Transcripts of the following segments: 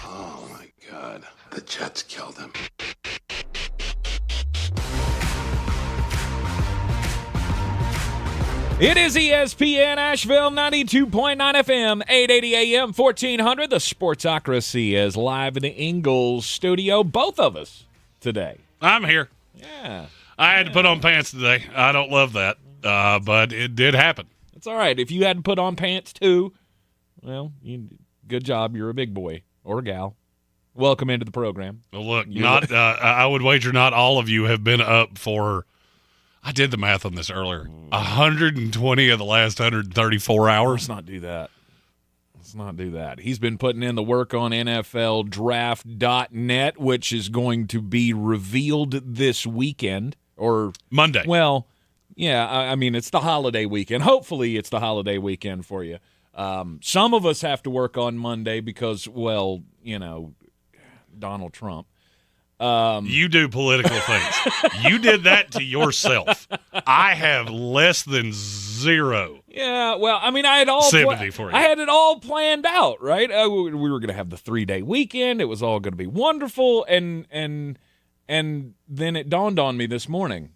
Oh, my God. The Jets killed him. It is ESPN Asheville 92.9 FM, 880 AM, 1400. The Sportsocracy is live in the Ingalls studio. Both of us today. I'm here. Yeah. I had to put on pants today. I don't love that, but it did happen. It's all right. If you had to put on pants too, well, good job. You're a big boy or a gal. Welcome into the program. Well, look, I would wager not all of you have been up for, I did the math on this earlier, 120 of the last 134 hours. Let's not do that. Let's not do that. He's been putting in the work on NFLdraft.net, which is going to be revealed this weekend. Or Monday. Well, yeah, I mean, it's the holiday weekend. Hopefully it's the holiday weekend for you. Some of us have to work on Monday because, well, Donald Trump. You do political things. You did that to yourself. I have less than zero. Yeah, well, I mean, I had sympathy for you. I had it all planned out, right? We were going to have the 3-day weekend. It was all going to be wonderful, and then it dawned on me this morning.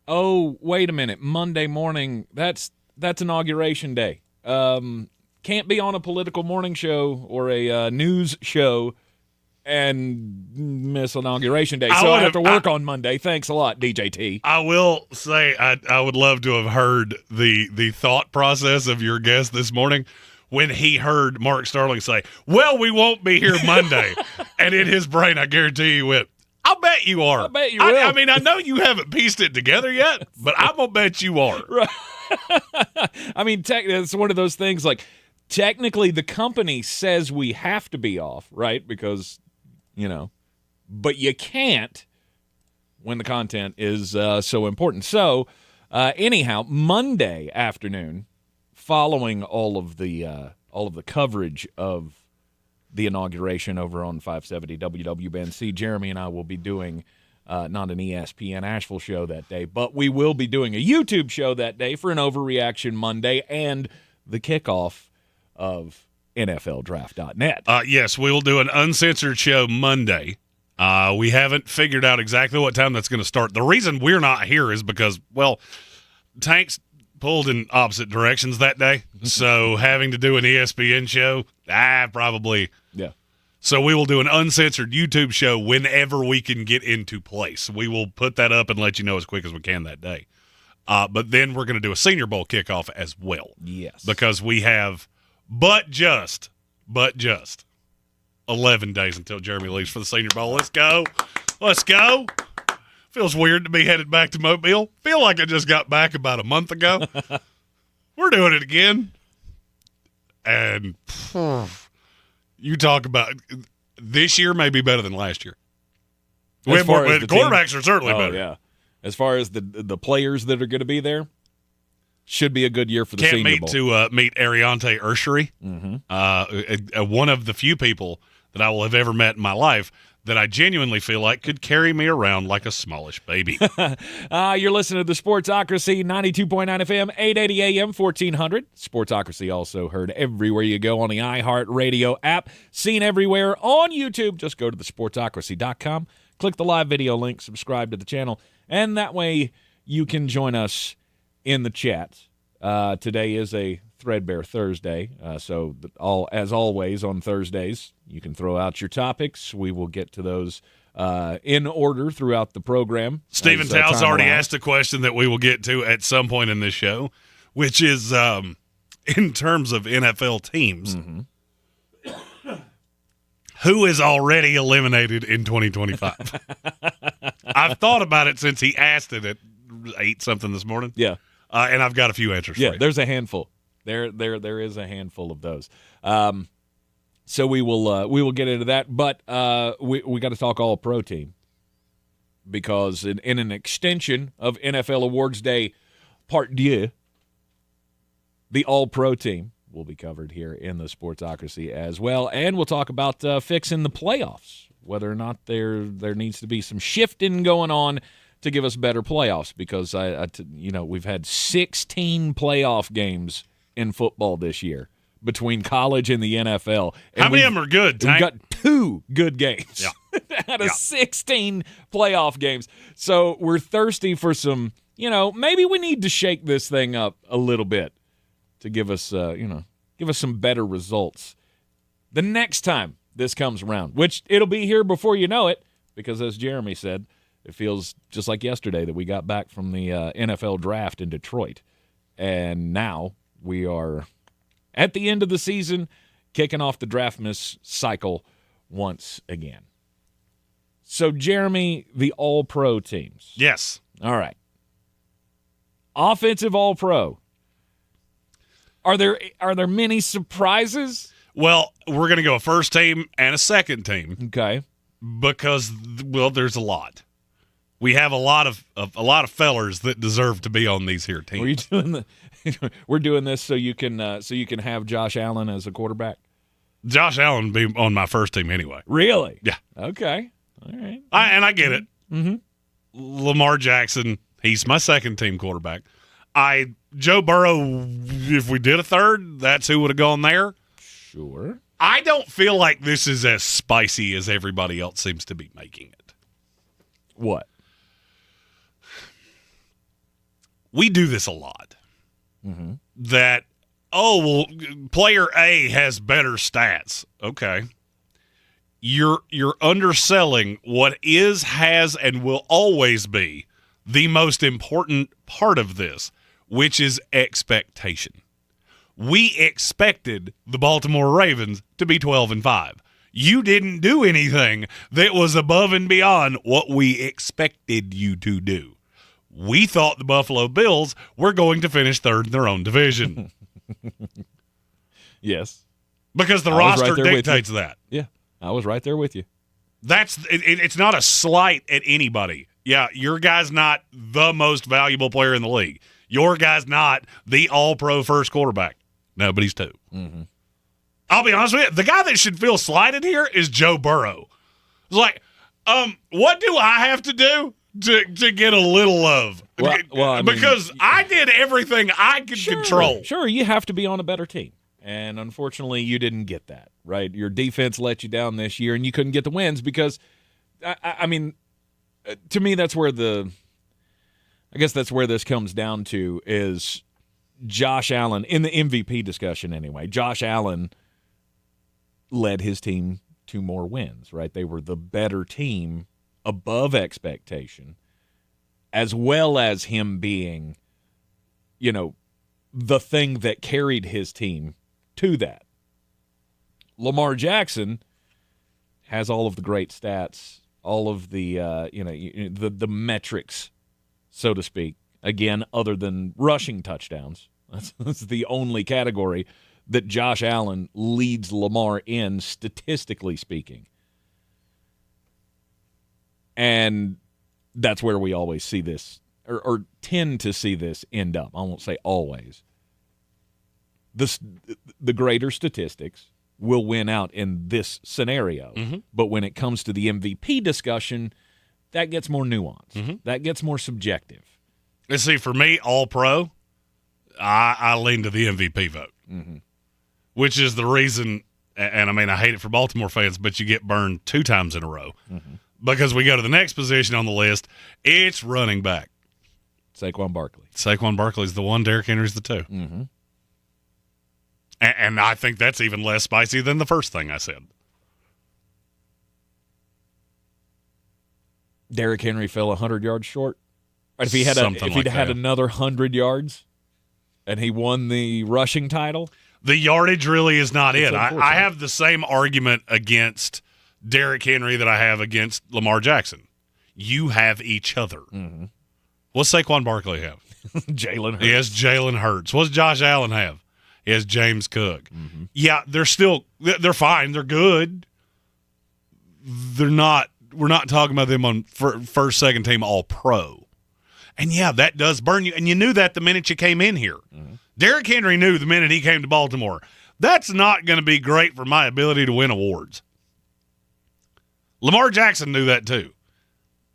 Oh, wait a minute! Monday morning. That's inauguration day. Can't be on a political morning show or a news show and miss inauguration day. So I have to work on Monday. Thanks a lot, DJT. I will say I would love to have heard the thought process of your guest this morning when he heard Mark Sterling say, well, we won't be here Monday. And in his brain, I guarantee he went, I'll bet you are. I bet you will. I mean, I know you haven't pieced it together yet, but I'm going to bet you are. Right. I mean, it's one of those things like technically the company says we have to be off, right? Because but you can't when the content is so important. So, anyhow, Monday afternoon, following all of the coverage of the inauguration over on 570 WWNC, Jeremy and I will be doing not an ESPN Asheville show that day, but we will be doing a YouTube show that day for an Overreaction Monday and the kickoff of NFLdraft.net. Yes, we will do an uncensored show Monday. We haven't figured out exactly what time that's going to start. The reason we're not here is because, well, Tank's pulled in opposite directions that day. So having to do an ESPN show, probably. Yeah. So we will do an uncensored YouTube show whenever we can get into place. We will put that up and let you know as quick as we can that day. But then we're going to do a Senior Bowl kickoff as well. Yes. Because we have but just 11 days until Jeremy leaves for the Senior Bowl. Let's go. Feels weird to be headed back to Mobile. Feel like I just got back about a month ago. We're doing it again. And you talk about this year may be better than last year. As far as the quarterbacks are certainly better. Yeah. As far as the players that are going to be there, should be a good year for the Senior Bowl. Can't meet Ariante Urshary, one of the few people that I will have ever met in my life that I genuinely feel like could carry me around like a smallish baby. You're listening to the Sportsocracy, 92.9 FM, 880 AM, 1400. Sportsocracy also heard everywhere you go on the iHeartRadio app, seen everywhere on YouTube. Just go to thesportsocracy.com, click the live video link, subscribe to the channel, and that way you can join us in the chat. Today is a Threadbare Thursday, so as always on Thursdays, you can throw out your topics. We will get to those in order throughout the program. Stephen Tow's already asked a question that we will get to at some point in this show, which is in terms of NFL teams, who is already eliminated in 2025? I've thought about it since he asked it at 8-something this morning. Yeah. And I've got a few answers for you. There's a handful. There is a handful of those. So we will get into that, but we got to talk All-Pro team because in an extension of NFL Awards Day Part 2, the All-Pro team will be covered here in the Sportsocracy as well, and we'll talk about fixing the playoffs, whether or not there needs to be some shifting going on to give us better playoffs because we've had 16 playoff games in football this year. between college and the NFL. And How many of them are good, we've Tank? got 2 good games Yeah. out of Yeah. 16 playoff games. So we're thirsty for some, maybe we need to shake this thing up a little bit to give us some better results the next time this comes around, which it'll be here before you know it, because as Jeremy said, it feels just like yesterday that we got back from the NFL draft in Detroit. And now we are at the end of the season, kicking off the draftmas cycle once again. So, Jeremy, the All-Pro teams. Yes. All right. Offensive All-Pro. Are there many surprises? Well, we're going to go a first team and a second team Okay. because, there's a lot. We have a lot of fellers that deserve to be on these here teams. Were you doing we're doing this so you can have Josh Allen as a quarterback? Josh Allen would be on my first team anyway. Really? Yeah. Okay. All right. I get it. Mm-hmm. Lamar Jackson, he's my second team quarterback. Joe Burrow, if we did a third, that's who would have gone there. Sure. I don't feel like this is as spicy as everybody else seems to be making it. What? We do this a lot. Mm-hmm. That, player A has better stats. Okay. You're underselling what is, has, and will always be the most important part of this, which is expectation. We expected the Baltimore Ravens to be 12-5. You didn't do anything that was above and beyond what we expected you to do. We thought the Buffalo Bills were going to finish third in their own division. Yes. Because the I was right roster there with dictates that. Yeah. I was right there with you. It's not a slight at anybody. Yeah, your guy's not the most valuable player in the league. Your guy's not the all-pro first quarterback. No, but he's 2. Mm-hmm. I'll be honest with you. The guy that should feel slighted here is Joe Burrow. It's like, what do I have to do to get a little love? Because I did everything I could control. Sure, you have to be on a better team. And unfortunately, you didn't get that, right? Your defense let you down this year, and you couldn't get the wins because, I mean, to me, that's where this comes down to is Josh Allen, in the MVP discussion anyway, Josh Allen led his team to more wins, right? They were the better team above expectation, as well as him being, the thing that carried his team to that. Lamar Jackson has all of the great stats, all of the the metrics, so to speak. Again, other than rushing touchdowns, that's the only category that Josh Allen leads Lamar in, statistically speaking. And that's where we always see this, or tend to see this end up. I won't say always. The greater statistics will win out in this scenario. Mm-hmm. But when it comes to the MVP discussion, that gets more nuanced. Mm-hmm. That gets more subjective. Let's see, for me, all-pro, I lean to the MVP vote, Mm-hmm. which is the reason, and I mean, I hate it for Baltimore fans, but you get burned 2 times in a row. Mm-hmm. Because we go to the next position on the list, it's running back. Saquon Barkley. Saquon Barkley's the 1, Derrick Henry's the 2. Mm-hmm. And I think that's even less spicy than the first thing I said. Derrick Henry fell 100 yards short. Or if he'd Something like had that. another 100 yards and he won the rushing title. The yardage really is not It's it. I have the same argument against Derrick Henry that I have against Lamar Jackson. You have each other. Mm-hmm. What's Saquon Barkley have? Jalen Hurts. He has Jalen Hurts. What's Josh Allen have? He has James Cook. Mm-hmm. Yeah, they're fine. They're good. They're not. We're not talking about them on first, second team all pro. And yeah, that does burn you. And you knew that the minute you came in here. Mm-hmm. Derrick Henry knew the minute he came to Baltimore, that's not going to be great for my ability to win awards. Lamar Jackson knew that too.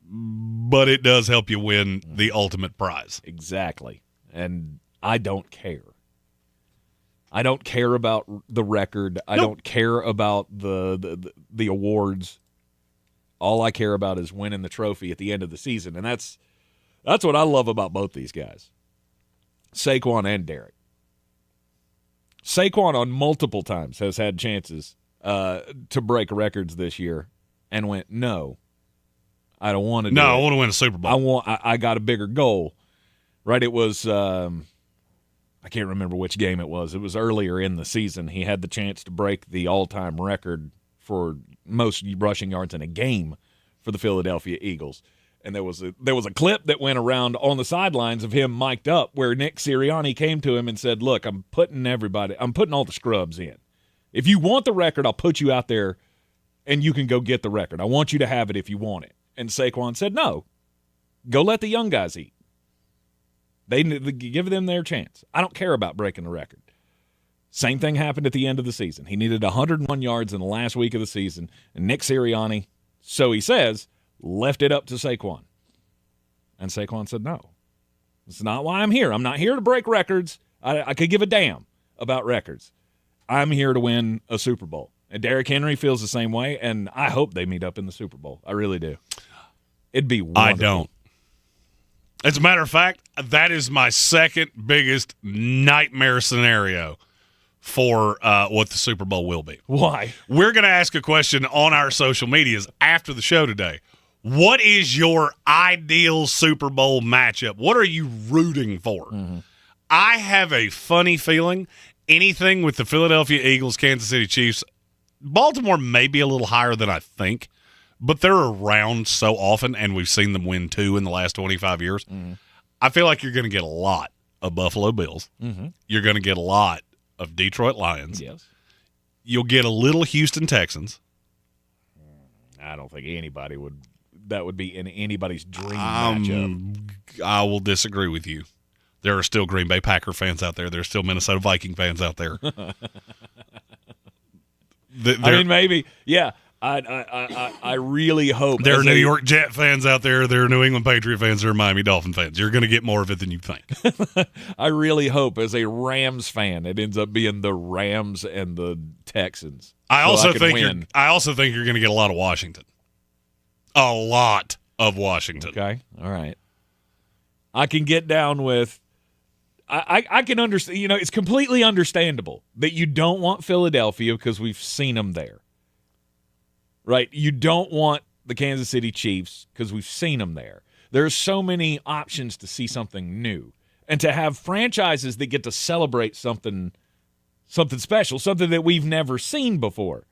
But it does help you win the ultimate prize. Exactly. And I don't care. I don't care about the record. I don't care about the awards. All I care about is winning the trophy at the end of the season, and that's what I love about both these guys, Saquon and Derek. Saquon on multiple times has had chances to break records this year and went, no, I don't want to do it. I want to win a Super Bowl. I got a bigger goal. Right? It was I can't remember which game it was. It was earlier in the season. He had the chance to break the all-time record for most rushing yards in a game for the Philadelphia Eagles. And there was a clip that went around on the sidelines of him mic'd up where Nick Sirianni came to him and said, look, I'm putting all the scrubs in. If you want the record, I'll put you out there and you can go get the record. I want you to have it if you want it. And Saquon said, no, go let the young guys eat. They give them their chance. I don't care about breaking the record. Same thing happened at the end of the season. He needed 101 yards in the last week of the season, and Nick Sirianni, so he says, left it up to Saquon. And Saquon said, no, that's not why I'm here. I'm not here to break records. I could give a damn about records. I'm here to win a Super Bowl. And Derrick Henry feels the same way, and I hope they meet up in the Super Bowl. I really do. It'd be wonderful. I don't. As a matter of fact, that is my second biggest nightmare scenario for what the Super Bowl will be. Why? We're going to ask a question on our social medias after the show today. What is your ideal Super Bowl matchup? What are you rooting for? Mm-hmm. I have a funny feeling anything with the Philadelphia Eagles, Kansas City Chiefs, Baltimore may be a little higher than I think, but they're around so often, and we've seen them win 2 in the last 25 years. Mm-hmm. I feel like you're going to get a lot of Buffalo Bills. Mm-hmm. You're going to get a lot of Detroit Lions. Yes. You'll get a little Houston Texans. I don't think that would be in anybody's dream matchup. I will disagree with you. There are still Green Bay Packer fans out there. There's still Minnesota Viking fans out there. I mean, maybe, yeah. I really hope there are New York Jet fans out there. There are New England Patriot fans. There are Miami Dolphin fans. You're going to get more of it than you think. I really hope, as a Rams fan, it ends up being the Rams and the Texans. I also think you're going to get a lot of Washington. A lot of Washington. Okay, all right. I can get down with. I can understand. You know, it's completely understandable that you don't want Philadelphia because we've seen them there. Right? You don't want the Kansas City Chiefs because we've seen them there. There's so many options to see something new. And to have franchises that get to celebrate something special, something that we've never seen before.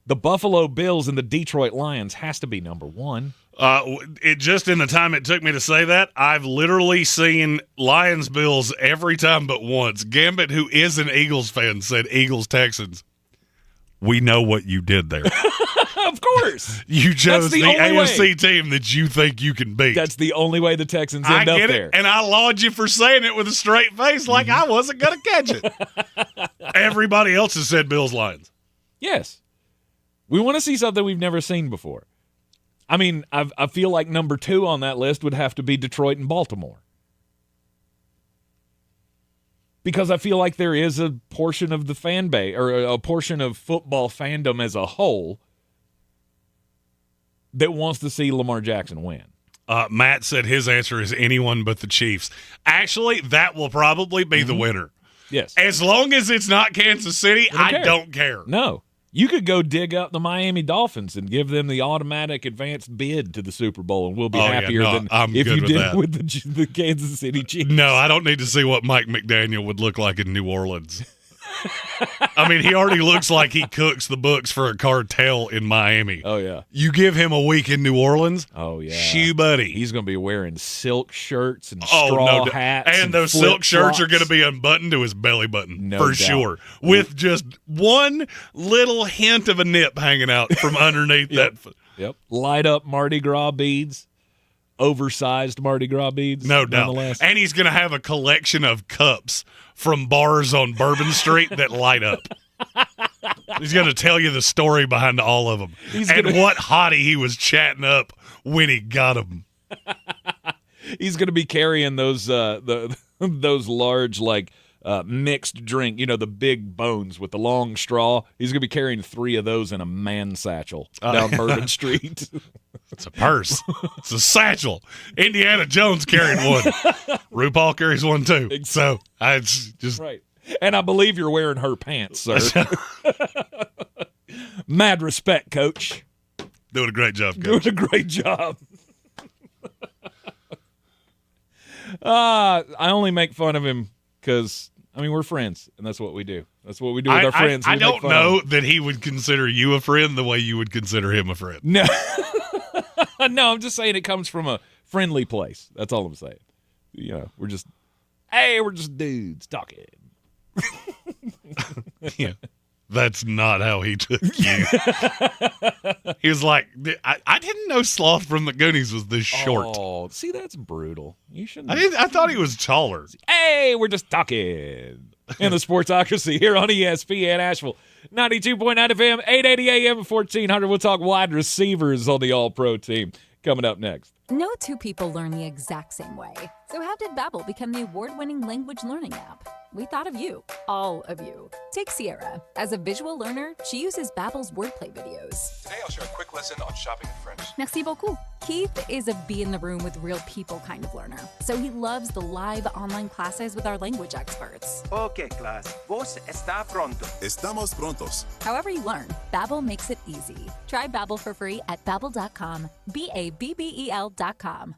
The Buffalo Bills and the Detroit Lions has to be number one. It just in the time it took me to say that, I've literally seen Lions-Bills every time but once. Gambit, who is an Eagles fan, said Eagles-Texans. We know what you did there. Of course. You chose the AFC team that you think you can beat. That's the only way the Texans end up there. And I laud you for saying it with a straight face like I wasn't going to catch it. Everybody else has said Bills-Lions. Yes. We want to see something we've never seen before. I mean, I feel like number 2 on that list would have to be Detroit and Baltimore. Because I feel like there is a portion of the fan base, or a portion of football fandom as a whole, that wants to see Lamar Jackson win. Matt said his answer is anyone but the Chiefs. Actually, that will probably be the winner. Yes. As long as it's not Kansas City, I don't care. No. You could go dig up the Miami Dolphins and give them the automatic advanced bid to the Super Bowl, and we'll be happier than if you did with the Kansas City Chiefs. No, I don't need to see what Mike McDaniel would look like in New Orleans. I mean, he already looks like he cooks the books for a cartel in Miami. Oh, yeah. You give him a week in New Orleans. Oh, yeah. Shoo, buddy. He's going to be wearing silk shirts and straw hats. And those silk shirts are going to be unbuttoned to his belly button, for sure. With just one little hint of a nip hanging out from underneath that. Yep. Light up Mardi Gras beads. Oversized Mardi Gras beads. No doubt. And he's going to have a collection of cups from bars on Bourbon Street that light up. He's going to tell you the story behind all of them what hottie he was chatting up when he got them. He's going to be carrying those those large, like, mixed drink, the big bones with the long straw. He's going to be carrying 3 of those in a man satchel down Bourbon Street. It's a purse. It's a satchel. Indiana Jones carried one. RuPaul carries one too. So it's just right. And I believe you're wearing her pants, sir. Mad respect, Coach. Doing a great job, Coach. Doing a great job. I only make fun of him because, we're friends, and that's what we do. That's what we do with our friends. I don't know that he would consider you a friend the way you would consider him a friend. No. No, I'm just saying it comes from a friendly place. That's all I'm saying. We're just dudes talking. Yeah. That's not how he took you. He was like, I didn't know Sloth from the Goonies was this short. Oh, see, that's brutal. You shouldn't. I thought he was taller. Hey, we're just talking. In the Sportsocracy here on ESPN Asheville. 92.9 FM, 880 AM, 1400. We'll talk wide receivers on the All-Pro team. Coming up next. No two people learn the exact same way. So how did Babbel become the award-winning language learning app? We thought of you, all of you. Take Sierra. As a visual learner, she uses Babbel's wordplay videos. Today I'll share a quick lesson on shopping in French. Merci beaucoup. Keith is a be in the room with real people kind of learner. So he loves the live online classes with our language experts. Okay, class. Vos está pronto. Estamos prontos. However you learn, Babbel makes it easy. Try Babbel for free at babbel.com. BABBEL.com.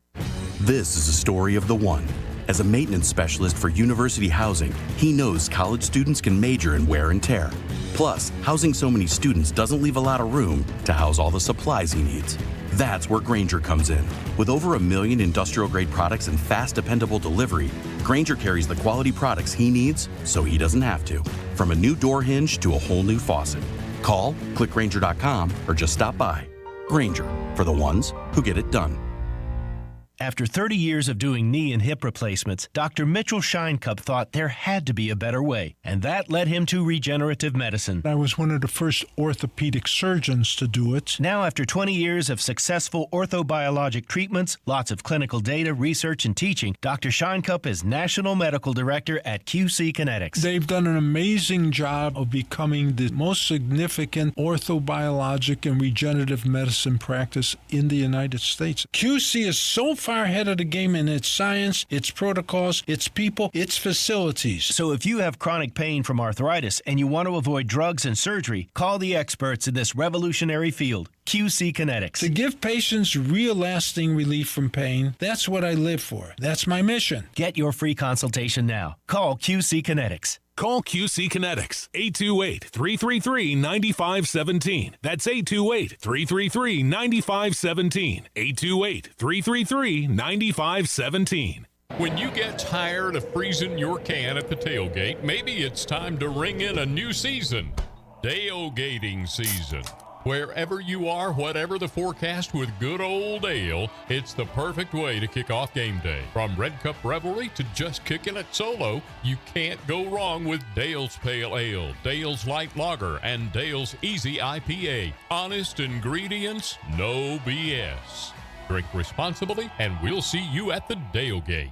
This is a story of the one. As a maintenance specialist for university housing, he knows college students can major in wear and tear. Plus, housing so many students doesn't leave a lot of room to house all the supplies he needs. That's where Grainger comes in. With over 1 million industrial-grade products and fast, dependable delivery, Grainger carries the quality products he needs so he doesn't have to. From a new door hinge to a whole new faucet. Call, click Grainger.com, or just stop by. Grainger, for the ones who get it done. After 30 years of doing knee and hip replacements, Dr. Mitchell Scheinkup thought there had to be a better way, and that led him to regenerative medicine. I was one of the first orthopedic surgeons to do it. Now, after 20 years of successful orthobiologic treatments, lots of clinical data, research, and teaching, Dr. Scheinkup is National Medical Director at QC Kinetics. They've done an amazing job of becoming the most significant orthobiologic and regenerative medicine practice in the United States. QC is so far ahead of the game in its science, its protocols, its people, its facilities. So if you have chronic pain from arthritis and you want to avoid drugs and surgery, call the experts in this revolutionary field, QC Kinetics. To give patients real lasting relief from pain, that's what I live for. That's my mission. Get your free consultation now. Call QC Kinetics. Call QC Kinetics, 828-333-9517. That's 828-333-9517. 828-333-9517. When you get tired of freezing your can at the tailgate, maybe it's time to ring in a new season. Tailgating season. Wherever you are, whatever the forecast, with good old ale, it's the perfect way to kick off game day. From Red Cup Revelry to just kicking it solo, you can't go wrong with Dale's Pale Ale, Dale's Light Lager, and Dale's Easy IPA. Honest ingredients, no BS. Drink responsibly, and we'll see you at the Tailgate.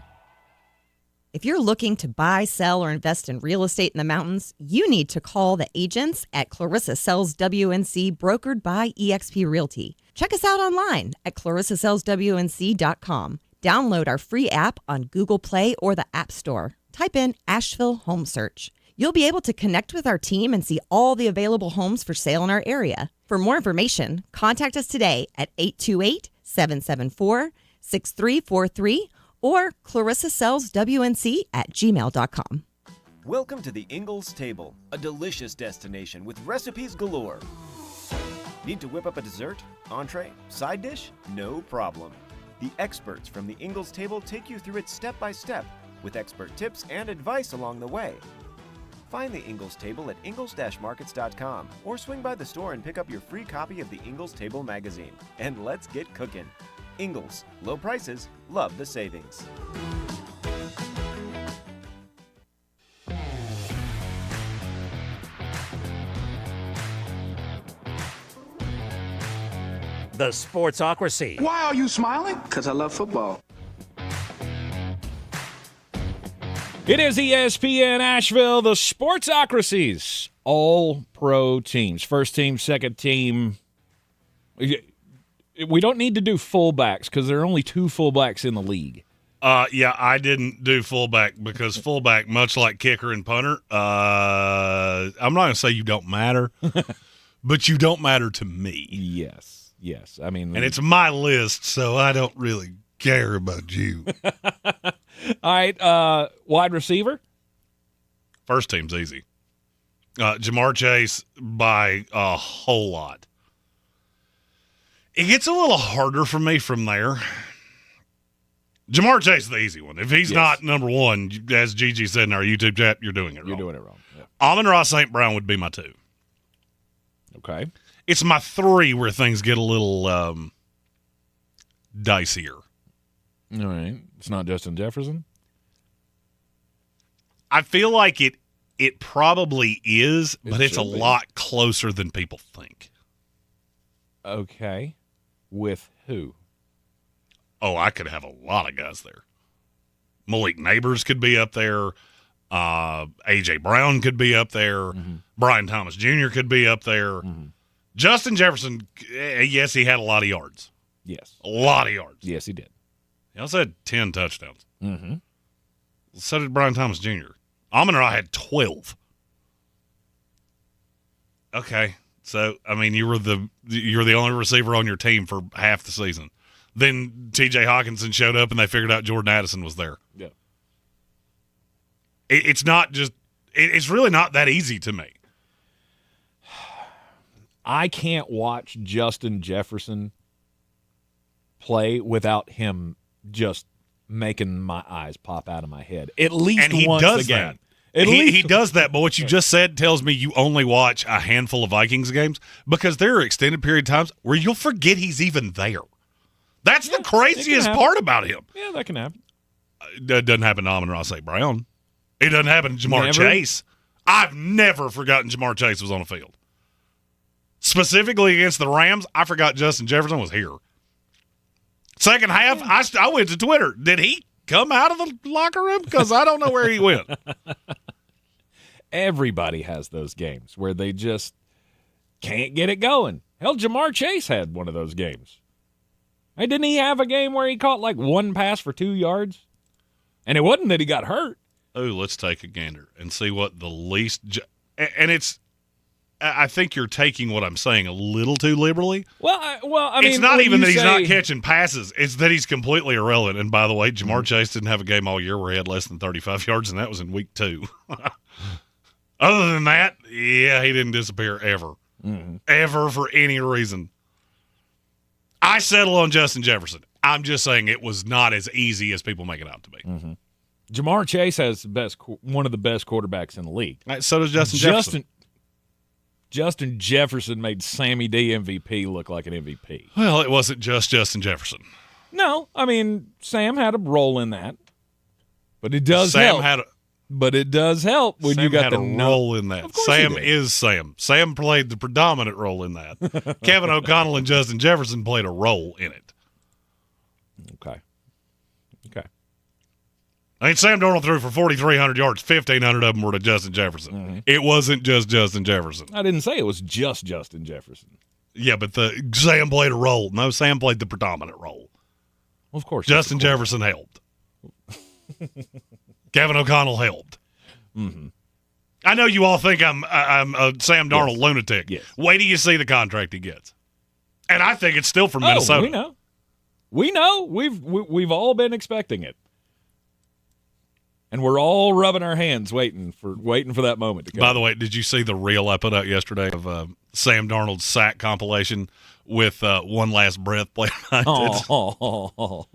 If you're looking to buy, sell, or invest in real estate in the mountains, you need to call the agents at Clarissa Sells WNC, brokered by eXp Realty. Check us out online at clarissasellswnc.com. Download our free app on Google Play or the App Store. Type in Asheville Home Search. You'll be able to connect with our team and see all the available homes for sale in our area. For more information, contact us today at 828-774-6343 or clarissasellswnc@gmail.com. Welcome to the Ingalls Table, a delicious destination with recipes galore. Need to whip up a dessert, entree, side dish? No problem. The experts from the Ingalls Table take you through it step by step with expert tips and advice along the way. Find the Ingalls Table at ingalls-markets.com or swing by the store and pick up your free copy of the Ingalls Table magazine. And let's get cooking. Ingalls, low prices, love the savings. The Sportsocracy. Why are you smiling? Because I love football. It is ESPN Asheville, the Sportsocracies, all-pro teams. First team, second team. We don't need to do fullbacks because there are only 2 fullbacks in the league. Yeah, I didn't do fullback because fullback, much like kicker and punter, I'm not going to say you don't matter, but you don't matter to me. Yes. I mean, and it's my list, so I don't really care about you. All right, wide receiver? First team's easy. Jamar Chase by a whole lot. It gets a little harder for me from there. Jamar Chase is the easy one. If he's not number 1, as Gigi said in our YouTube chat, you're doing it wrong. You're doing it wrong. Yeah. Amon-Ra St. Brown would be my 2. Okay. It's my 3 where things get a little dicier. All right. It's not Justin Jefferson? I feel like it probably is, but it's a should be. lot closer than people think. Okay. With who? Oh, I could have a lot of guys there. Malik Neighbors could be up there. A.J. Brown could be up there. Mm-hmm. Brian Thomas Jr. could be up there. Mm-hmm. Justin Jefferson, yes, he had a lot of yards. Yes. A lot of yards. Yes, he did. He also had 10 touchdowns. Mm-hmm. So did Brian Thomas Jr. Amon-Ra had 12. Okay. So, I mean, you were the only receiver on your team for half the season. Then T.J. Hawkinson showed up, and they figured out Jordan Addison was there. Yeah. It's not just – it's really not that easy to me. I can't watch Justin Jefferson play without him just making my eyes pop out of my head. At least and he once does a game. That. He does that, but what you just said tells me you only watch a handful of Vikings games because there are extended period times where you'll forget he's even there. That's the craziest part about him. Yeah, that can happen. It doesn't happen to Amon-Ra St. Brown. It doesn't happen to Jamar Chase. I've never forgotten Jamar Chase was on the field. Specifically against the Rams, I forgot Justin Jefferson was here. Second half, I went to Twitter. Did he come out of the locker room? Because I don't know where he went. Everybody has those games where they just can't get it going. Hell, Jamar Chase had one of those games. Hey, didn't he have a game where he caught like 1 pass for 2 yards? And it wasn't that he got hurt. Oh, let's take a gander and see what the least and it's I think you're taking what I'm saying a little too liberally. Well, I mean, it's not even that he's not catching passes. It's that he's completely irrelevant. And by the way, Jamar Chase didn't have a game all year where he had less than 35 yards, and that was in week 2. Other than that, yeah, he didn't disappear ever. Mm-hmm. Ever for any reason. I settle on Justin Jefferson. I'm just saying it was not as easy as people make it out to be. Mm-hmm. Jamar Chase has one of the best quarterbacks in the league. So does Justin Jefferson. Justin Jefferson made Sammy D MVP look like an MVP. Well, it wasn't just Justin Jefferson. No, I mean, Sam had a role in that. But it does help. But it does help when you got the role in that. Sam is Sam. Sam played the predominant role in that. Kevin O'Connell and Justin Jefferson played a role in it. Okay. I mean, Sam Darnold threw for 4,300 yards. 1,500 of them were to Justin Jefferson. Mm-hmm. It wasn't just Justin Jefferson. I didn't say it was just Justin Jefferson. Yeah, but Sam played a role. No, Sam played the predominant role. Well, of course. Justin Jefferson helped. Kevin O'Connell helped. Mm-hmm. I know you all think I'm a Sam Darnold lunatic. Yes. Wait till you see the contract he gets. And I think it's still from Minnesota. We know. We've all been expecting it. And we're all rubbing our hands waiting for that moment to come. By the way, did you see the reel I put out yesterday of Sam Darnold's sack compilation with One Last Breath played behind it?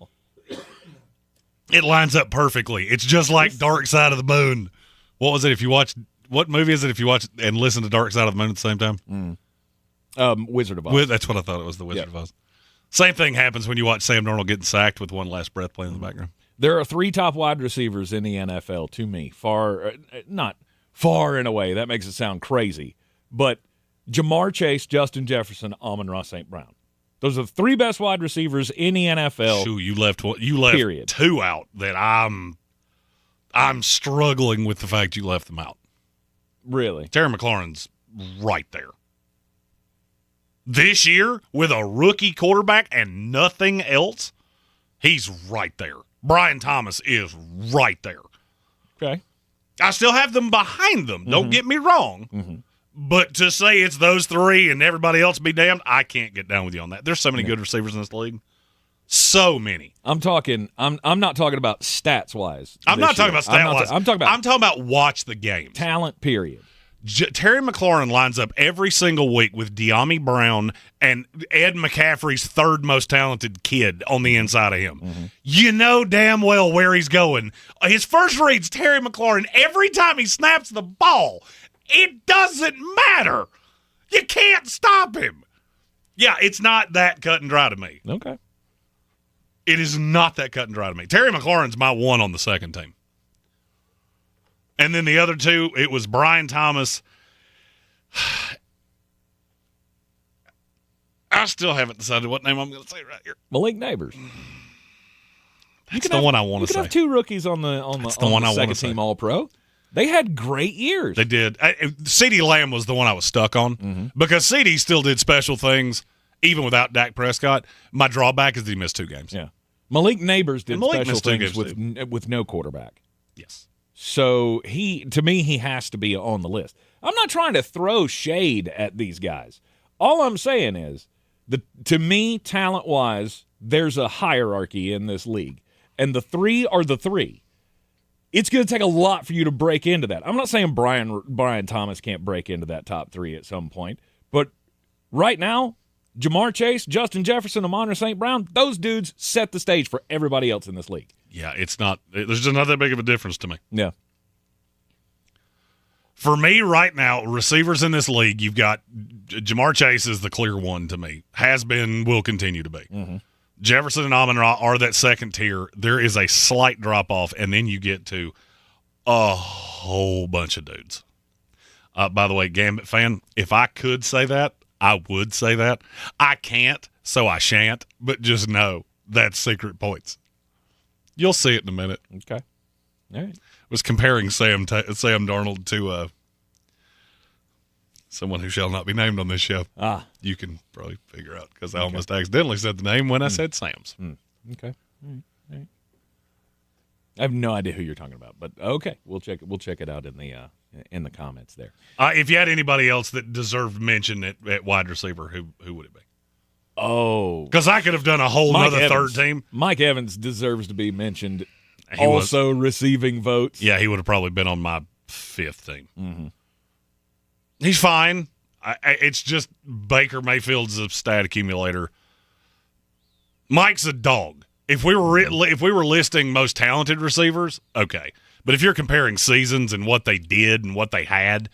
It lines up perfectly. It's just like Dark Side of the Moon. What was it? What movie is it if you watch and listen to Dark Side of the Moon at the same time? Wizard of Oz. That's what I thought it was, the Wizard of Oz. Same thing happens when you watch Sam Darnold getting sacked with One Last Breath playing in the background. There are 3 top wide receivers in the NFL to me. Not far and away. That makes it sound crazy. But Jamar Chase, Justin Jefferson, Amon-Ra St. Brown. Those are the 3 best wide receivers in the NFL. Shoot, you left period. 2 out that I'm I'm struggling with the fact you left them out. Really? Terry McLaurin's right there. This year, with a rookie quarterback and nothing else, he's right there. Brian Thomas is right there. Okay. I still have them behind them. Don't get me wrong. But to say it's those three and everybody else be damned, I can't get down with you on that. There's so many good receivers in this league. So many. I'm not talking about stats wise. I'm not talking about stat wise. I'm talking about watch the games. Talent, period. Terry McLaurin lines up every single week with De'Ami Brown and Ed McCaffrey's third most talented kid on the inside of him. You know damn well where he's going. His first read's Terry McLaurin. Every time he snaps the ball, it doesn't matter. You can't stop him. Yeah, it's not that cut and dry to me. Okay. It is not that cut and dry to me. Terry McLaurin's my one on the second team. And then the other two, it was Brian Thomas. I still haven't decided what name I'm going to say right here. Malik Neighbors. That's the one I want to say. You could have two rookies on the second team All-Pro. They had great years. They did. CeeDee Lamb was the one I was stuck on because CeeDee still did special things even without Dak Prescott. My drawback is that he missed 2 games. Yeah. Malik Neighbors did special things games with no quarterback. Yes. So to me, he has to be on the list. I'm not trying to throw shade at these guys. All I'm saying is, to me, talent-wise, there's a hierarchy in this league, and the 3 are the 3. It's going to take a lot for you to break into that. I'm not saying Brian Thomas can't break into that top 3 at some point, but right now, Jamar Chase, Justin Jefferson, Amon-Ra St. Brown, those dudes set the stage for everybody else in this league. Yeah, there's just not that big of a difference to me. Yeah. For me right now, receivers in this league, you've got Jamar Chase is the clear one to me. Has been, will continue to be. Jefferson and Amon-Ra are that second tier. There is a slight drop-off, and then you get to a whole bunch of dudes. By the way, Gambit fan, if I could say that, I would say that. I can't, so I shan't, but just know that's secret points. You'll see it in a minute. Okay. All right. Was comparing Sam Darnold to someone who shall not be named on this show. You can probably figure out because I almost accidentally said the name when I said Sam's. Okay. All right. I have no idea who you're talking about, but okay, we'll check it out in the comments there. If you had anybody else that deserved mention at wide receiver, who would it be? Oh, because I could have done a whole other third team. Mike Evans deserves to be mentioned. Also receiving votes. Yeah, he would have probably been on my 5th team. He's fine. It's just Baker Mayfield's a stat accumulator. Mike's a dog. If we were listing most talented receivers, okay. But if you're comparing seasons and what they did and what they had,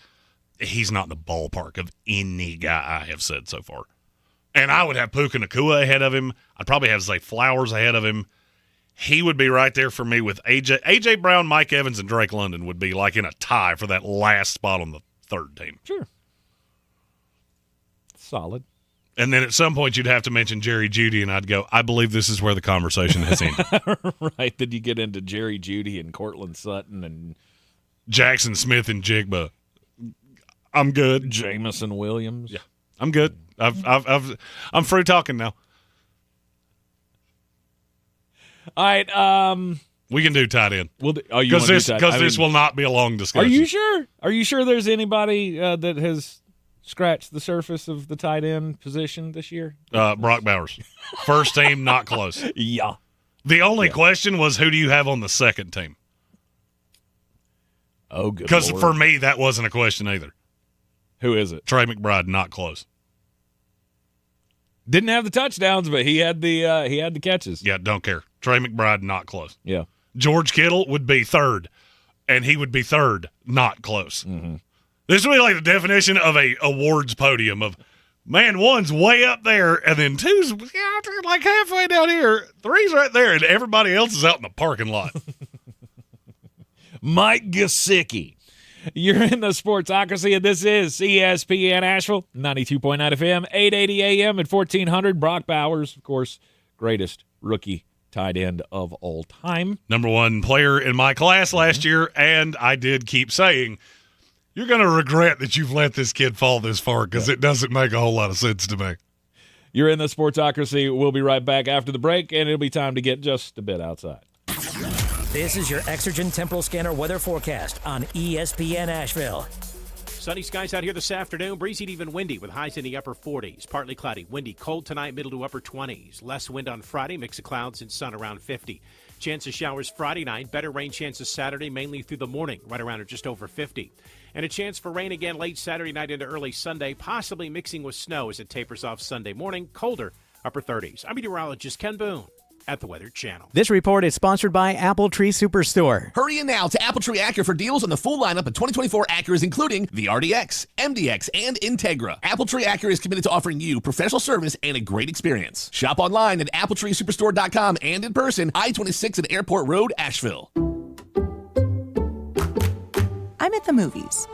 he's not in the ballpark of any guy I have said so far. And I would have Puka Nacua ahead of him. I'd probably have Zay Flowers ahead of him. He would be right there for me with A.J. Brown, Mike Evans, and Drake London would be like in a tie for that last spot on the third team. Sure. Solid. And then at some point you'd have to mention Jerry Jeudy, and I'd go, I believe this is where the conversation has ended. Right. Then you get into Jerry Jeudy and Cortland Sutton and Jackson Smith and Jigba. I'm good. Jamison Williams. Yeah, I'm good. I'm free talking now. All right. We can do tight end. Because this will not be a long discussion. Are you sure? Are you sure there's anybody that has scratched the surface of the tight end position this year? Brock Bowers. First team, not close. Yeah. The only question was, who do you have on the second team? Oh, good. Because for me, that wasn't a question either. Who is it? Trey McBride, not close. Didn't have the touchdowns, but he had the catches. Yeah, don't care. Trey McBride, not close. Yeah. George Kittle would be third, and he would be third, not close. This would be like the definition of a awards podium of, man, one's way up there, and then two's like halfway down here, three's right there, and everybody else is out in the parking lot. Mike Gesicki. You're in the Sportsocracy, and this is ESPN Asheville, 92.9 FM, 880 AM at 1400. Brock Bowers, of course, greatest rookie tight end of all time. Number one player in my class last year, and I did keep saying, you're going to regret that you've let this kid fall this far because it doesn't make a whole lot of sense to me. You're in the Sportsocracy. We'll be right back after the break, and it'll be time to get just a bit outside. This is your Exergen Temporal Scanner weather forecast on ESPN Asheville. Sunny skies out here this afternoon. Breezy and even windy with highs in the upper 40s. Partly cloudy, windy, cold tonight, middle to upper 20s. Less wind on Friday, mix of clouds and sun around 50. Chance of showers Friday night. Better rain chances Saturday, mainly through the morning, right around or just over 50. And a chance for rain again late Saturday night into early Sunday, possibly mixing with snow as it tapers off Sunday morning. Colder, upper 30s. I'm meteorologist Ken Boone at the Weather Channel. This report is sponsored by Apple Tree Superstore. Hurry in now to Apple Tree Acura for deals on the full lineup of 2024 Acuras, including the RDX, MDX, and Integra. Apple Tree Acura is committed to offering you professional service and a great experience. Shop online at appletreesuperstore.com and in person, I-26 and Airport Road, Asheville. I'm at the movies,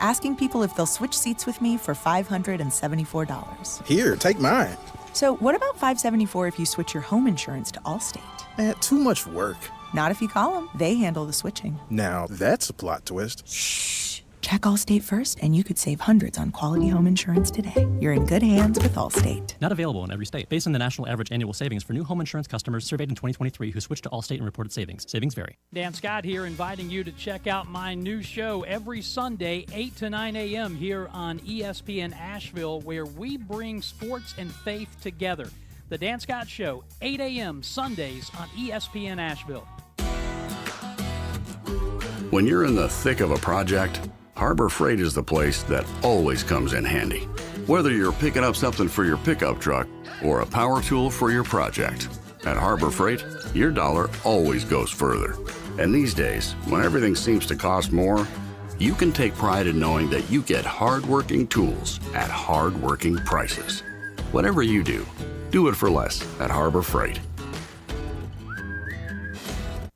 asking people if they'll switch seats with me for $574. Here, take mine. So what about $574 if you switch your home insurance to Allstate? Too much work. Not if you call them. They handle the switching. Now, that's a plot twist. Shh. Check Allstate first, and you could save hundreds on quality home insurance today. You're in good hands with Allstate. Not available in every state. Based on the national average annual savings for new home insurance customers surveyed in 2023 who switched to Allstate and reported savings. Savings vary. Dan Scott here, inviting you to check out my new show every Sunday, 8 to 9 a.m. here on ESPN Asheville, where we bring sports and faith together. The Dan Scott Show, 8 a.m. Sundays on ESPN Asheville. When you're in the thick of a project, Harbor Freight is the place that always comes in handy. Whether you're picking up something for your pickup truck or a power tool for your project, at Harbor Freight, your dollar always goes further. And these days, when everything seems to cost more, you can take pride in knowing that you get hard-working tools at hard-working prices. Whatever you do, do it for less at Harbor Freight.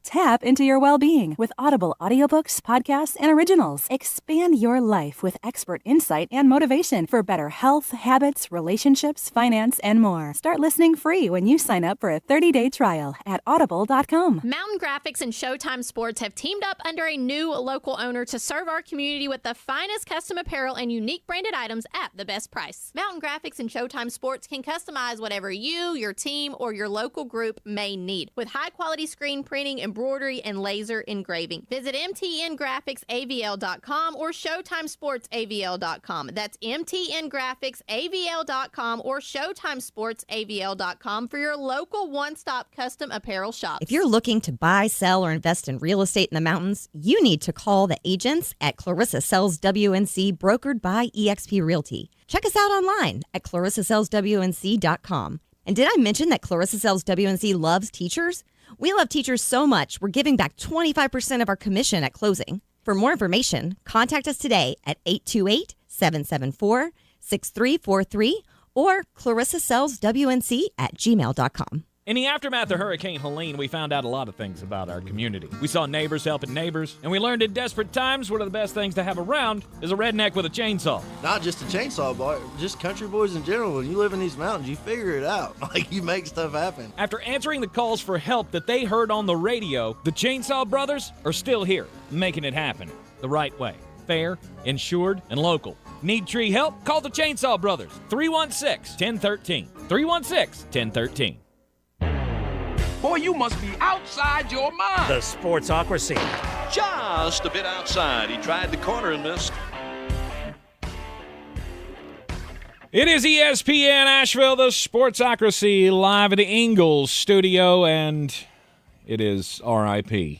Tap into your well-being with Audible audiobooks, podcasts, and originals. Expand your life with expert insight and motivation for better health, habits, relationships, finance, and more. Start listening free when you sign up for a 30-day trial at audible.com. Mountain Graphics and Showtime Sports have teamed up under a new local owner to serve our community with the finest custom apparel and unique branded items at the best price. Mountain Graphics and Showtime Sports can customize whatever you, your team, or your local group may need with high-quality screen printing, embroidery, and laser engraving. Visit mtngraphicsavl.com or showtimesportsavl.com. That's mtngraphicsavl.com or showtimesportsavl.com for your local one-stop custom apparel shop. If you're looking to buy, sell, or invest in real estate in the mountains, you need to call the agents at Clarissa Sells WNC, brokered by eXp Realty. Check us out online at clarissasellswnc.com. And did I mention that Clarissa Sells WNC loves teachers? We love teachers so much, we're giving back 25% of our commission at closing. For more information, contact us today at 828-774-6343 or clarissasellswnc@gmail.com. In the aftermath of Hurricane Helene, we found out a lot of things about our community. We saw neighbors helping neighbors, and we learned in desperate times one of the best things to have around is a redneck with a chainsaw. Not just a chainsaw, boy, just country boys in general. When you live in these mountains, you figure it out. Like, you make stuff happen. After answering the calls for help that they heard on the radio, the Chainsaw Brothers are still here, making it happen the right way. Fair, insured, and local. Need tree help? Call the Chainsaw Brothers. 316-1013. 316-1013. Boy, you must be outside your mind. The Sportsocracy. Just a bit outside. He tried the corner and missed. It is ESPN Asheville, the Sportsocracy, live at the Ingalls studio, and it is RIP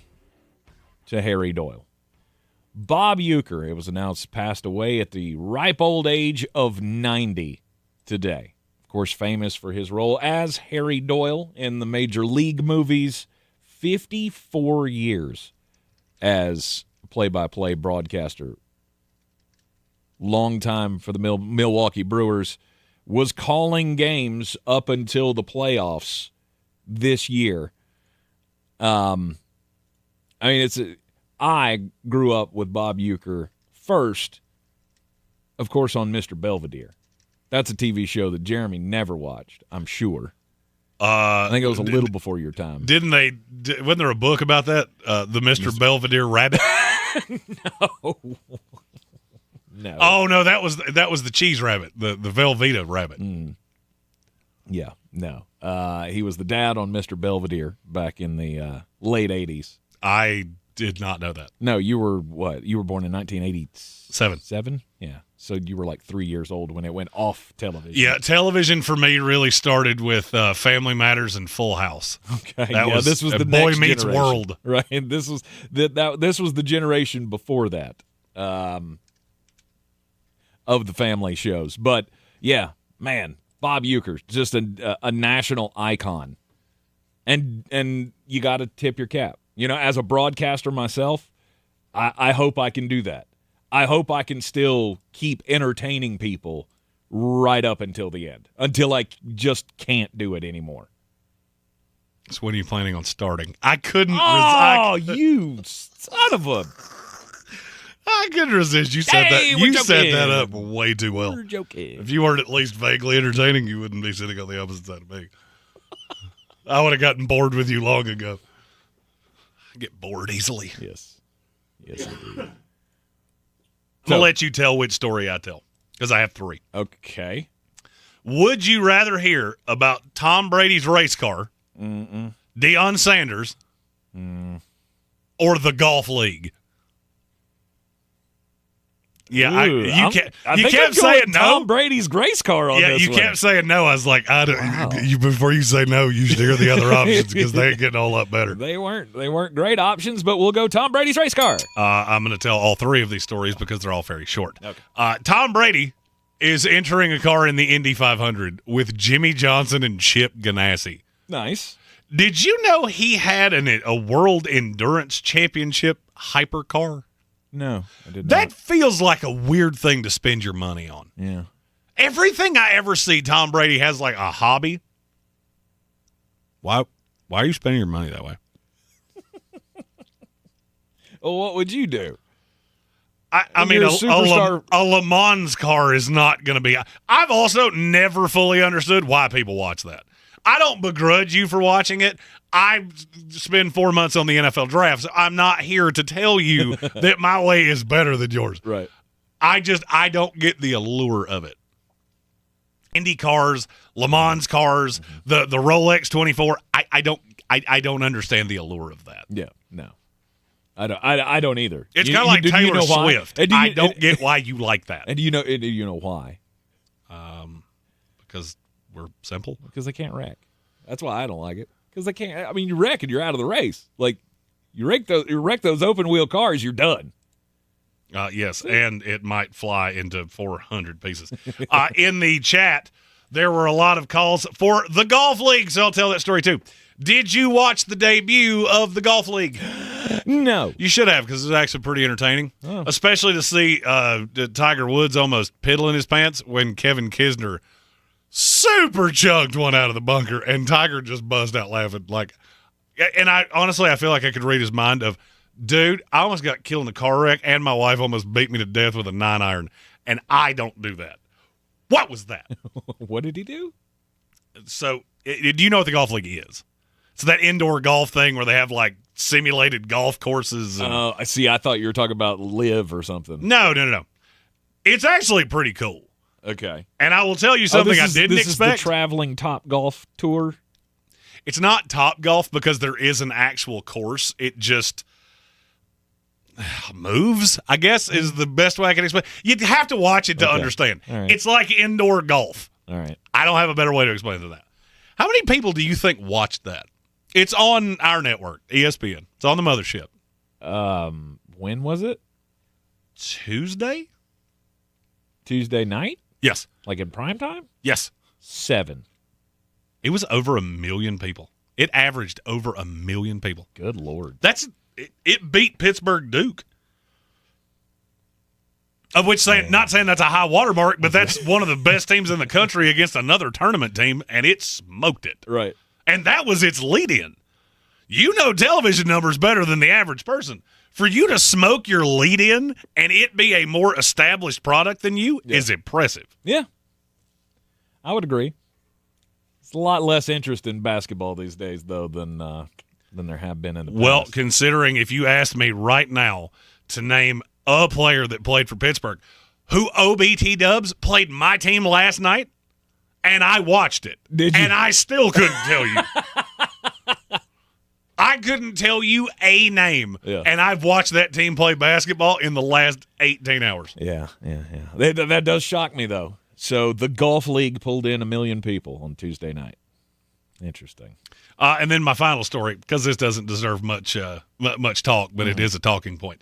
to Harry Doyle. Bob Uecker, it was announced, passed away at the ripe old age of 90 today. Of course, famous for his role as Harry Doyle in the Major League movies, 54 years as play-by-play broadcaster. Long time for the Milwaukee Brewers, was calling games up until the playoffs this year. I grew up with Bob Uecker first, of course, on Mr. Belvedere. That's a TV show that Jeremy never watched, I'm sure. I think it was a little before your time. Wasn't there a book about that? The Mr. Belvedere Rabbit? No. No. Oh no, that was the cheese rabbit, the Velveeta rabbit. Yeah, no. He was the dad on Mr. Belvedere back in the late 80s. I did not know that. No, you were what? You were born in 1987. 7? Yeah. So you were like 3 years old when it went off television. Yeah, television for me really started with Family Matters and Full House. Okay. This was the Boy next Meets generation. World. Right. And this was this was the generation before that. Of the family shows. But yeah, man, Bob Uecker, just a national icon. And you got to tip your cap. You know, as a broadcaster myself, I hope I can do that. I hope I can still keep entertaining people right up until the end, until I just can't do it anymore. So when are you planning on starting? I couldn't. You son of a! I couldn't resist. You said that. You set that up way too well. We're joking. If you weren't at least vaguely entertaining, you wouldn't be sitting on the opposite side of me. I would have gotten bored with you long ago. I get bored easily. Yes, indeed. I'm going to let you tell which story I tell, because I have 3. Okay. Would you rather hear about Tom Brady's race car, Deion Sanders, or the golf league? Yeah, you kept saying no. Tom Brady's race car on this you one. kept saying no. I was like, I don't. Before you say no, you should hear the other options because they ain't getting a whole lot better. They weren't great options, but we'll go Tom Brady's race car. I'm going to tell all 3 of these stories because they're all very short. Okay. Tom Brady is entering a car in the Indy 500 with Jimmy Johnson and Chip Ganassi. Nice. Did you know he had a World Endurance Championship hypercar? No, I did not. That feels like a weird thing to spend your money on. Yeah. Everything I ever see Tom Brady has like a hobby. Why are you spending your money that way? Well, what would you do? I mean, a Le Mans car is not going to be. I've also never fully understood why people watch that. I don't begrudge you for watching it. I spend 4 months on the NFL draft, so I'm not here to tell you that my way is better than yours. Right. I don't get the allure of it. Indy cars, Le Mans cars, the Rolex 24. I don't understand the allure of that. Yeah, no. I don't either. It's kind of like Taylor Swift. I don't get why you like that. And do you know why? Because we're simple. Because they can't wreck. That's why I don't like it. Because they can't. I mean, you wreck and you're out of the race. Like you wreck those open wheel cars, you're done. Yes, and it might fly into 400 pieces. In the chat, there were a lot of calls for the golf league, so I'll tell that story too. Did you watch the debut of the golf league? No. You should have, because it's actually pretty entertaining, especially to see Tiger Woods almost piddling his pants when Kevin Kisner super chugged one out of the bunker, and Tiger just buzzed out laughing. And I honestly feel like I could read his mind of, dude, I almost got killed in a car wreck, and my wife almost beat me to death with a 9-iron, and I don't do that. What was that? What did he do? So, do you know what the golf league is? It's that indoor golf thing where they have like simulated golf courses. I see. I thought you were talking about Live or something. No. It's actually pretty cool. Okay. And I will tell you something I didn't expect. This is the traveling Top Golf tour? It's not Top Golf because there is an actual course. It just moves, I guess, is the best way I can explain. You'd have to watch it to understand. Right. It's like indoor golf. All right. I don't have a better way to explain it than that. How many people do you think watched that? It's on our network, ESPN. It's on the mothership. When was it? Tuesday night? Yes. Like in prime time? Yes. 7. It was over 1 million people. It averaged over 1 million people. Good Lord. It beat Pittsburgh Duke. Of which, not saying that's a high watermark, but that's one of the best teams in the country against another tournament team, and it smoked it. Right. And that was its lead-in. You know television numbers better than the average person. For you to smoke your lead-in and it be a more established product than you is impressive. Yeah. I would agree. It's a lot less interest in basketball these days, though, than there have been in the past. Well, considering if you asked me right now to name a player that played for Pittsburgh, who OBT Dubs played my team last night, and I watched it. Did you? And I still couldn't tell you. I couldn't tell you a name, and I've watched that team play basketball in the last 18 hours. Yeah. That does shock me, though. So the golf league pulled in 1 million people on Tuesday night. Interesting. And then my final story, because this doesn't deserve much talk, but it is a talking point.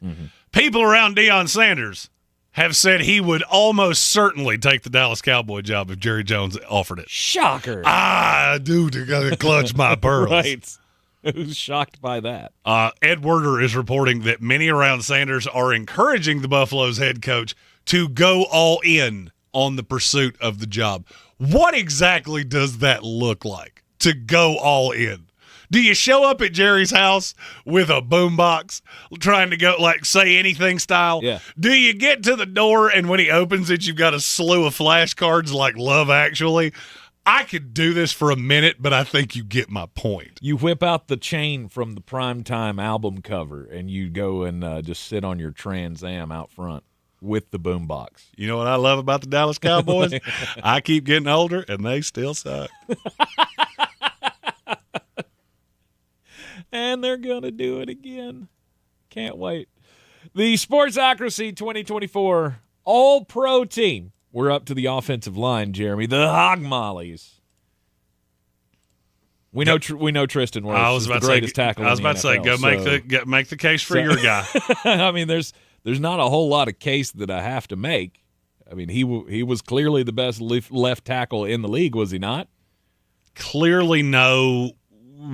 People around Deion Sanders have said he would almost certainly take the Dallas Cowboy job if Jerry Jones offered it. Shocker. Dude, I got to clutch my pearls. Right. Who's shocked by that? Ed Werder is reporting that many around Sanders are encouraging the Buffalo's head coach to go all in on the pursuit of the job. What exactly does that look like, to go all in? Do you show up at Jerry's house with a boombox trying to go, like, say anything style? Yeah. Do you get to the door and when he opens it, you've got a slew of flashcards like Love Actually? I could do this for a minute, but I think you get my point. You whip out the chain from the Primetime album cover, and you go and just sit on your Trans Am out front with the boombox. You know what I love about the Dallas Cowboys? I keep getting older, and they still suck. And they're going to do it again. Can't wait. The Sportsocracy 2024 All-Pro team. We're up to the offensive line, Jeremy. The Hog Mollies. We know Tristan Wirfs is the greatest tackle. I was about to say, go make the case for your guy. I mean, there's not a whole lot of case that I have to make. I mean, he was clearly the best left tackle in the league, was he not? Clearly, no.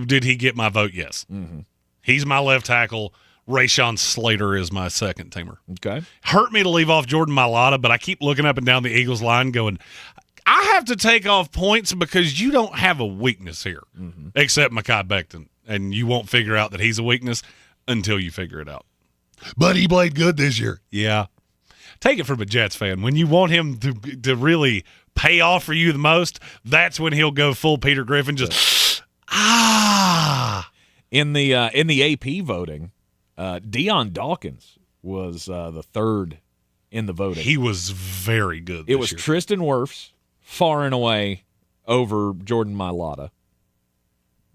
Did he get my vote? Yes. Mm-hmm. He's my left tackle. Rashawn Slater is my second teamer. Okay. Hurt me to leave off Jordan Mailata, but I keep looking up and down the Eagles line going, I have to take off points because you don't have a weakness here, except Mekhi Becton, and you won't figure out that he's a weakness until you figure it out. But he played good this year. Yeah. Take it from a Jets fan. When you want him to really pay off for you the most, that's when he'll go full Peter Griffin, just In the AP voting, Deion Dawkins was the third in the voting. He was very good this It was year. Tristan Wirfs far and away over Jordan Mailata.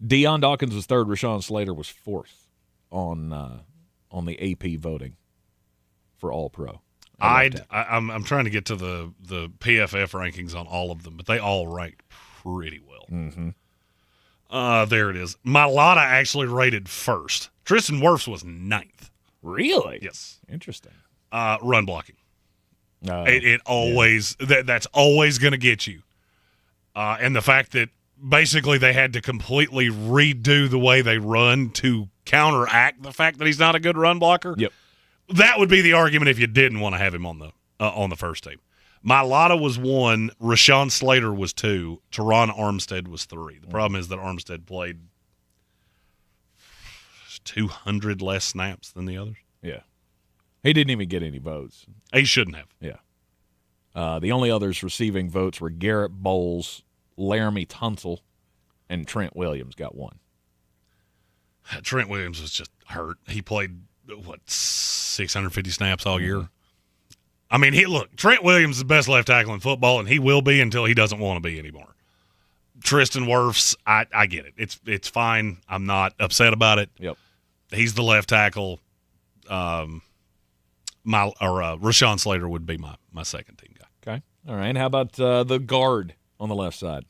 Deion Dawkins was third. Rashawn Slater was fourth on the AP voting for All-Pro. I'm trying to get to the PFF rankings on all of them, but they all ranked pretty well. Mm-hmm. There it is. Mailata actually rated first. Tristan Wirfs was ninth. Really? Yes. Interesting. Run blocking. It always that's always going to get you. And the fact that basically they had to completely redo the way they run to counteract the fact that he's not a good run blocker. Yep. That would be the argument if you didn't want to have him on the first team. Mailata was 1, Rashawn Slater was 2, Teron Armstead was 3. The problem is that Armstead played 200 less snaps than the others. Yeah. He didn't even get any votes. He shouldn't have. Yeah. The only others receiving votes were Garrett Bowles, Laramie Tunsil, and Trent Williams got 1. Trent Williams was just hurt. He played, 650 snaps all year? I mean, Trent Williams is the best left tackle in football, and he will be until he doesn't want to be anymore. Tristan Wirfs, I get it. It's fine. I'm not upset about it. Yep. He's the left tackle. Rashawn Slater would be my second team guy. Okay. All right. How about the guard on the left side?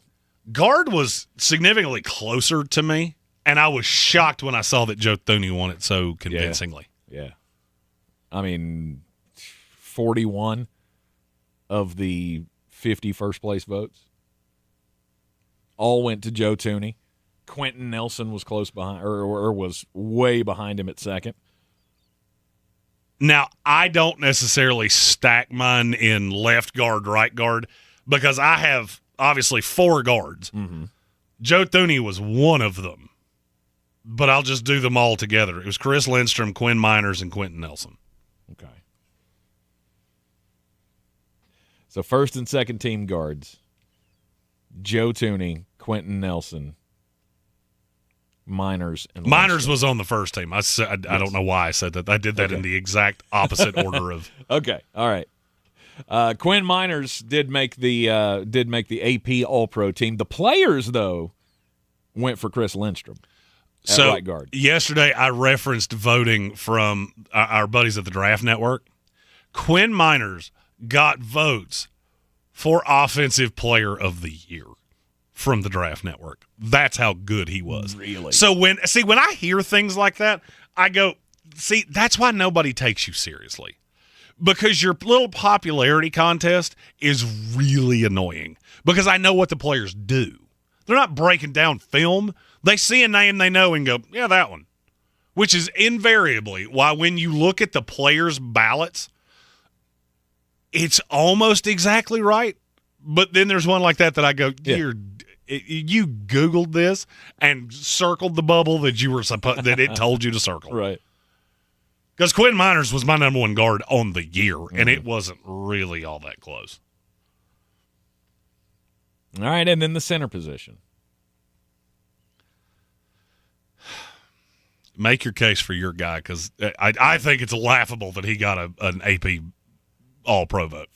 Guard was significantly closer to me, and I was shocked when I saw that Joe Thuney won it so convincingly. Yeah. I mean, 41 of the 50 first-place votes all went to Joe Thuney. Quentin Nelson was close behind, or was way behind him at second. Now, I don't necessarily stack mine in left guard, right guard, because I have obviously 4 guards. Mm-hmm. Joe Thuney was one of them, but I'll just do them all together. It was Chris Lindstrom, Quinn Miners, and Quentin Nelson. Okay. So first and second team guards, Joe Thuney, Quentin Nelson, Miners, and Miners Lindstrom. was on the first team. I don't know why I said that. I did that in the exact opposite order of. Okay, all right. Quinn Miners did make the AP All-Pro team. The players, though, went for Chris Lindstrom at right guard. Yesterday I referenced voting from our buddies at the Draft Network. Quinn Miners got votes for Offensive Player of the Year from the Draft Network. That's how good he was. Really? So when I hear things like that, I go, see, that's why nobody takes you seriously. Because your little popularity contest is really annoying. Because I know what the players do. They're not breaking down film. They see a name they know and go, yeah, that one. Which is invariably why when you look at the players' ballots, it's almost exactly right. But then there's one like that I go, you Googled this and circled the bubble that you were that it told you to circle. Right. Because Quinn Miners was my number one guard on the year, and it wasn't really all that close. All right, and then the center position. Make your case for your guy, because I think it's laughable that he got an AP All-Pro vote.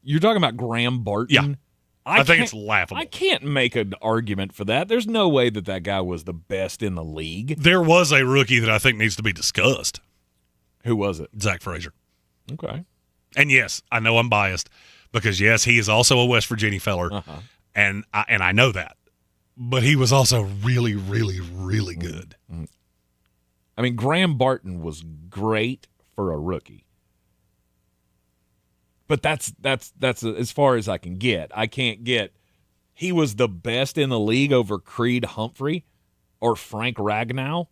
You're talking about Graham Barton? Yeah. I think it's laughable. I can't make an argument for that. There's no way that guy was the best in the league. There was a rookie that I think needs to be discussed. Who was it? Zach Frazier. Okay. And yes, I know I'm biased because, yes, he is also a West Virginia feller, and I know that. But he was also really, really, really good. I mean, Graham Barton was great for a rookie. But that's as far as I can get. I can't get he was the best in the league over Creed Humphrey or Frank Ragnow,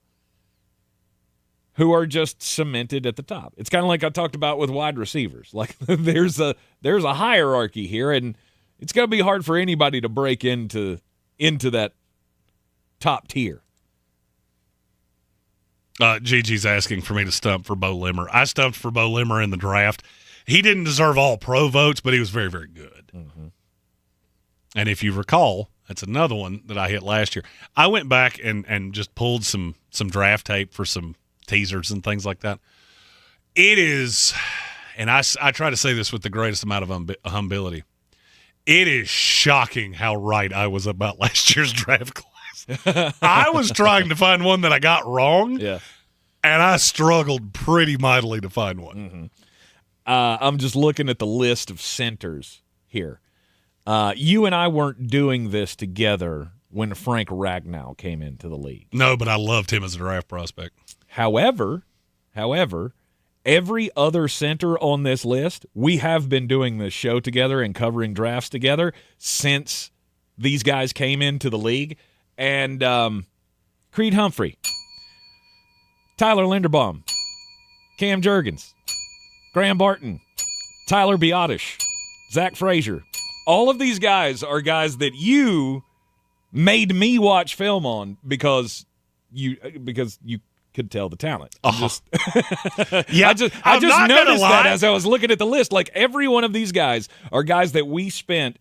who are just cemented at the top. It's kind of like I talked about with wide receivers. Like there's a hierarchy here, and it's going to be hard for anybody to break into that top tier. Gigi's asking for me to stump for Bo Limmer. I stumped for Bo Limmer in the draft. He didn't deserve all pro votes, but he was very, very good. Mm-hmm. And if you recall, that's another one that I hit last year. I went back and just pulled some draft tape for some teasers and things like that. It is, and I try to say this with the greatest amount of humility, it is shocking how right I was about last year's draft class. I was trying to find one that I got wrong, and I struggled pretty mightily to find one. Mm-hmm. I'm just looking at the list of centers here. You and I weren't doing this together when Frank Ragnow came into the league. No, but I loved him as a draft prospect. However, every other center on this list, we have been doing this show together and covering drafts together since these guys came into the league. And Creed Humphrey, Tyler Linderbaum, Cam Jurgens, Graham Barton, Tyler Biotish, Zach Frazier. All of these guys are guys that you made me watch film on because you could tell the talent. Yeah, I just noticed that as I was looking at the list. Like every one of these guys are guys that we spent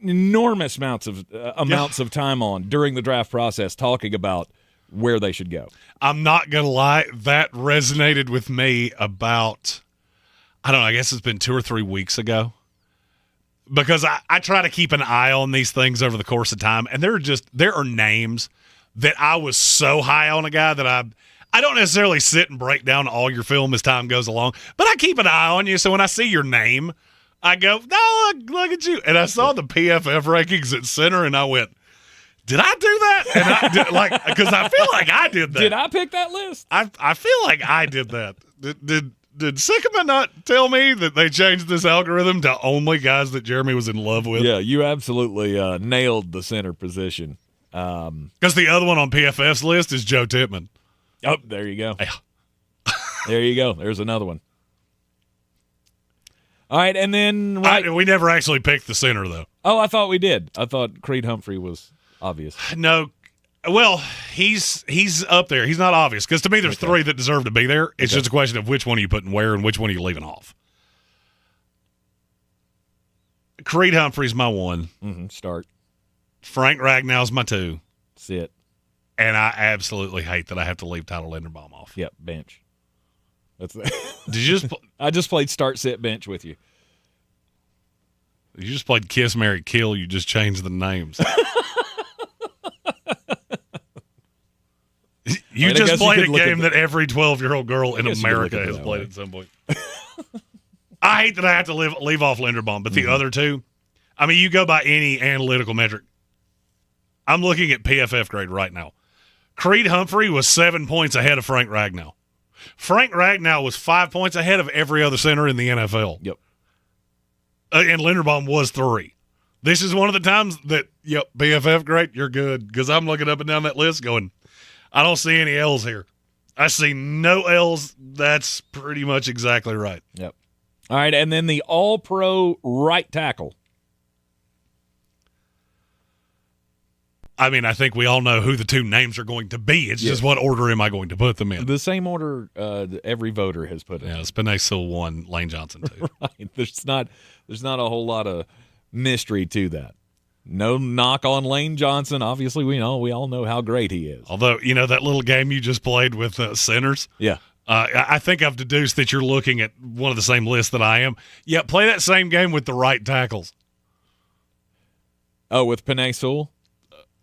enormous amounts of time on during the draft process talking about where they should go. I'm not gonna lie, that resonated with me about, I don't know, I guess it's been 2 or 3 weeks ago. Because I try to keep an eye on these things over the course of time, and there are names that I was so high on a guy that I don't necessarily sit and break down all your film as time goes along, but I keep an eye on you, so when I see your name, I go, no, look at you. And I saw the PFF rankings at center, and I went, did I do that? And I did, because I feel like I did that. Did I pick that list? I feel like I did that. Did Sycamore not tell me that they changed this algorithm to only guys that Jeremy was in love with? Yeah, you absolutely nailed the center position. Because the other one on PFF's list is Joe Tippmann. Oh, there you go. Yeah. There you go. There's another one. All right, and then we never actually picked the center, though. Oh, I thought we did. I thought Creed Humphrey was obvious. No. Well, he's up there. He's not obvious because to me there's 3 that deserve to be there. It's just a question of which one are you putting where and which one are you leaving off. Creed Humphrey's my one. Mm-hmm. Start. Frank Ragnow's my 2. Sit. And I absolutely hate that I have to leave Tyler Linderbaum off. Yep, bench. That's Did you just I just played start, sit, bench with you. You just played Kiss, Marry, Kill. You just changed the names. You just played a game that every 12-year-old girl in America has played at some point. I hate that I have to leave off Linderbaum, but the other 2, I mean, you go by any analytical metric. I'm looking at PFF grade right now. Creed Humphrey was 7 points ahead of Frank Ragnow. Frank Ragnow was 5 points ahead of every other center in the NFL. Yep. And Linderbaum was 3. This is one of the times that, PFF grade, you're good. Because I'm looking up and down that list going, I don't see any L's here. I see no L's. That's pretty much exactly right. Yep. All right, and then the all-pro right tackle. I mean, I think we all know who the 2 names are going to be. It's just what order am I going to put them in? The same order every voter has put in. Yeah, Spinay Sewell 1, Lane Johnson 2. Right. There's not a whole lot of mystery to that. No knock on Lane Johnson. Obviously, we all know how great he is. Although, that little game you just played with centers? Yeah. I think I've deduced that you're looking at one of the same lists that I am. Yeah, play that same game with the right tackles. Oh, with Penei Sewell?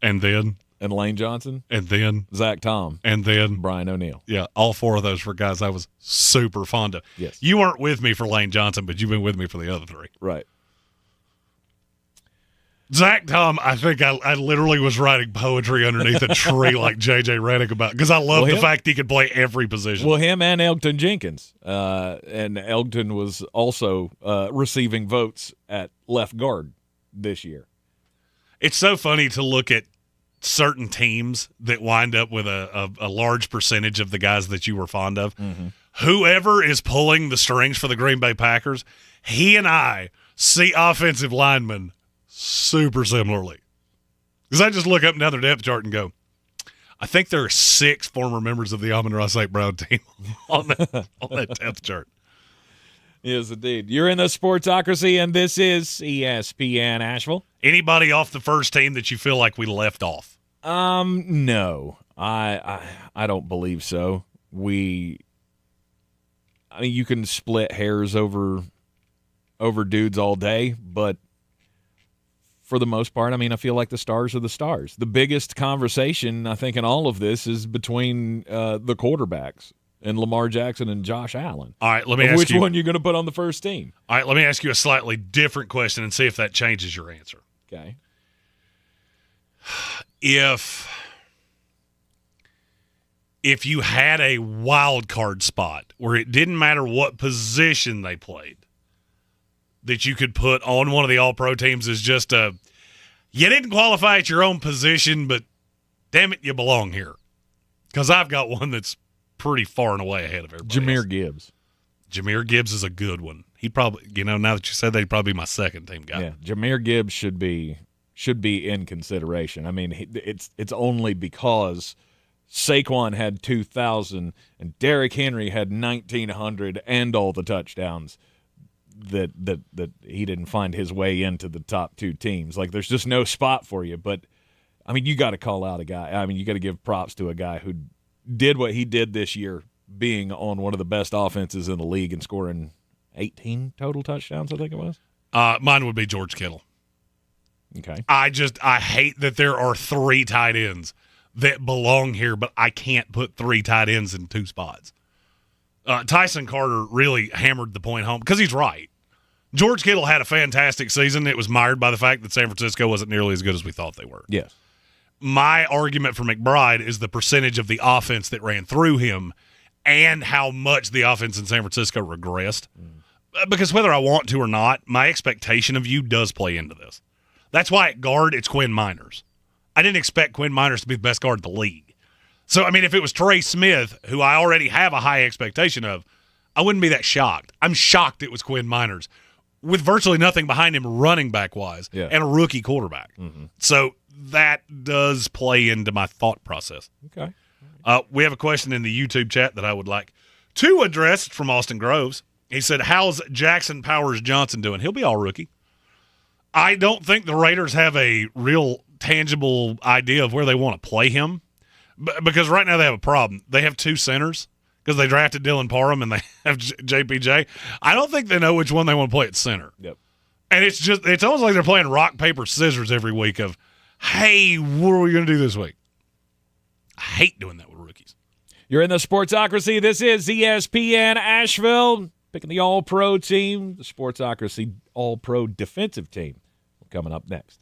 And then? And Lane Johnson? And then? Zach Tom. And then? Brian O'Neill. Yeah, all 4 of those were guys I was super fond of. Yes. You weren't with me for Lane Johnson, but you've been with me for the other 3. Right. Zach Tom, I think I literally was writing poetry underneath a tree like J.J. Redick about, because I love the fact he could play every position. Well, him and Elgton Jenkins. And Elgton was also receiving votes at left guard this year. It's so funny to look at certain teams that wind up with a large percentage of the guys that you were fond of. Mm-hmm. Whoever is pulling the strings for the Green Bay Packers, he and I see offensive linemen super similarly. Because I just look up and down their depth chart and go, I think there are 6 former members of the Amon-Ra St. Brown team on that depth chart. Yes, indeed. You're in the Sportsocracy, and this is ESPN Asheville. Anybody off the first team that you feel like we left off? No. I don't believe so. I mean, you can split hairs over dudes all day, but for the most part, I mean, I feel like the stars are the stars. The biggest conversation, I think, in all of this is between the quarterbacks and Lamar Jackson and Josh Allen. All right, let me ask which you. Which one you're going to put on the first team? All right, let me ask you a slightly different question and see if that changes your answer. Okay. If you had a wild card spot where it didn't matter what position they played, that you could put on one of the all-pro teams as just you didn't qualify at your own position, but damn it, you belong here. Because I've got one that's pretty far and away ahead of everybody Jahmyr else. Gibbs. Jahmyr Gibbs is a good one. He'd probably, now that you said that, he'd probably be my second team guy. Yeah, Jahmyr Gibbs should be in consideration. I mean, it's only because Saquon had 2,000 and Derrick Henry had 1,900 and all the touchdowns that he didn't find his way into the top 2 teams. Like, there's just no spot for you. But, I mean, you got to call out a guy. I mean, you got to give props to a guy who did what he did this year, being on one of the best offenses in the league and scoring 18 total touchdowns, I think it was. Mine would be George Kittle. Okay. I hate that there are 3 tight ends that belong here, but I can't put 3 tight ends in 2 spots. Tyson Carter really hammered the point home because he's right. George Kittle had a fantastic season. It was mired by the fact that San Francisco wasn't nearly as good as we thought they were. Yes. My argument for McBride is the percentage of the offense that ran through him and how much the offense in San Francisco regressed. Because whether I want to or not, my expectation of you does play into this. That's why at guard, it's Quinn Miners. I didn't expect Quinn Miners to be the best guard in the league. So, I mean, if it was Trey Smith, who I already have a high expectation of, I wouldn't be that shocked. I'm shocked it was Quinn Miners with virtually nothing behind him running back-wise and a rookie quarterback. Mm-hmm. So that does play into my thought process. Okay. We have a question in the YouTube chat that I would like to address from Austin Groves. He said, how's Jackson Powers Johnson doing? He'll be all rookie. I don't think the Raiders have a real tangible idea of where they want to play him. Because right now they have a problem. They have two centers because they drafted Dylan Parham and they have JPJ. I don't think they know which one they want to play at center. Yep. And it's almost like they're playing rock, paper, scissors every week of, hey, what are we going to do this week? I hate doing that with rookies. You're in the Sportsocracy. This is ESPN Asheville. Picking the All-Pro team, the Sportsocracy All-Pro defensive team. Coming up next.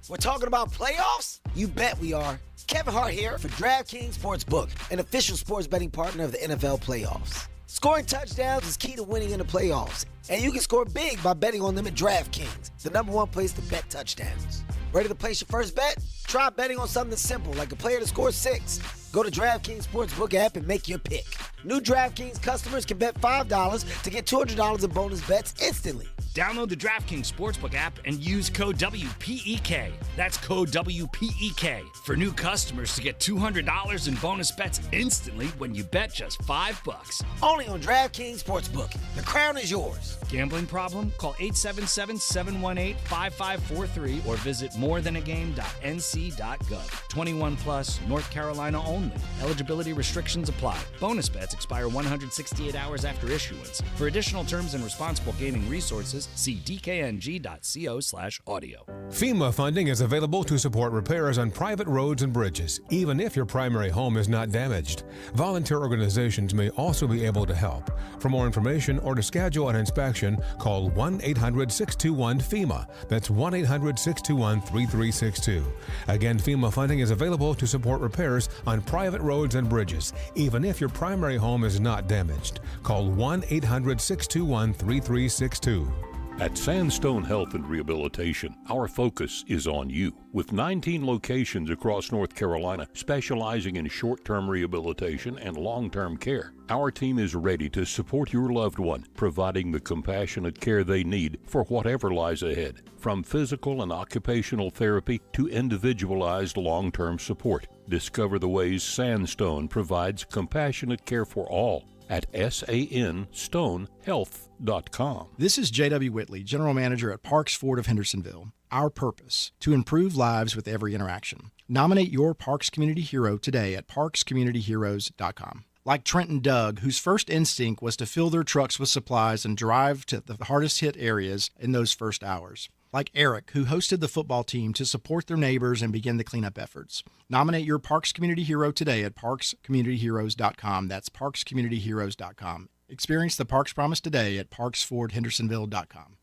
We're talking about playoffs? You bet we are. Kevin Hart here for DraftKings Sportsbook, an official sports betting partner of the NFL playoffs. Scoring touchdowns is key to winning in the playoffs, and you can score big by betting on them at DraftKings, the #1 place to bet touchdowns. Ready to place your first bet? Try betting on something simple like a player to score 6. Go to DraftKings Sportsbook app and make your pick. New DraftKings customers can bet $5 to get $200 in bonus bets instantly. Download the DraftKings Sportsbook app and use code WPEK. That's code WPEK for new customers to get $200 in bonus bets instantly when you bet just $5. Only on DraftKings Sportsbook. The crown is yours. Gambling problem? Call 877-718-5543 or visit morethanagame.nc.gov. 21 plus, North Carolina only. Eligibility restrictions apply. Bonus bets expire 168 hours after issuance. For additional terms and responsible gaming resources, see dkng.co/audio. FEMA funding is available to support repairs on private roads and bridges, even if your primary home is not damaged. Volunteer organizations may also be able to help. For more information or to schedule an inspection, call 1-800-621-FEMA. That's 1-800-621-3362. Again, FEMA funding is available to support repairs on private roads and bridges, even if your primary home is not damaged. Call 1-800-621-3362. At Sandstone Health and Rehabilitation, our focus is on you. With 19 locations across North Carolina specializing in short-term rehabilitation and long-term care, our team is ready to support your loved one, providing the compassionate care they need for whatever lies ahead. From physical and occupational therapy to individualized long-term support, discover the ways Sandstone provides compassionate care for all at sanstonehealth.com. This is J.W. Whitley, General Manager at Parks Ford of Hendersonville. Our purpose, to improve lives with every interaction. Nominate your Parks Community Hero today at parkscommunityheroes.com. Like Trent and Doug, whose first instinct was to fill their trucks with supplies and drive to the hardest hit areas in those first hours. Like Eric, who hosted the football team to support their neighbors and begin the cleanup efforts. Nominate your Parks Community Hero today at parkscommunityheroes.com. That's parkscommunityheroes.com. Experience the Parks Promise today at parksfordhendersonville.com.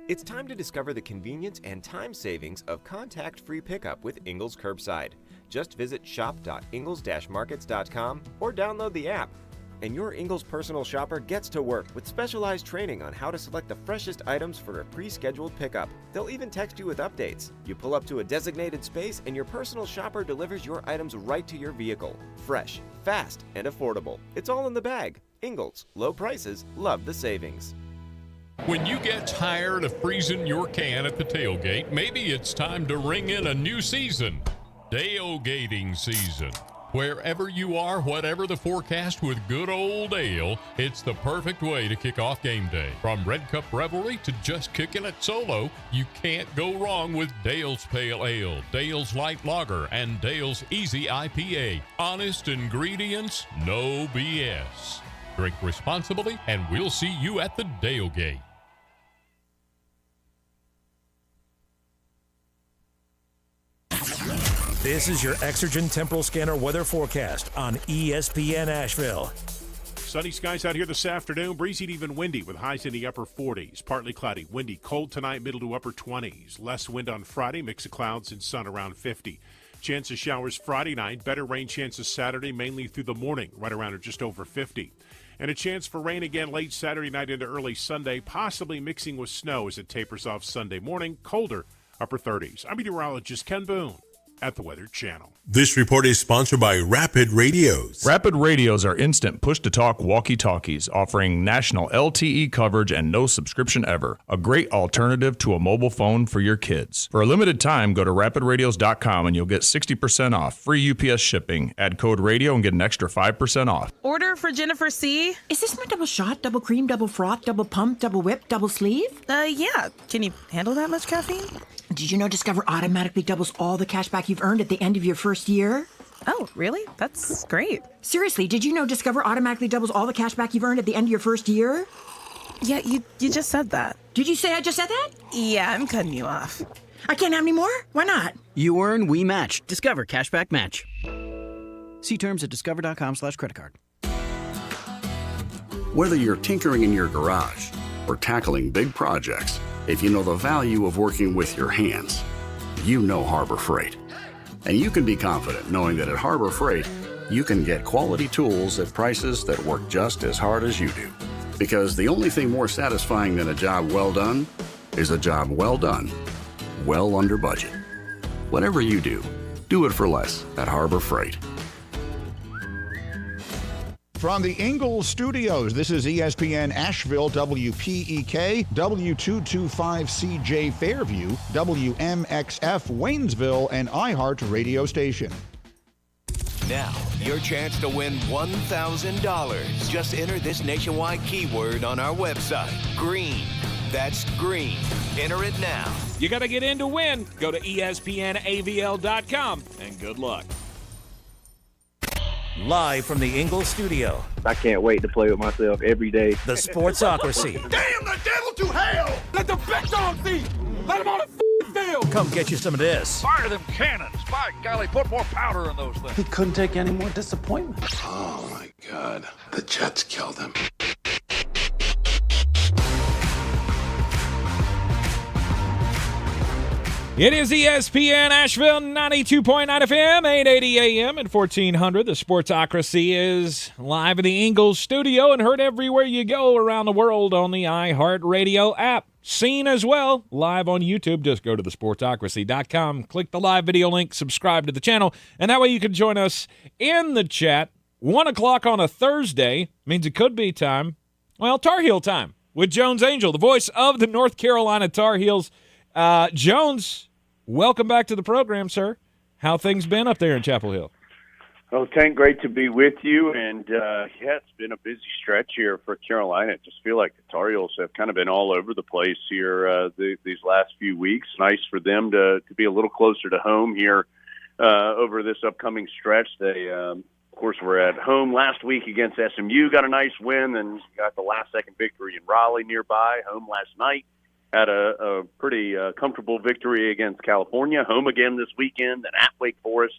It's time to discover the convenience and time savings of contact-free pickup with Ingles Curbside. Just visit shop.ingles-markets.com or download the app. And your Ingles personal shopper gets to work with specialized training on how to select the freshest items for a pre-scheduled pickup. They'll even text you with updates. You pull up to a designated space and your personal shopper delivers your items right to your vehicle. Fresh, fast, and affordable. It's all in the bag. Ingles, low prices, love the savings. When you get tired of freezing your can at the tailgate, maybe it's time to ring in a new season. Tailgating season. Wherever you are, whatever the forecast, with good old ale, it's the perfect way to kick off game day. From Red Cup Revelry to just kicking it solo, you can't go wrong with Dale's Pale Ale, Dale's Light Lager, and Dale's Easy IPA. Honest ingredients, no BS. Drink responsibly, and we'll see you at the Tailgate. This is your Exergen Temporal Scanner weather forecast on ESPN Asheville. Sunny skies out here this afternoon. Breezy to even windy with highs in the upper 40s. Partly cloudy, windy, cold tonight, middle to upper 20s. Less wind on Friday, mix of clouds and sun around 50. Chance of showers Friday night. Better rain chances Saturday, mainly through the morning, right around or just over 50. And a chance for rain again late Saturday night into early Sunday, possibly mixing with snow as it tapers off Sunday morning. Colder, upper 30s. I'm meteorologist Ken Boone at the Weather Channel. This report is sponsored by Rapid Radios. Rapid Radios are instant push-to-talk walkie-talkies offering national LTE coverage and no subscription ever. A great alternative to a mobile phone for your kids. For a limited time, go to rapidradios.com and you'll get 60% off. Free UPS shipping. Add code radio and get an extra 5% off. Order for Jennifer C. Is this my double shot, double cream, double froth, double pump, double whip, double sleeve? Yeah. Can you handle that much caffeine? did you know Discover automatically doubles all the cash back you've earned at the end of your first year? Oh, really? That's great. Seriously, did you know Discover automatically doubles all the cash back you've earned at the end of your first year? Yeah, you just said that. Did you say I just said that? Yeah, I'm cutting you off. I can't have any more? Why not? You earn, we match. Discover Cashback Match. See terms at discover.com/creditcard. Whether you're tinkering in your garage or tackling big projects, if you know the value of working with your hands, you know Harbor Freight. And you can be confident knowing that at Harbor Freight, you can get quality tools at prices that work just as hard as you do. Because the only thing more satisfying than a job well done is a job well done, well under budget. Whatever you do it for less at Harbor Freight. From the Ingalls Studios, this is ESPN Asheville, WPEK, W225CJ Fairview, WMXF Waynesville, and iHeart radio station. Now, your chance to win $1,000. Just enter this nationwide keyword on our website, green. That's green. Enter it now. You got to get in to win. Go to ESPNAVL.com, and good luck. Live from the Ingalls studio, I can't wait to play with myself every day. the Sportsocracy. Damn the devil to hell! Let the big dog eat! Let him on the field! Come get you some of this. Fire them cannons! By golly, put more powder in those things. He couldn't take any more disappointment. Oh, my God. The Jets killed him. It is ESPN Asheville, 92.9 FM, 880 AM, and 1400. The Sportsocracy is live in the Ingalls studio and heard everywhere you go around the world on the iHeartRadio app. Seen as well live on YouTube. Just go to thesportsocracy.com, click the live video link, subscribe to the channel, and that way you can join us in the chat. 1 o'clock on a Thursday means it could be time, well, Tar Heel time with Jones Angel, the voice of the North Carolina Tar Heels. Jones, welcome back to the program, sir. How things been up there in Chapel Hill? Oh, Tank, great to be with you. And, yeah, it's been a busy stretch here for Carolina. I just feel like the Tar Heels have kind of been all over the place here these last few weeks. Nice for them to be a little closer to home here over this upcoming stretch. They, of course, were at home last week against SMU, got a nice win, and got the last-second victory in Raleigh nearby, home last night. Had a pretty comfortable victory against California, home again this weekend, and at Wake Forest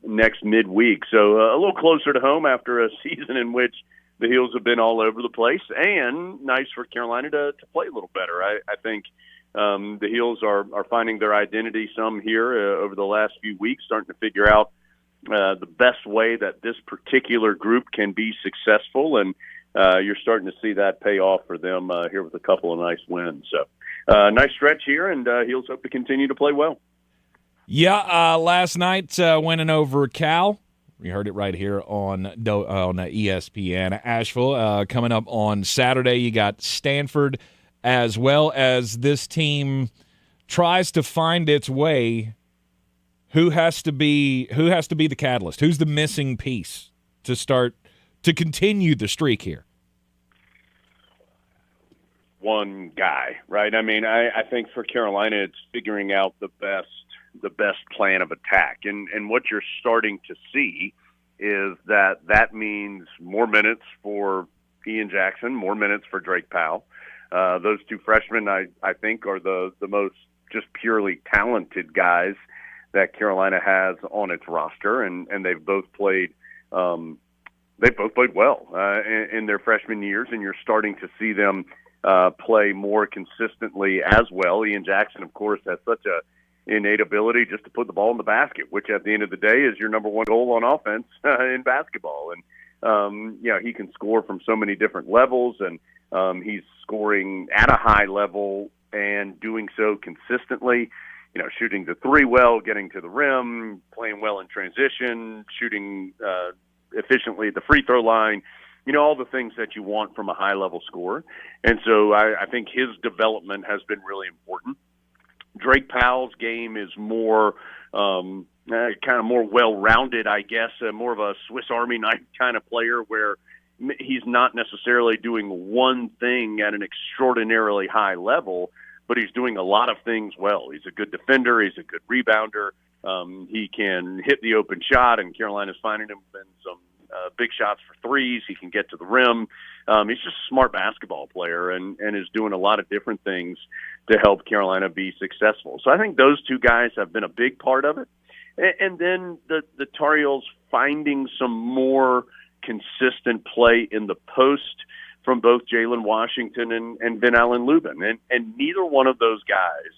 next midweek. So a little closer to home after a season in which the Heels have been all over the place, and nice for Carolina to play a little better. I think the Heels are finding their identity some here over the last few weeks, starting to figure out the best way that this particular group can be successful, and you're starting to see that pay off for them here with a couple of nice wins. So nice stretch here, and Heels hope to continue to play well. Yeah, last night winning over Cal. We heard it right here on ESPN Asheville. Coming up on Saturday, you got Stanford, as well as this team tries to find its way. Who has to be the catalyst? Who's the missing piece to continue the streak here? One guy, right? I mean, I think for Carolina, it's figuring out the best plan of attack. And what you're starting to see is that means more minutes for Ian Jackson, more minutes for Drake Powell. Those two freshmen, I think, are the most just purely talented guys that Carolina has on its roster, and they've both played well in their freshman years, and you're starting to see them play more consistently as well. Ian Jackson, of course, has such a innate ability just to put the ball in the basket, which at the end of the day is your number one goal on offense in basketball. And he can score from so many different levels, and he's scoring at a high level and doing so consistently. Shooting the three well, getting to the rim, playing well in transition, shooting efficiently at the free throw line, all the things that you want from a high-level scorer. And so I think his development has been really important. Drake Powell's game is more kind of more well-rounded, I guess, more of a Swiss Army knife kind of player where he's not necessarily doing one thing at an extraordinarily high level, but he's doing a lot of things well. He's a good defender. He's a good rebounder. He can hit the open shot, and Carolina's finding him in some big shots for threes. He can get to the rim. He's just a smart basketball player and is doing a lot of different things to help Carolina be successful. So I think those two guys have been a big part of it. And then the Tar Heels finding some more consistent play in the post from both Jalen Washington and Ben Allen Lubin. And neither one of those guys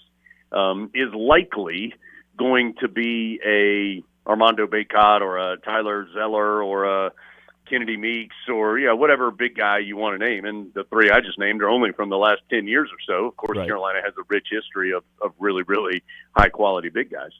is likely going to be a Armando Bacot or a Tyler Zeller or a Kennedy Meeks or whatever big guy you want to name. And the three I just named are only from the last 10 years or so. Of course, right. Carolina has a rich history of really, really high-quality big guys.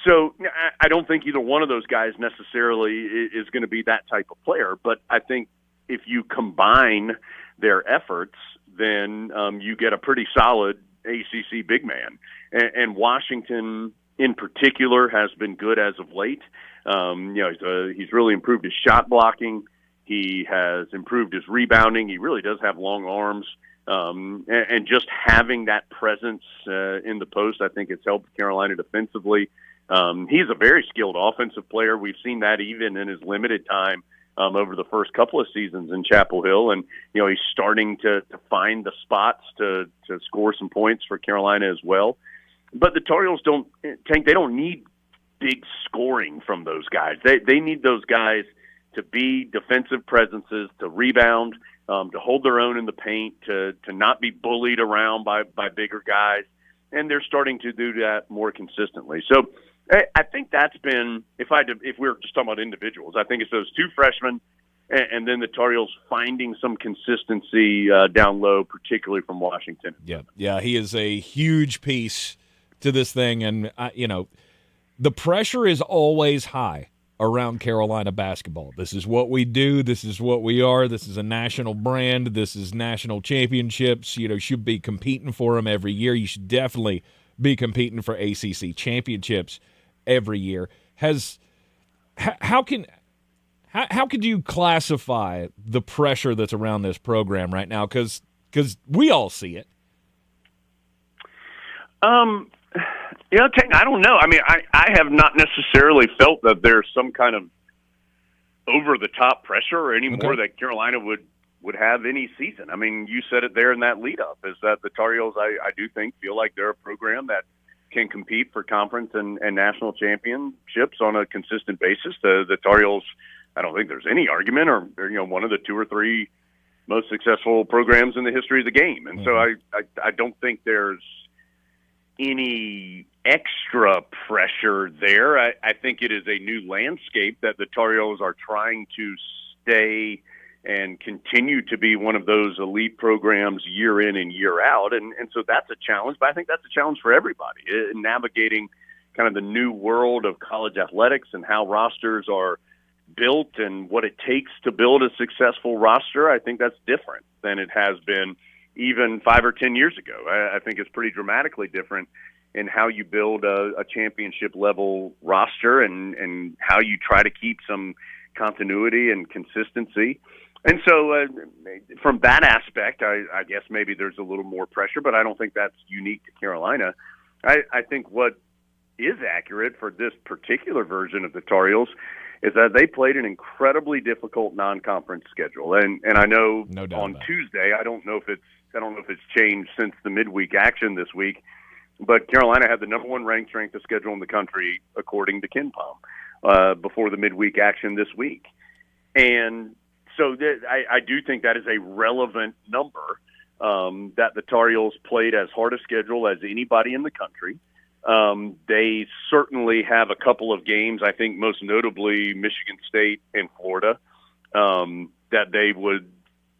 So I don't think either one of those guys necessarily is going to be that type of player. But I think if you combine their efforts, then you get a pretty solid ACC big man. And Washington in particular has been good as of late. He's really improved his shot blocking. He has improved his rebounding. He really does have long arms. And just having that presence in the post, I think it's helped Carolina defensively. He's a very skilled offensive player. We've seen that even in his limited time over the first couple of seasons in Chapel Hill. And, he's starting to find the spots to score some points for Carolina as well. But the Tar Heels don't need big scoring from those guys. They need those guys to be defensive presences, to rebound, to hold their own in the paint, to not be bullied around by bigger guys. And they're starting to do that more consistently. So I think that's been, if we're just talking about individuals, I think it's those two freshmen and then the Tar Heels finding some consistency down low, particularly from Washington. Yeah, he is a huge piece to this thing. And, the pressure is always high around Carolina basketball. This is what we do. This is what we are. This is a national brand. This is national championships. Should be competing for them every year. You should definitely be competing for ACC championships every year. How could you classify the pressure that's around this program right now? Because we all see it. I don't know. I mean, I have not necessarily felt that there's some kind of over-the-top pressure anymore that Carolina would have any season. I mean, you said it there in that lead-up, is that the Tar Heels, I do think, feel like they're a program that can compete for conference and national championships on a consistent basis. The Tar Heels, I don't think there's any argument, or one of the two or three most successful programs in the history of the game. And so I don't think there's any extra pressure there. I think it is a new landscape that the Tar Heels are trying to stay and continue to be one of those elite programs year in and year out. And so that's a challenge, but I think that's a challenge for everybody in navigating kind of the new world of college athletics and how rosters are built and what it takes to build a successful roster. I think that's different than it has been even 5 or 10 years ago. I think it's pretty dramatically different in how you build a championship level roster and how you try to keep some continuity and consistency. And so from that aspect, I guess maybe there's a little more pressure, but I don't think that's unique to Carolina. I think what is accurate for this particular version of the Tar Heels is that they played an incredibly difficult non-conference schedule. And I know on Tuesday, I don't know if it's changed since the midweek action this week, but Carolina had the number one ranked strength of schedule in the country, according to KenPom, before the midweek action this week. And so I do think that is a relevant number, that the Tar Heels played as hard a schedule as anybody in the country. They certainly have a couple of games, I think most notably Michigan State and Florida, that they would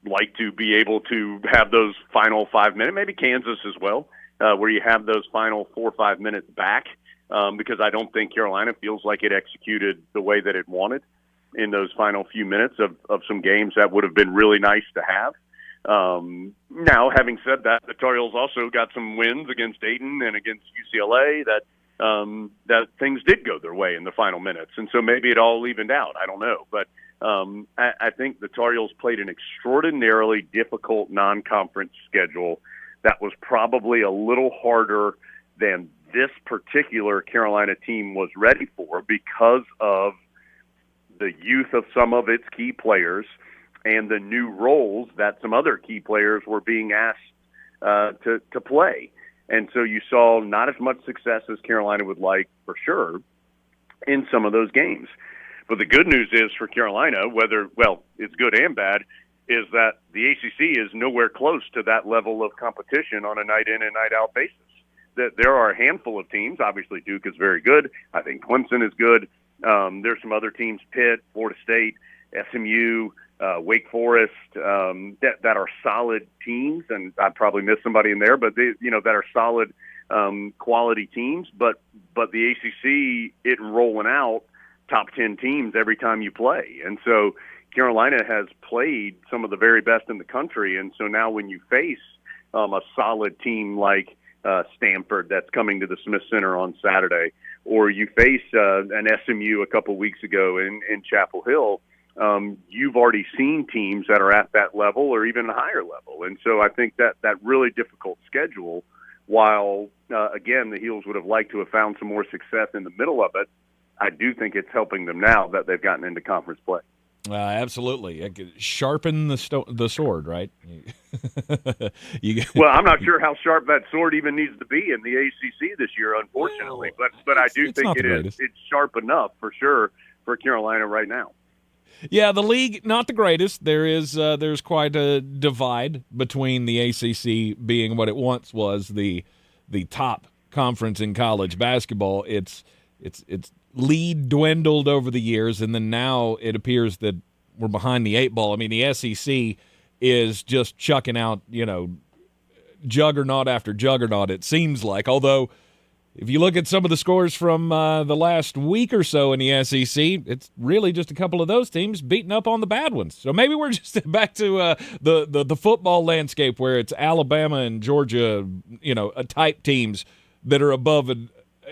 like to be able to have those final 5 minutes, maybe Kansas as well, where you have those final 4 or 5 minutes back, because I don't think Carolina feels like it executed the way that it wanted in those final few minutes of some games that would have been really nice to have. Now, having said that, the Tar Heels also got some wins against Dayton and against UCLA that things did go their way in the final minutes. And so maybe it all evened out. I don't know. But I think the Tar Heels played an extraordinarily difficult non-conference schedule that was probably a little harder than this particular Carolina team was ready for because of the youth of some of its key players and the new roles that some other key players were being asked to play. And so you saw not as much success as Carolina would like, for sure, in some of those games. But the good news is for Carolina, it's good and bad, is that the ACC is nowhere close to that level of competition on a night-in and night-out basis. That there are a handful of teams. Obviously, Duke is very good. I think Clemson is good. There's some other teams, Pitt, Florida State, SMU, Wake Forest, that are solid teams, and I'd probably miss somebody in there, but that are solid quality teams. But the ACC isn't rolling out top 10 teams every time you play, and so Carolina has played some of the very best in the country, and so now when you face a solid team like Stanford that's coming to the Smith Center on Saturday, or you face an SMU a couple weeks ago in Chapel Hill, you've already seen teams that are at that level or even a higher level. And so I think that really difficult schedule, while, again, the Heels would have liked to have found some more success in the middle of it, I do think it's helping them now that they've gotten into conference play. Absolutely. Sharpen the sword, right? Well, I'm not sure how sharp that sword even needs to be in the ACC this year, unfortunately. But I do think it's sharp enough, for sure, for Carolina right now. Yeah, the league, not the greatest. There's quite a divide between the ACC being what it once was, the top conference in college basketball. Its lead dwindled over the years, and then now it appears that we're behind the eight ball. I mean, the SEC is just chucking out, juggernaut after juggernaut, it seems like. Although, if you look at some of the scores from the last week or so in the SEC, it's really just a couple of those teams beating up on the bad ones. So maybe we're just back to the football landscape where it's Alabama and Georgia, type teams that are above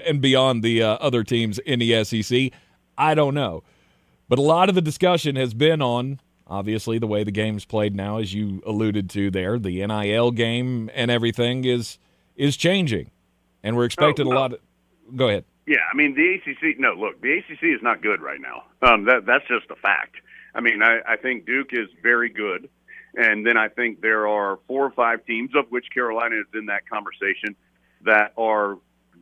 and beyond the other teams in the SEC. I don't know. But a lot of the discussion has been on, obviously, the way the game's played now, as you alluded to there. The NIL game and everything is changing. And we're expecting a lot of – go ahead. Yeah, I mean, the ACC – no, look, the ACC is not good right now. That's just a fact. I mean, I think Duke is very good. And then I think there are 4 or 5 teams, of which Carolina is in that conversation, that are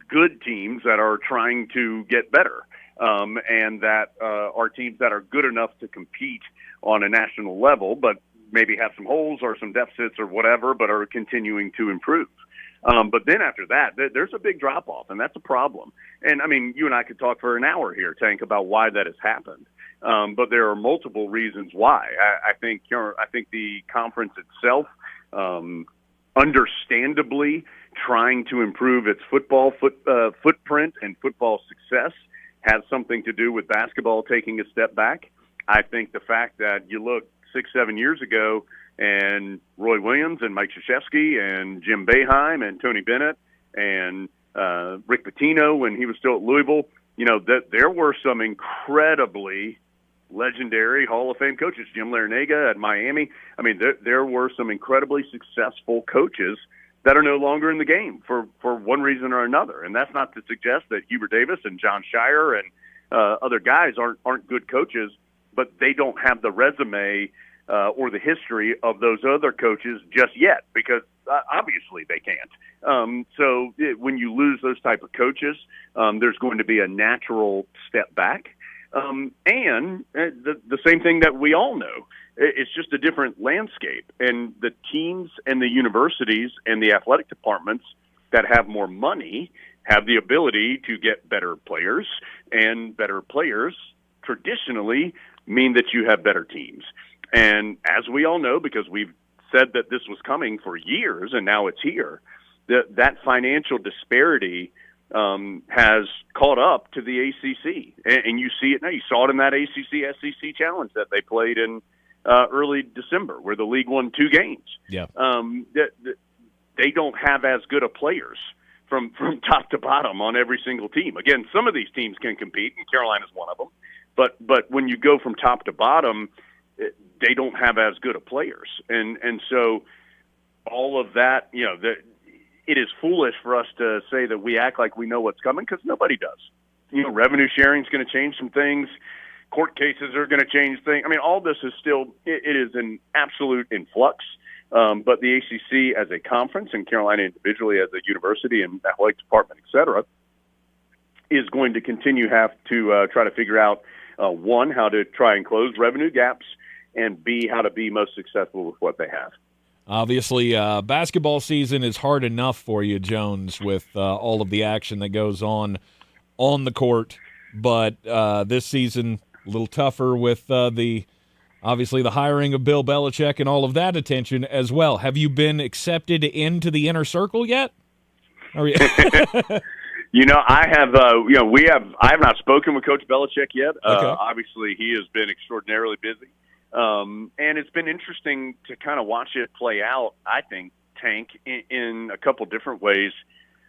good teams that are trying to get better, and that are teams that are good enough to compete on a national level, but maybe have some holes or some deficits or whatever, but are continuing to improve. But then after that, there's a big drop-off, and that's a problem. And, I mean, you and I could talk for an hour here, Tank, about why that has happened. But there are multiple reasons why. I think the conference itself, understandably trying to improve its football footprint and football success, has something to do with basketball taking a step back. I think the fact that you look 6-7 years ago, and Roy Williams and Mike Krzyzewski and Jim Boeheim and Tony Bennett and Rick Pitino when he was still at Louisville, that there were some incredibly legendary Hall of Fame coaches. Jim Larinaga at Miami. I mean, there were some incredibly successful coaches that are no longer in the game for one reason or another. And that's not to suggest that Hubert Davis and John Shire and other guys aren't good coaches, but they don't have the resume or the history of those other coaches just yet, because obviously they can't. So when you lose those type of coaches, there's going to be a natural step back. And the same thing that we all know, it's just a different landscape. And the teams and the universities and the athletic departments that have more money have the ability to get better players, and better players traditionally mean that you have better teams. And as we all know, because we've said that this was coming for years and now it's here, that financial disparity has caught up to the ACC. And you see it now. You saw it in that ACC-SEC challenge that they played in early December, where the league won 2 games. Yeah. They don't have as good of players from top to bottom on every single team. Again, some of these teams can compete, and Carolina's one of them. But when you go from top to bottom, they don't have as good of players. And so all of that, it is foolish for us to say that we act like we know what's coming, because nobody does. Revenue sharing is going to change some things. Court cases are going to change things. I mean, all this is still, it is an absolute in flux. But the ACC as a conference and Carolina individually as a university and athletic department, et cetera, is going to continue have to try to figure out, one, how to try and close revenue gaps, and B, how to be most successful with what they have. Obviously, basketball season is hard enough for you, Jones, with all of the action that goes on the court. But this season, a little tougher with obviously the hiring of Bill Belichick and all of that attention as well. Have you been accepted into the inner circle yet? I have. I have not spoken with Coach Belichick yet. Okay. Obviously, he has been extraordinarily busy, and it's been interesting to kind of watch it play out. I think, Tank, in a couple different ways.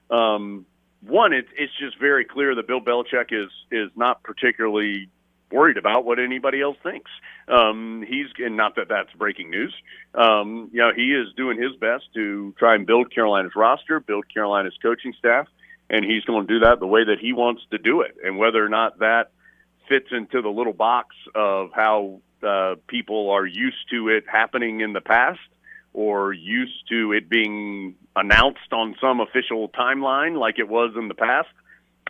One, it's just very clear that Bill Belichick is not particularly worried about what anybody else thinks. And not that that's breaking news. He is doing his best to try and build Carolina's roster, build Carolina's coaching staff, and he's going to do that the way that he wants to do it. And whether or not that fits into the little box of how people are used to it happening in the past, or used to it being announced on some official timeline like it was in the past,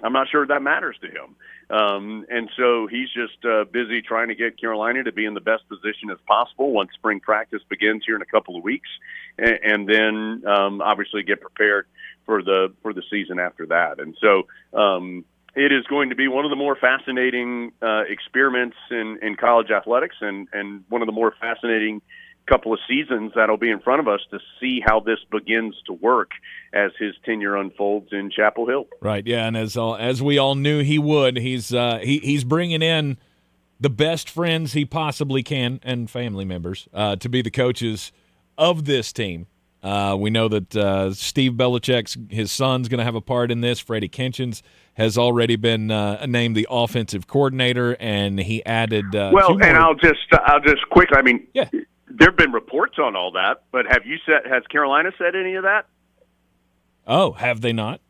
I'm not sure that matters to him. And so he's just busy trying to get Carolina to be in the best position as possible once spring practice begins here in a couple of weeks, and then obviously get prepared for the season after that. And so it is going to be one of the more fascinating experiments in college athletics, and one of the more fascinating couple of seasons that'll be in front of us to see how this begins to work as his tenure unfolds in Chapel Hill. Right, yeah, and as we all knew he would, he's bringing in the best friends he possibly can and family members to be the coaches of this team. We know that Steve Belichick's his son's going to have a part in this. Freddie Kitchens has already been named the offensive coordinator, and he added. And I'll just quickly. I mean, yeah. There have been reports on all that, but has Carolina said any of that? Oh, have they not?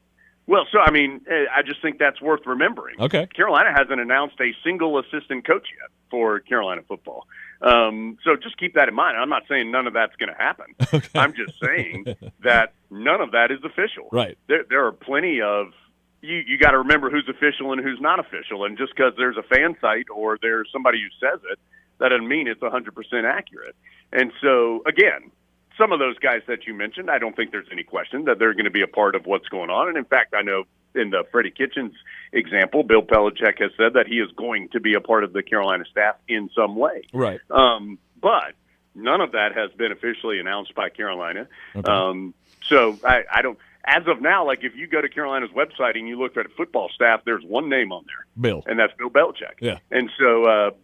Well, so, I mean, I just think that's worth remembering. Okay. Carolina hasn't announced a single assistant coach yet for Carolina football. So just keep that in mind. I'm not saying none of that's going to happen. Okay. I'm just saying that none of that is official. Right. There are plenty of you got to remember who's official and who's not official. And just because there's a fan site or there's somebody who says it, that doesn't mean it's 100% accurate. And so, again, some of those guys that you mentioned, I don't think there's any question that they're going to be a part of what's going on. And, in fact, I know in the Freddie Kitchens example, Bill Belichick has said that he is going to be a part of the Carolina staff in some way. Right. But none of that has been officially announced by Carolina. Okay. So I don't – as of now, like if you go to Carolina's website and you look at a football staff, there's one name on there. Bill. And that's Bill Belichick. Yeah. And so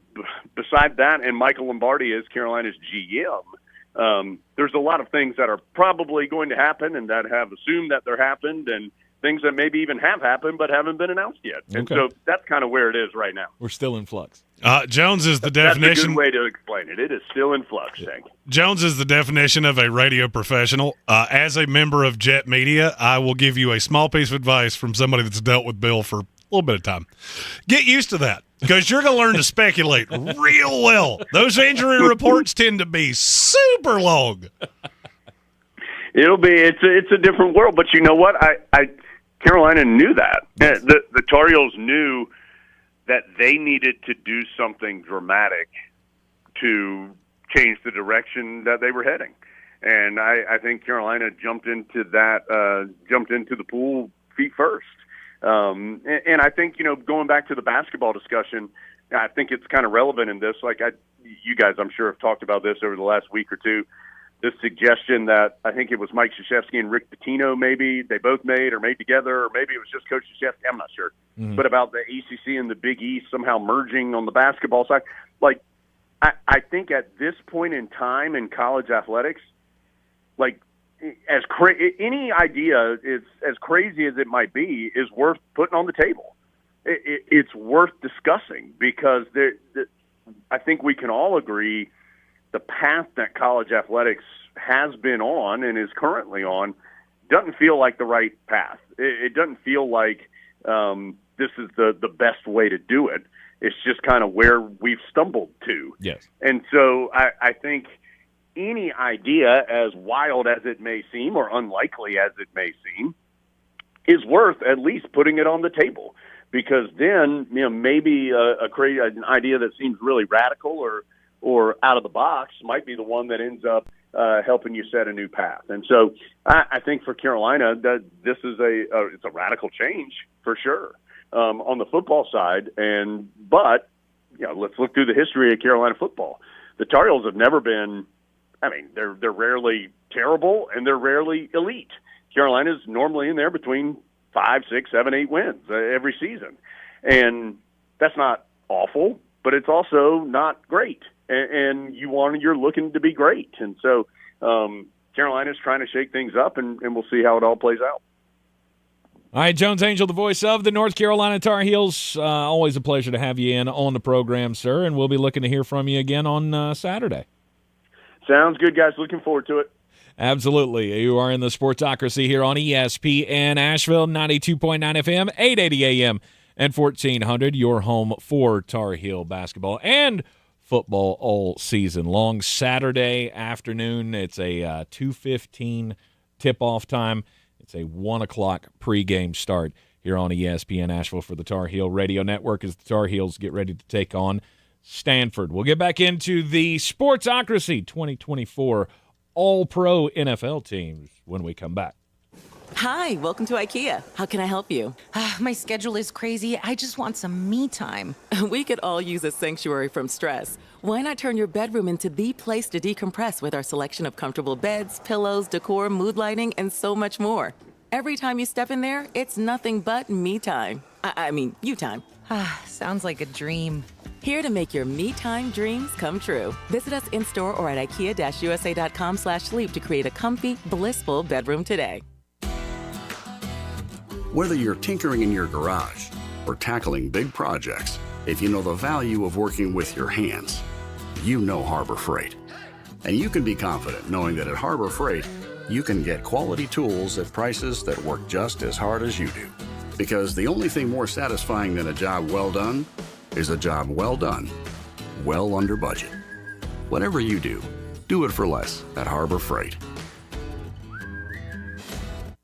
beside that, and Michael Lombardi is Carolina's GM, there's a lot of things that are probably going to happen and that have assumed that they're happened, and things that maybe even have happened but haven't been announced yet. And so that's kind of where it is right now. We're still in flux. Jones is the definition. That's a good way to explain it. It is still in flux, Hank. Jones is the definition of a radio professional. As a member of Jet Media, I will give you a small piece of advice from somebody that's dealt with Bill for a little bit of time. Get used to that, because you're going to learn to speculate real well. Those injury reports tend to be super long. It's a different world, but you know what? Carolina knew that. The Tar Heels knew that they needed to do something dramatic to change the direction that they were heading. And I think Carolina jumped into the pool feet first. And I think, going back to the basketball discussion, I think it's kind of relevant in this. Like you guys, I'm sure, have talked about this over the last week or two. This suggestion that I think it was Mike Krzyzewski and Rick Pitino maybe they both made or made together, or maybe it was just Coach Krzyzewski, I'm not sure. Mm-hmm. But about the ACC and the Big East somehow merging on the basketball side. Like, I think at this point in time in college athletics, like any idea is as crazy as it might be is worth putting on the table. It's worth discussing because I think we can all agree the path that college athletics has been on and is currently on doesn't feel like the right path. It doesn't feel like this is the best way to do it. It's just kind of where we've stumbled to. Yes. And so I think any idea, as wild as it may seem or unlikely as it may seem, is worth at least putting it on the table. Because then, maybe an idea that seems really radical or out of the box might be the one that ends up helping you set a new path. And so I think for Carolina, that this is it's a radical change for sure on the football side. But let's look through the history of Carolina football. The Tar Heels have never been. I mean, they're rarely terrible and they're rarely elite. Carolina's normally in there between 5, 6, 7, 8 wins every season, and that's not awful, but it's also not great. And you're looking to be great, and so Carolina's trying to shake things up, and we'll see how it all plays out. All right, Jones Angell, the voice of the North Carolina Tar Heels. Always a pleasure to have you in on the program, sir, and we'll be looking to hear from you again on Saturday. Sounds good, guys. Looking forward to it. Absolutely. You are in the Sportsocracy here on ESPN Asheville, 92.9 FM, 880 AM, and 1400, your home for Tar Heel basketball and football all season long. Saturday afternoon, it's a 2:15 tip-off time. It's a 1 o'clock pregame start here on ESPN Asheville for the Tar Heel Radio Network as the Tar Heels get ready to take on Stanford. We'll get back into the Sportsocracy 2024 All-Pro NFL teams when we come back. Hi, welcome to IKEA. How can I help you? My schedule is crazy. I just want some me time. We could all use a sanctuary from stress. Why not turn your bedroom into the place to decompress with our selection of comfortable beds, pillows, decor, mood lighting, and so much more? Every time you step in there, it's nothing but me time. I mean, you time. Sounds like a dream. Here to make your me time dreams come true. Visit us in-store or at ikea-usa.com/sleep to create a comfy, blissful bedroom today. Whether you're tinkering in your garage or tackling big projects, if you know the value of working with your hands, you know Harbor Freight. And you can be confident knowing that at Harbor Freight, you can get quality tools at prices that work just as hard as you do. Because the only thing more satisfying than a job well done is a job well done, well under budget. Whatever you do it for less at Harbor Freight.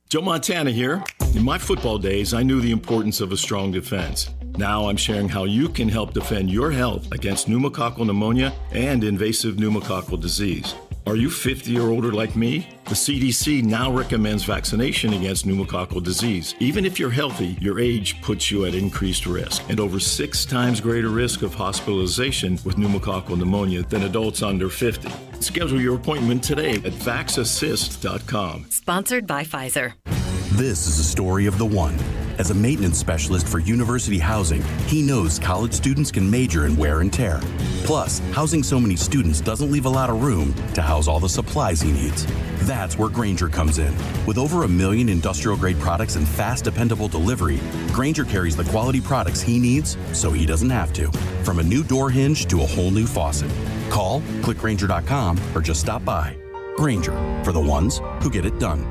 Joe Montana here. In my football days, I knew the importance of a strong defense. Now I'm sharing how you can help defend your health against pneumococcal pneumonia and invasive pneumococcal disease. Are you 50 or older like me? The CDC now recommends vaccination against pneumococcal disease. Even if you're healthy, your age puts you at increased risk and over 6 times greater risk of hospitalization with pneumococcal pneumonia than adults under 50. Schedule your appointment today at vaxassist.com. Sponsored by Pfizer. This is a story of the one. As a maintenance specialist for university housing, he knows college students can major in wear and tear. Plus, housing so many students doesn't leave a lot of room to house all the supplies he needs. That's where Grainger comes in. With over 1 million industrial-grade products and fast, dependable delivery, Grainger carries the quality products he needs so he doesn't have to. From a new door hinge to a whole new faucet. Call, click Grainger.com, or just stop by. Grainger, for the ones who get it done.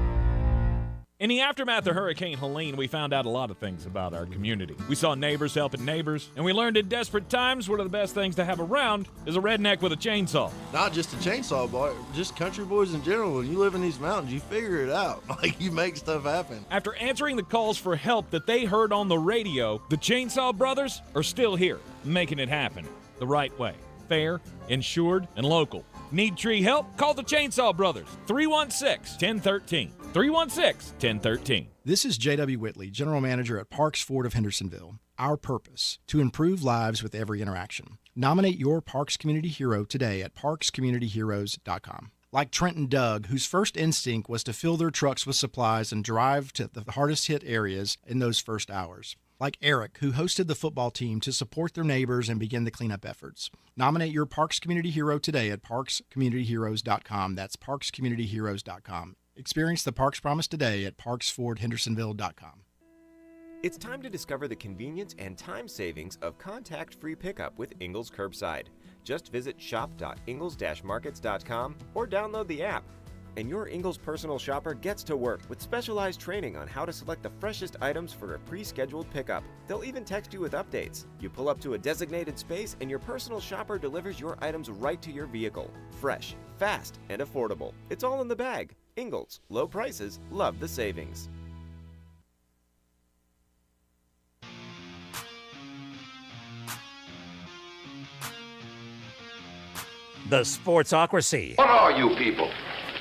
In the aftermath of Hurricane Helene, we found out a lot of things about our community. We saw neighbors helping neighbors, and we learned in desperate times one of the best things to have around is a redneck with a chainsaw. Not just a chainsaw, boy, just country boys in general. When you live in these mountains, you figure it out. Like, you make stuff happen. After answering the calls for help that they heard on the radio, the Chainsaw Brothers are still here, making it happen the right way. Fair, insured, and local. Need tree help? Call the Chainsaw Brothers. 316-1013. 316-1013. This is J.W. Whitley, General Manager at Parks Ford of Hendersonville. Our purpose, to improve lives with every interaction. Nominate your Parks Community Hero today at parkscommunityheroes.com. Like Trent and Doug, whose first instinct was to fill their trucks with supplies and drive to the hardest hit areas in those first hours. Like Eric, who hosted the football team to support their neighbors and begin the cleanup efforts. Nominate your Parks Community Hero today at parkscommunityheroes.com. That's parkscommunityheroes.com. Experience the Parks Promise today at parksfordhendersonville.com. It's time to discover the convenience and time savings of contact-free pickup with Ingles Curbside. Just visit shop.ingles-markets.com or download the app. And your Ingles personal shopper gets to work with specialized training on how to select the freshest items for a pre-scheduled pickup. They'll even text you with updates. You pull up to a designated space and your personal shopper delivers your items right to your vehicle. Fresh, fast, and affordable. It's all in the bag. Ingles, low prices, love the savings. The Sportsocracy. What are you people?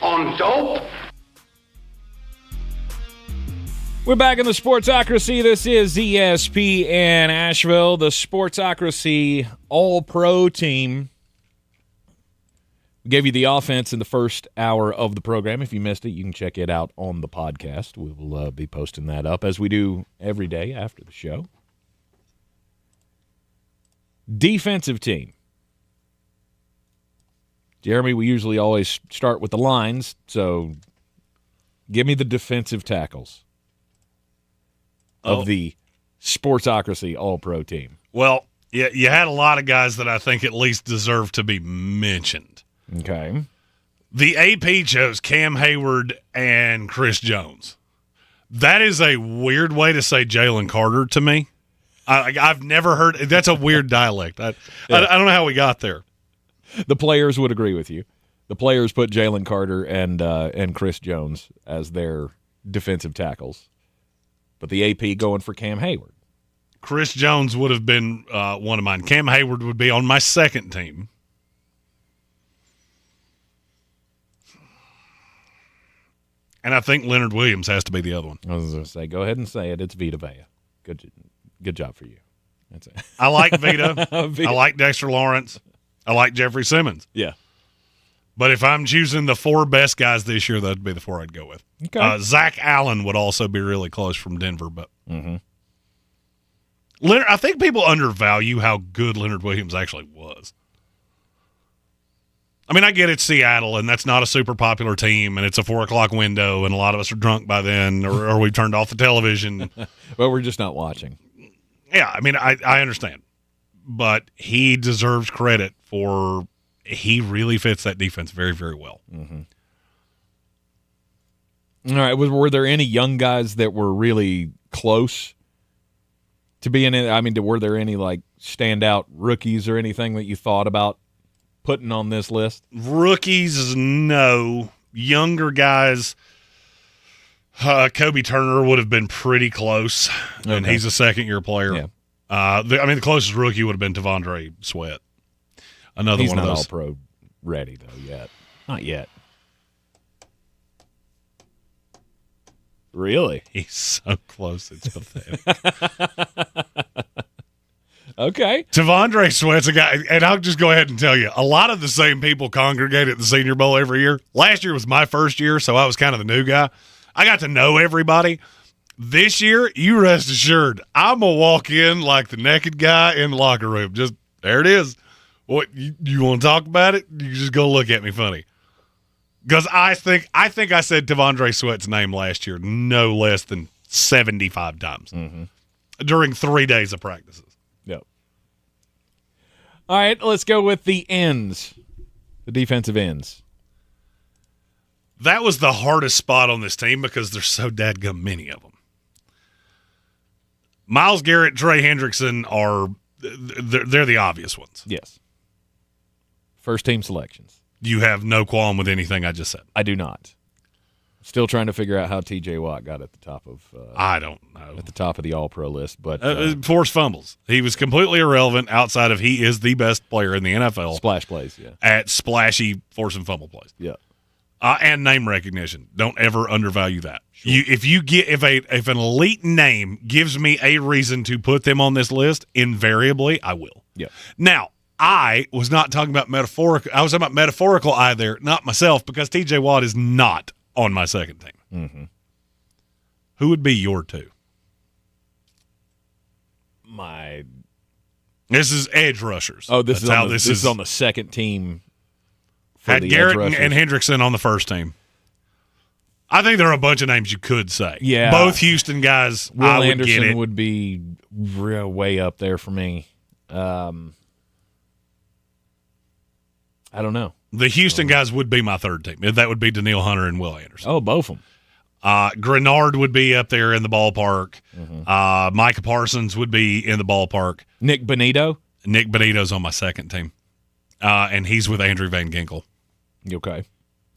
On dope? We're back in the Sportsocracy. This is ESPN Asheville, the Sportsocracy All-Pro team. We gave you the offense in the first hour of the program. If you missed it, you can check it out on the podcast. We will be posting that up, as we do every day after the show. Defensive team. Jeremy, we usually always start with the lines, so give me the defensive tackles of the Sportsocracy All-Pro team. Well, you had a lot of guys that I think at least deserve to be mentioned. Okay. The AP chose Cam Hayward and Chris Jones. That is a weird way to say Jalen Carter to me. I've never heard – that's a weird dialect. I don't know how we got there. The players would agree with you. The players put Jalen Carter and Chris Jones as their defensive tackles. But the AP going for Cam Hayward. Chris Jones would have been one of mine. Cam Hayward would be on my second team. And I think Leonard Williams has to be the other one. I was going to say, go ahead and say it. It's Vita Vea. Good job for you. That's it. I like Vita. I like Dexter Lawrence. I like Jeffrey Simmons. Yeah. But if I'm choosing the four best guys this year, that'd be the four I'd go with. Okay. Zach Allen would also be really close from Denver. But Leonard, I think people undervalue how good Leonard Williams actually was. I mean, I get it's Seattle, and that's not a super popular team, and it's a 4 o'clock window, and a lot of us are drunk by then, or we've turned off the television. Well, we're just not watching. Yeah, I mean, I understand. But he deserves credit for he really fits that defense very, very well. All right. Were there any young guys that were really close to being in? I mean, were there any like standout rookies or anything that you thought about putting on this list? Rookies, no. Younger guys, Kobe Turner would have been pretty close, and he's a second-year player. Yeah. The closest rookie would have been Tavondre Sweat. Another He's one of not those. All-Pro ready, though, yet. Not yet. Really? He's so close, it's pathetic. Okay. Tavondre Sweat's a guy, and I'll just go ahead and tell you, a lot of the same people congregate at the Senior Bowl every year. Last year was my first year, so I was kind of the new guy. I got to know everybody. This year, you rest assured, I'm going to walk in like the naked guy in the locker room. Just, there it is. What, you want to talk about it? You just go look at me funny. Because I think I said Tavondre Sweat's name last year no less than 75 times during 3 days of practices. Yep. All right, let's go with the ends, the defensive ends. That was the hardest spot on this team because there's so dadgum many of them. Myles Garrett, Trey Hendrickson they're the obvious ones. Yes. First team selections. You have no qualm with anything I just said. I do not. Still trying to figure out how T.J. Watt got at the top of. I don't know. At the top of the All-Pro list, but forced fumbles. He was completely irrelevant outside of he is the best player in the NFL. Splash plays, yeah. At splashy force and fumble plays. Yeah. And name recognition. Don't ever undervalue that. Sure. If an elite name gives me a reason to put them on this list, invariably I will. Yeah. Now, I was not talking about metaphorical. I was talking about metaphorical I there, not myself, because T.J. Watt is not on my second team. Who would be your two? This is edge rushers. Oh, this is on the second team. Had Garrett and Hendrickson on the first team. I think there are a bunch of names you could say. Yeah. Both Houston guys, Will I would Anderson get it. would be way up there for me. I don't know. The Houston guys would be my third team. That would be Daniil Hunter and Will Anderson. Oh, both of them. Grenard would be up there in the ballpark. Micah Parsons would be in the ballpark. Nick Bonito? Nick Bonito's on my second team. And he's with Andrew Van Ginkel. Okay.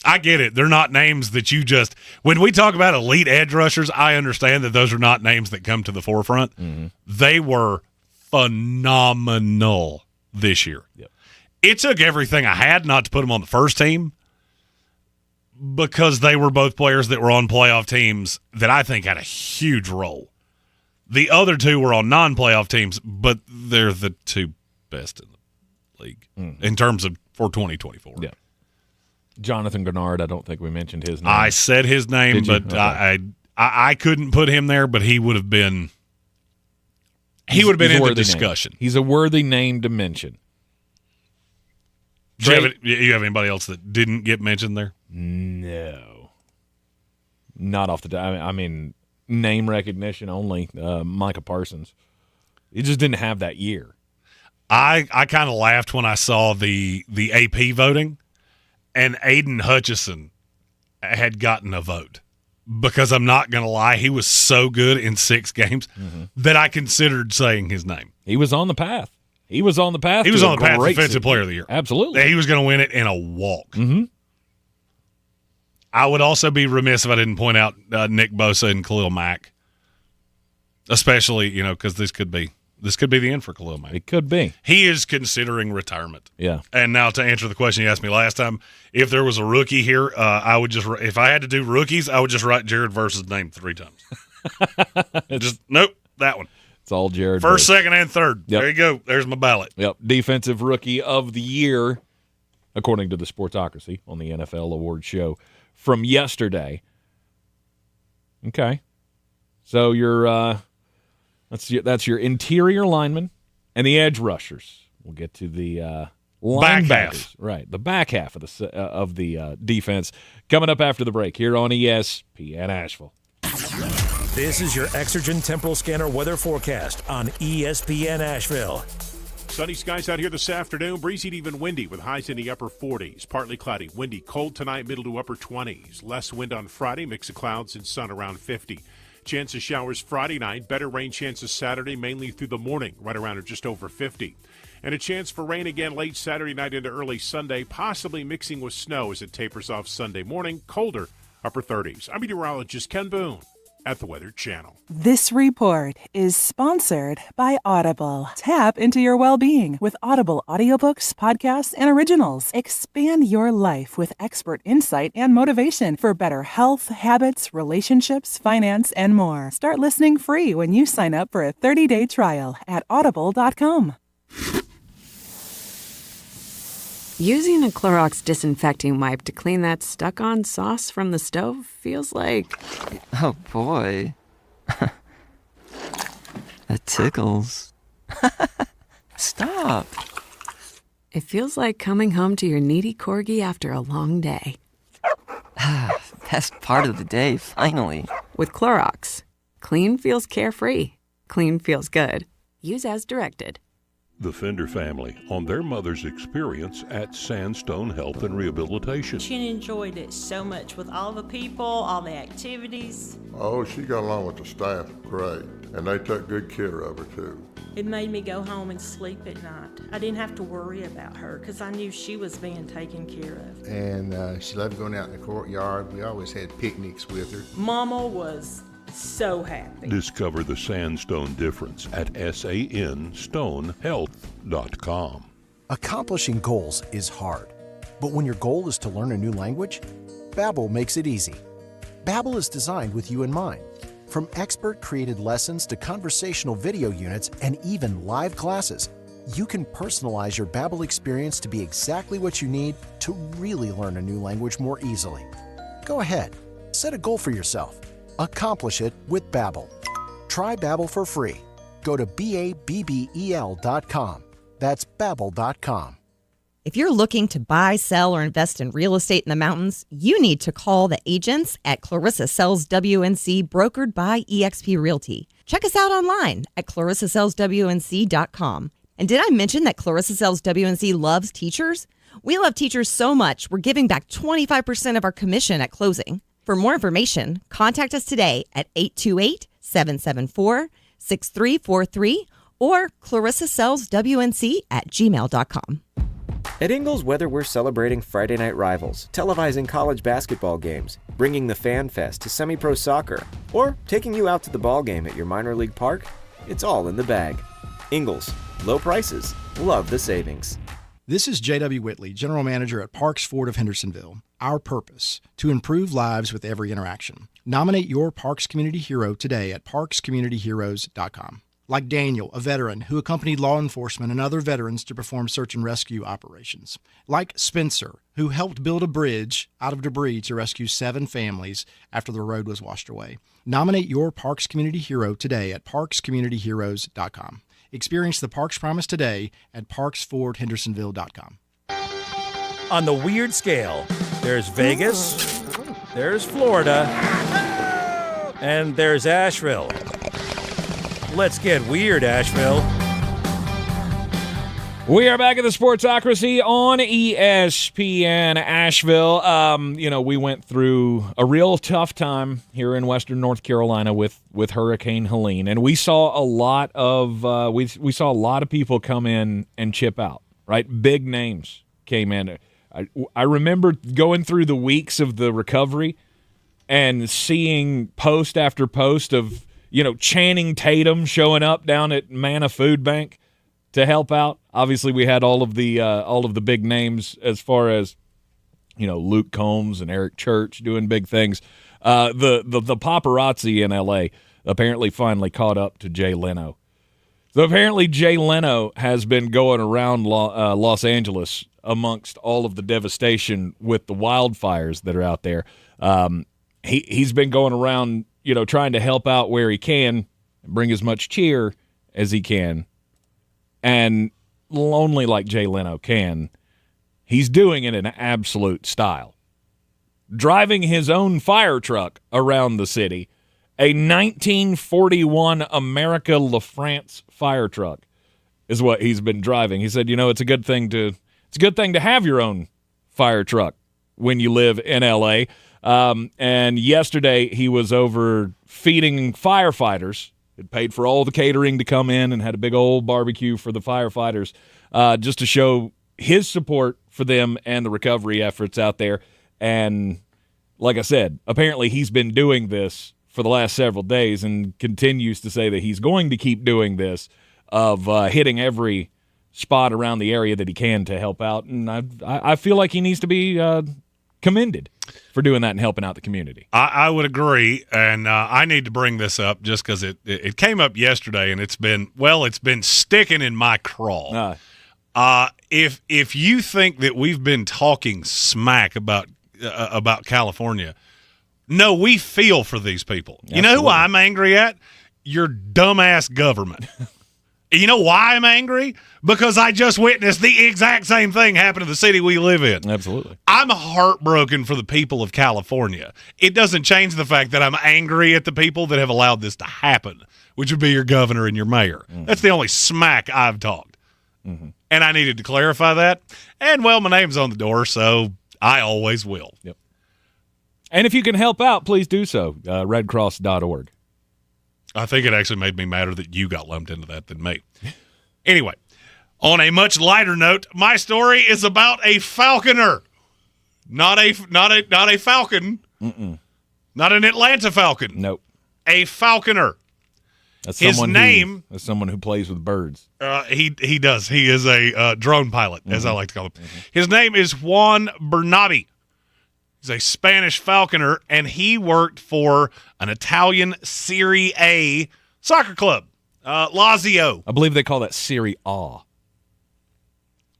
I get it. They're not names that you just – when we talk about elite edge rushers, I understand that those are not names that come to the forefront. They were phenomenal this year. Yep. It took everything I had not to put them on the first team because they were both players that were on playoff teams that I think had a huge role. The other two were on non-playoff teams, but they're the two best in the league in terms of for 2024. Yeah. Jonathan Grenard, I don't think we mentioned his name. I said his name, but okay. I couldn't put him there, but he would have been in the discussion. Name. He's a worthy name to mention. Do you have anybody else that didn't get mentioned there? No. Not off the top. I mean, name recognition only. Micah Parsons. He just didn't have that year. I kind of laughed when I saw the AP voting, and Aiden Hutchison had gotten a vote. Because I'm not going to lie, he was so good in 6 games that I considered saying his name. He was on the path. He was on the path. He was on the path to Defensive Player of the Year. Absolutely. He was going to win it in a walk. I would also be remiss if I didn't point out Nick Bosa and Khalil Mack, especially because this could be the end for Khalil Mack. It could be. He is considering retirement. Yeah. And now to answer the question you asked me last time, if there was a rookie here, I would just if I had to do rookies, I would just write Jared Verse's name 3 times. Nope, that one. It's all Jared. First, second, and third. Yep. There you go. There's my ballot. Yep. Defensive Rookie of the Year, according to the Sportocracy on the NFL Awards show from yesterday. Okay. So that's your interior lineman and the edge rushers. We'll get to the back half. Right, the back half of the defense coming up after the break here on ESPN Asheville. This is your Exergen Temporal Scanner weather forecast on ESPN Asheville. Sunny skies out here this afternoon. Breezy to even windy with highs in the upper 40s. Partly cloudy, windy, cold tonight, middle to upper 20s. Less wind on Friday, mix of clouds and sun around 50. Chance of showers Friday night, better rain chances Saturday, mainly through the morning, right around or just over 50. And a chance for rain again late Saturday night into early Sunday, possibly mixing with snow as it tapers off Sunday morning. Colder, upper 30s. I'm meteorologist Ken Boone at the Weather Channel. This report is sponsored by Audible. Tap into your well-being with Audible audiobooks, podcasts, and originals. Expand your life with expert insight and motivation for better health, habits, relationships, finance, and more. Start listening free when you sign up for a 30-day trial at audible.com. Using a Clorox disinfecting wipe to clean that stuck-on sauce from the stove feels like... Oh, boy. That tickles. Stop. It feels like coming home to your needy corgi after a long day. Best part of the day, finally. With Clorox. Clean feels carefree. Clean feels good. Use as directed. The Fender family on their mother's experience at Sandstone Health and Rehabilitation. She enjoyed it so much with all the people, all the activities. Oh, she got along with the staff great, and they took good care of her, too. It made me go home and sleep at night. I didn't have to worry about her because I knew she was being taken care of. And she loved going out in the courtyard. We always had picnics with her. Mama was so happy. Discover the Sandstone difference at sanstonehealth.com. Accomplishing goals is hard, but when your goal is to learn a new language, Babbel makes it easy. Babbel is designed with you in mind. From expert-created lessons to conversational video units and even live classes, you can personalize your Babbel experience to be exactly what you need to really learn a new language more easily. Go ahead, set a goal for yourself. Accomplish it with Babbel. Try Babbel for free. Go to babbel.com. That's babbel.com. If you're looking to buy, sell, or invest in real estate in the mountains, you need to call the agents at Clarissa Sells WNC, brokered by eXp Realty. Check us out online at clarissasellswnc.com. And did I mention that Clarissa Sells WNC loves teachers? We love teachers so much, we're giving back 25% of our commission at closing. For more information, contact us today at 828-774-6343 or clarissasellswnc@gmail.com. At Ingles Weather, we're celebrating Friday night rivals, televising college basketball games, bringing the Fan Fest to semi-pro soccer, or taking you out to the ball game at your minor league park. It's all in the bag. Ingles, low prices, love the savings. This is J.W. Whitley, General Manager at Parks Ford of Hendersonville. Our purpose, to improve lives with every interaction. Nominate your Parks Community Hero today at parkscommunityheroes.com. Like Daniel, a veteran who accompanied law enforcement and other veterans to perform search and rescue operations. Like Spencer, who helped build a bridge out of debris to rescue 7 families after the road was washed away. Nominate your Parks Community Hero today at parkscommunityheroes.com. Experience the Parks Promise today at parksfordhendersonville.com. On the weird scale, there's Vegas, there's Florida, and there's Asheville. Let's get weird, Asheville. We are back at the Sportsocracy on ESPN Asheville. We went through a real tough time here in Western North Carolina with Hurricane Helene, and we saw a lot of we saw a lot of people come in and chip out. Right, big names came in. I remember going through the weeks of the recovery and seeing post after post of Channing Tatum showing up down at Manna Food Bank to help out. Obviously, we had all of the big names as far as Luke Combs and Eric Church doing big things. The paparazzi in LA apparently finally caught up to Jay Leno. So apparently Jay Leno has been going around Los Angeles amongst all of the devastation with the wildfires that are out there. He's been going around, trying to help out where he can and bring as much cheer as he can. And only like Jay Leno can, he's doing it in absolute style. Driving his own fire truck around the city, a 1941 America LaFrance fire truck is what he's been driving. He said, it's a good thing to have your own fire truck when you live in LA. And yesterday he was over feeding firefighters. It paid for all the catering to come in and had a big old barbecue for the firefighters, just to show his support for them and the recovery efforts out there. And like I said, apparently he's been doing this for the last several days and continues to say that he's going to keep doing this, of hitting every spot around the area that he can to help out. And I feel like he needs to be commended for doing that and helping out the community. I would agree, and I need to bring this up just because it came up yesterday, and it's been sticking in my craw. If you think that we've been talking smack about California, no, we feel for these people. Absolutely. You know who I'm angry at? Your dumbass government. You know why I'm angry? Because I just witnessed the exact same thing happen to the city we live in. Absolutely. I'm heartbroken for the people of California. It doesn't change the fact that I'm angry at the people that have allowed this to happen, which would be your governor and your mayor. Mm-hmm. That's the only smack I've talked. Mm-hmm. And I needed to clarify that. And, well, my name's on the door, so I always will. Yep. And if you can help out, please do so. redcross.org. I think it actually made me madder that you got lumped into that than me. Anyway, on a much lighter note, my story is about a falconer. Not a falcon. Mm-mm. Not an Atlanta Falcon. Nope. A falconer. That's someone who plays with birds. He does. He is a drone pilot, as I like to call him. Mm-hmm. His name is Juan Bernabe. He's a Spanish falconer, and he worked for an Italian Serie A soccer club, Lazio. I believe they call that Serie A.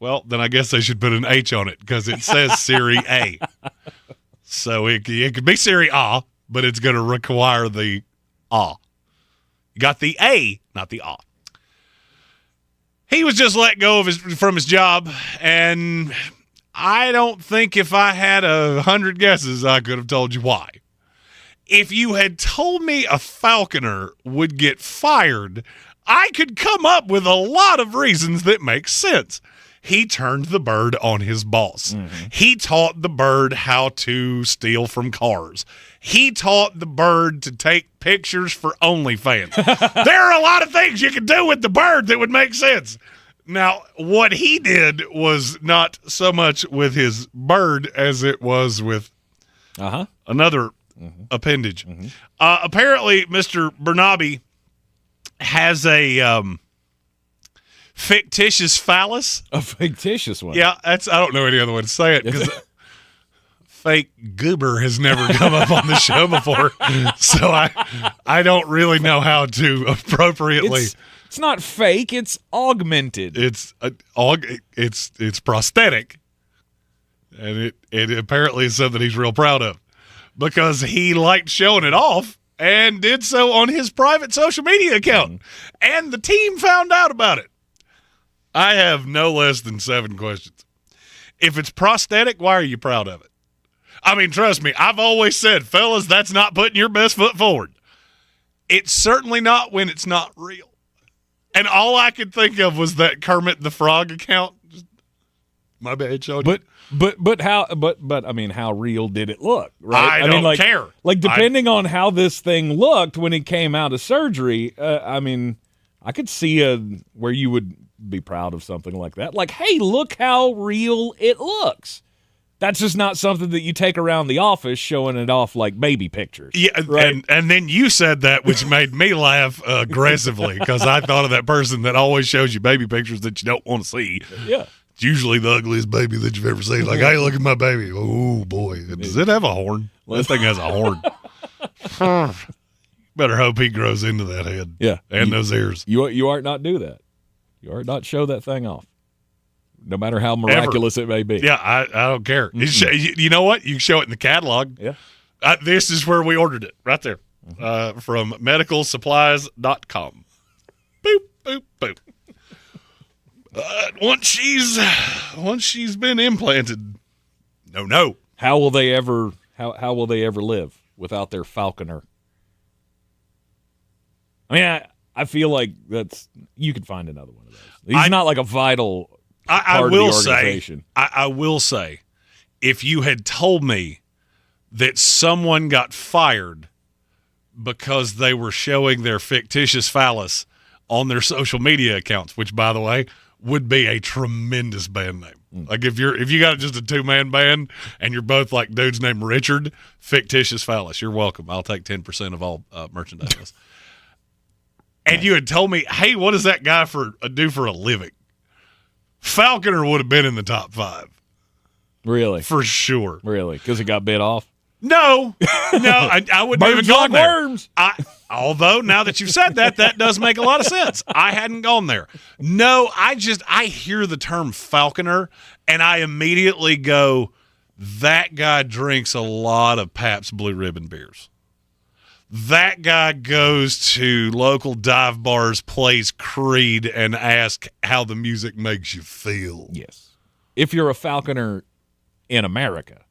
Well, then I guess they should put an H on it because it says Serie A. So it could be Serie A, but it's going to require the A. You got the A, not the A. He was just let go from his job, and I don't think if I had 100 guesses, I could have told you why. If you had told me a falconer would get fired, I could come up with a lot of reasons that make sense. He turned the bird on his boss. He taught the bird how to steal from cars. He taught the bird to take pictures for OnlyFans. There are a lot of things you can do with the bird that would make sense. Now, what he did was not so much with his bird as it was with another appendage. Apparently, Mr. Bernabe has a fictitious phallus. A fictitious one? Yeah, I don't know any other way to say it because fake goober has never come up on the show before, so I don't really know how to appropriately. It's not fake; it's augmented. It's prosthetic, and it apparently is something he's real proud of because he liked showing it off and did so on his private social media account, and the team found out about it. I have no less than 7 questions. If it's prosthetic, why are you proud of it? I mean, trust me, I've always said, fellas, that's not putting your best foot forward. It's certainly not when it's not real. And all I could think of was that Kermit the Frog account. My bad, Sean. But I mean, how real did it look? Right? I don't care. Like, depending on how this thing looked when it came out of surgery, I mean, I could see where you would be proud of something like that. Like, hey, look how real it looks. That's just not something that you take around the office showing it off like baby pictures. Yeah, right? and then you said that, which made me laugh aggressively because I thought of that person that always shows you baby pictures that you don't want to see. Yeah. It's usually the ugliest baby that you've ever seen. Like, hey, look at my baby. Oh, boy. Does it have a horn? This thing has a horn. Better hope he grows into that head. Yeah. And those ears. You ought not do that. You ought not show that thing off. No matter how miraculous it may be. Yeah, I don't care. You know what? You can show it in the catalog. Yeah. This is where we ordered it, right there, from medicalsupplies.com. Boop, boop, boop. Once she's been implanted, no. How will they ever live without their falconer? I mean, I feel like you can find another one of those. He's not like a vital. I will say, if you had told me that someone got fired because they were showing their fictitious phallus on their social media accounts, which, by the way, would be a tremendous band name. Like if you got just a 2-man band and you're both like dudes named Richard, fictitious phallus, you're welcome. I'll take 10% of all merchandise. And you had told me, hey, what does that guy do for a living? Falconer would have been in the top 5. Really? For sure. Really? Because it got bit off? No, I wouldn't even gone there. Worms. Although, now that you've said that does make a lot of sense. I hadn't gone there. No, I hear the term falconer, and I immediately go, that guy drinks a lot of Pabst Blue Ribbon beers. That guy goes to local dive bars, plays Creed, and asks how the music makes you feel. Yes. If you're a falconer in America.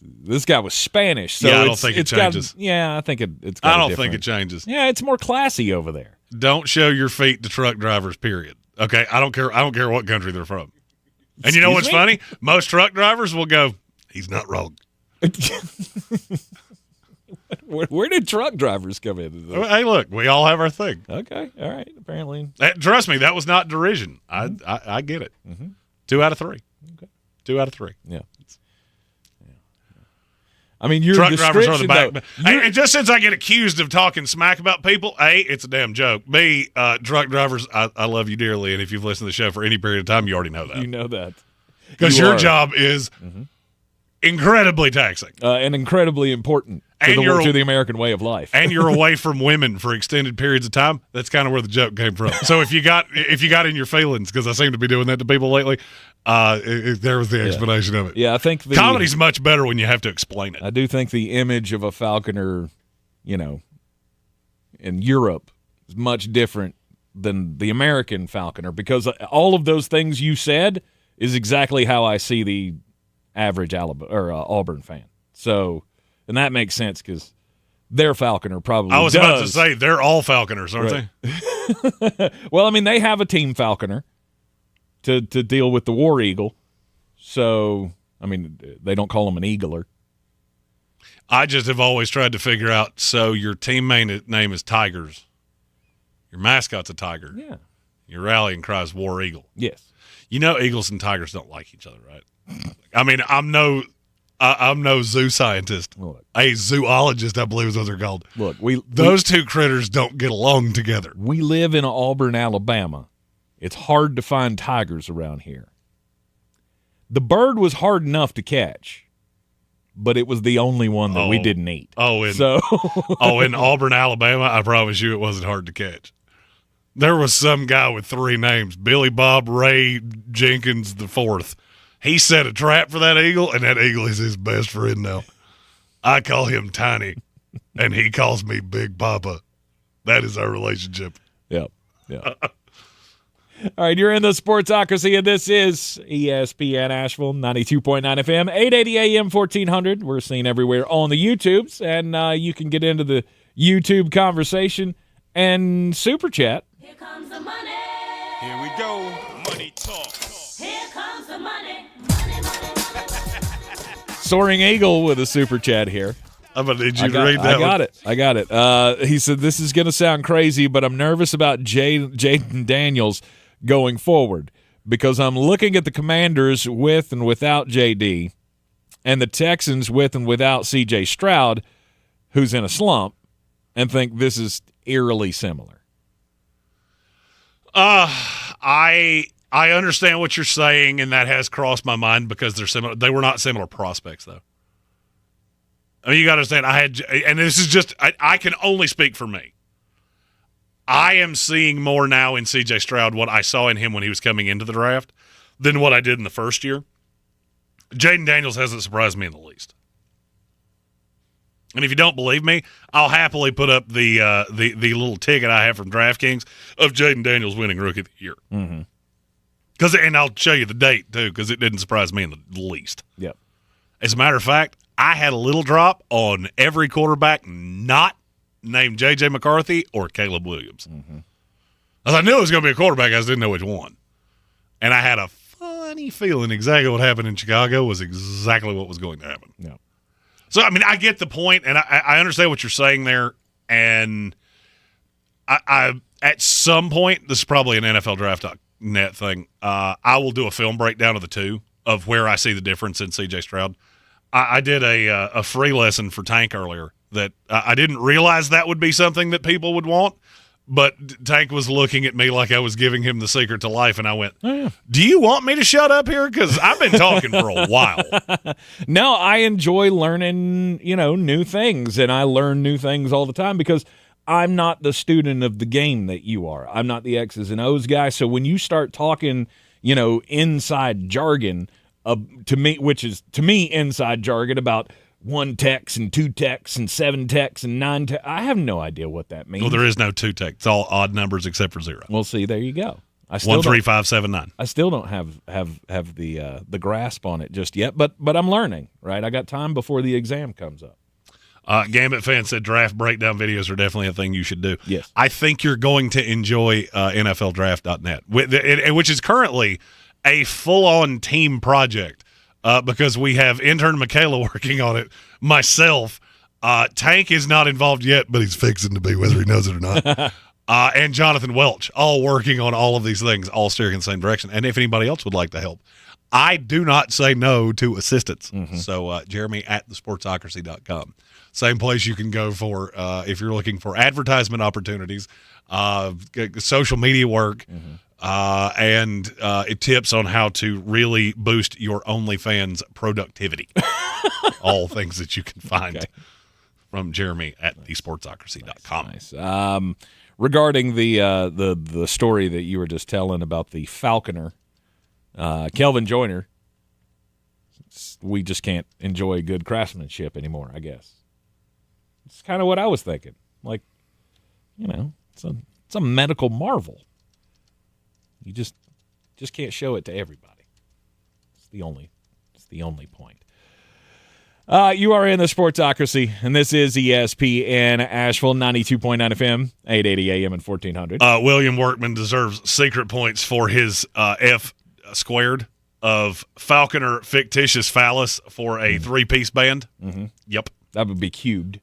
This guy was Spanish, so I don't think it changes. I think it's. I don't think it changes. Yeah, it's more classy over there. Don't show your feet to truck drivers. Period. Okay, I don't care. I don't care what country they're from. And you know what's funny? Most truck drivers will go, "He's not wrong." Where did truck drivers come in? Hey, look, we all have our thing. Okay, all right. Apparently, trust me, that was not derision. I get it. 2 out of 3. Okay, 2 out of 3. Yeah. I mean, your truck drivers are the back. Though, and just since I get accused of talking smack about people, A, it's a damn joke. B, truck drivers, I love you dearly, and if you've listened to the show for any period of time, you already know that. You know that. Because your job is incredibly taxing. And incredibly important to the American way of life. And you're away from women for extended periods of time. That's kind of where the joke came from. So if you got in your feelings, because I seem to be doing that to people lately, there was the explanation of it. Yeah, I think comedy's much better when you have to explain it. I do think the image of a falconer, in Europe is much different than the American falconer, because all of those things you said is exactly how I see the average Auburn fan. So, and that makes sense because their falconer probably I was about to say, they're all falconers, aren't they? Well, I mean, they have a team falconer. to deal with the war eagle. So, I mean, they don't call him an eagler. I just have always tried to figure out, so your team name is Tigers. Your mascot's a tiger. Yeah. Your rallying cry is War Eagle. Yes. You know eagles and tigers don't like each other, right? I mean, I'm no zoo scientist. Look. A zoologist, I believe is what they're called. Look, those two critters don't get along together. We live in Auburn, Alabama. It's hard to find tigers around here. The bird was hard enough to catch, but it was the only one that we didn't eat. In Auburn, Alabama, I promise you it wasn't hard to catch. There was some guy with 3 names, Billy Bob Ray Jenkins IV. He set a trap for that eagle, and that eagle is his best friend now. I call him Tiny, and he calls me Big Papa. That is our relationship. Yep. All right, you're in the Sportsocracy, and this is ESPN Asheville, 92.9 FM, 880 AM, 1400. We're seen everywhere on the YouTubes, and you can get into the YouTube conversation and Super Chat. Here comes the money. Here we go. Money talk. Here comes the money. Soaring Eagle with a Super Chat here. I'm going to need you to read that one. I got it. He said, this is going to sound crazy, but I'm nervous about Jaden Daniels going forward because I'm looking at the Commanders with and without JD and the Texans with and without C.J. Stroud, who's in a slump, and think this is eerily similar. I understand what you're saying, and that has crossed my mind because they're similar. They were not similar prospects, though. I mean, you got to understand, and this is just, I can only speak for me. I am seeing more now in C.J. Stroud what I saw in him when he was coming into the draft than what I did in the first year. Jaden Daniels hasn't surprised me in the least. And if you don't believe me, I'll happily put up the little ticket I have from DraftKings of Jaden Daniels winning Rookie of the Year. Mm-hmm. And I'll show you the date, too, because it didn't surprise me in the least. Yep. As a matter of fact, I had a little drop on every quarterback not named J.J. McCarthy or Caleb Williams. Mm-hmm. As I knew it was going to be a quarterback, I just didn't know which one. And I had a funny feeling exactly what happened in Chicago was exactly what was going to happen. Yep. So, I mean, I get the point, and I understand what you're saying there, and I at some point, this is probably an NFL Draft.net thing, I will do a film breakdown of the two, of where I see the difference in C.J. Stroud. I did a free lesson for Tank earlier that I didn't realize that would be something that people would want, but Tank was looking at me like I was giving him the secret to life, and I went, do you want me to shut up here? Because I've been talking for a while. No, I enjoy learning, new things, and I learn new things all the time because I'm not the student of the game that you are. I'm not the X's and O's guy, so when you start talking, inside jargon, to me inside jargon about 1 text and 2 texts and 7 texts and 9 texts. I have no idea what that means. Well, there is no 2 texts. It's all odd numbers except for 0. Well, see, there you go. 1, 3, 5, 7, 9. I still don't have the grasp on it just yet, but I'm learning, right? I got time before the exam comes up. Gambit fan said draft breakdown videos are definitely a thing you should do. Yes. I think you're going to enjoy NFLDraft.net, which is currently a full-on team project. Because we have intern Michaela working on it, myself. Tank is not involved yet, but he's fixing to be, whether he knows it or not. And Jonathan Welch, all working on all of these things, all steering in the same direction. And if anybody else would like to help, I do not say no to assistance. Mm-hmm. So Jeremy at thesportsocracy.com. Same place you can go for if you're looking for advertisement opportunities, social media work, and tips on how to really boost your OnlyFans productivity. All things that you can find from Jeremy at thesportsocracy.com. Nice. Regarding the story that you were just telling about the Falconer, Kelvin Joyner, we just can't enjoy good craftsmanship anymore, I guess. It's kind of what I was thinking. Like, it's a medical marvel. You just can't show it to everybody. It's the only point. You are in the Sportsocracy, and this is ESPN Asheville, 92.9 FM, 880 AM and 1400. William Workman deserves secret points for his squared of Falconer fictitious phallus for a three-piece band. Mm-hmm. Yep. That would be cubed.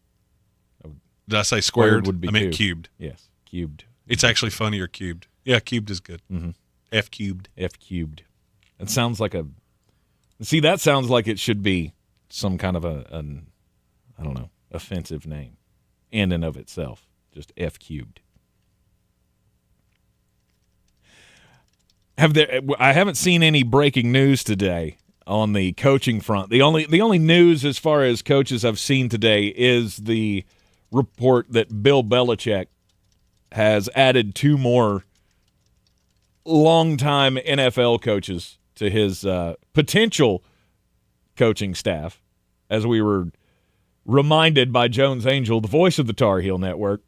Did I say squared? Would be I meant cubed. Yes, cubed. It's actually funnier cubed. Yeah, cubed is good. Mm-hmm. F cubed. F cubed. It sounds like a. See, that sounds like it should be some kind of an I don't know, offensive name, in and of itself. Just F cubed. I haven't seen any breaking news today on the coaching front. The only news as far as coaches I've seen today is the report that Bill Belichick has added 2 more longtime NFL coaches to his potential coaching staff, as we were reminded by Jones Angel, the voice of the Tar Heel Network.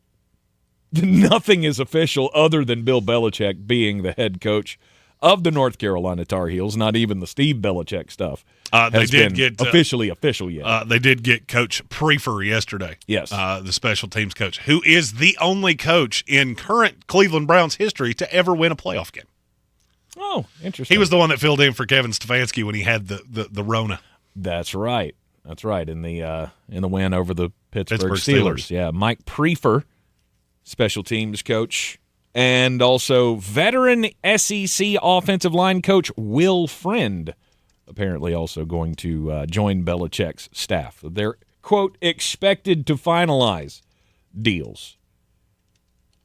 Nothing is official other than Bill Belichick being the head coach of the North Carolina Tar Heels. Not even the Steve Belichick stuff They did get officially official yet. They did get Coach Prefer yesterday. Yes, the special teams coach, who is the only coach in current Cleveland Browns history to ever win a playoff game. Oh, interesting. He was the one that filled in for Kevin Stefanski when he had the Rona. That's right. That's right. In the win over the Pittsburgh Steelers. Yeah, Mike Prefer, special teams coach, and also veteran SEC offensive line coach Will Friend, apparently also going to join Belichick's staff. They're, quote, expected to finalize deals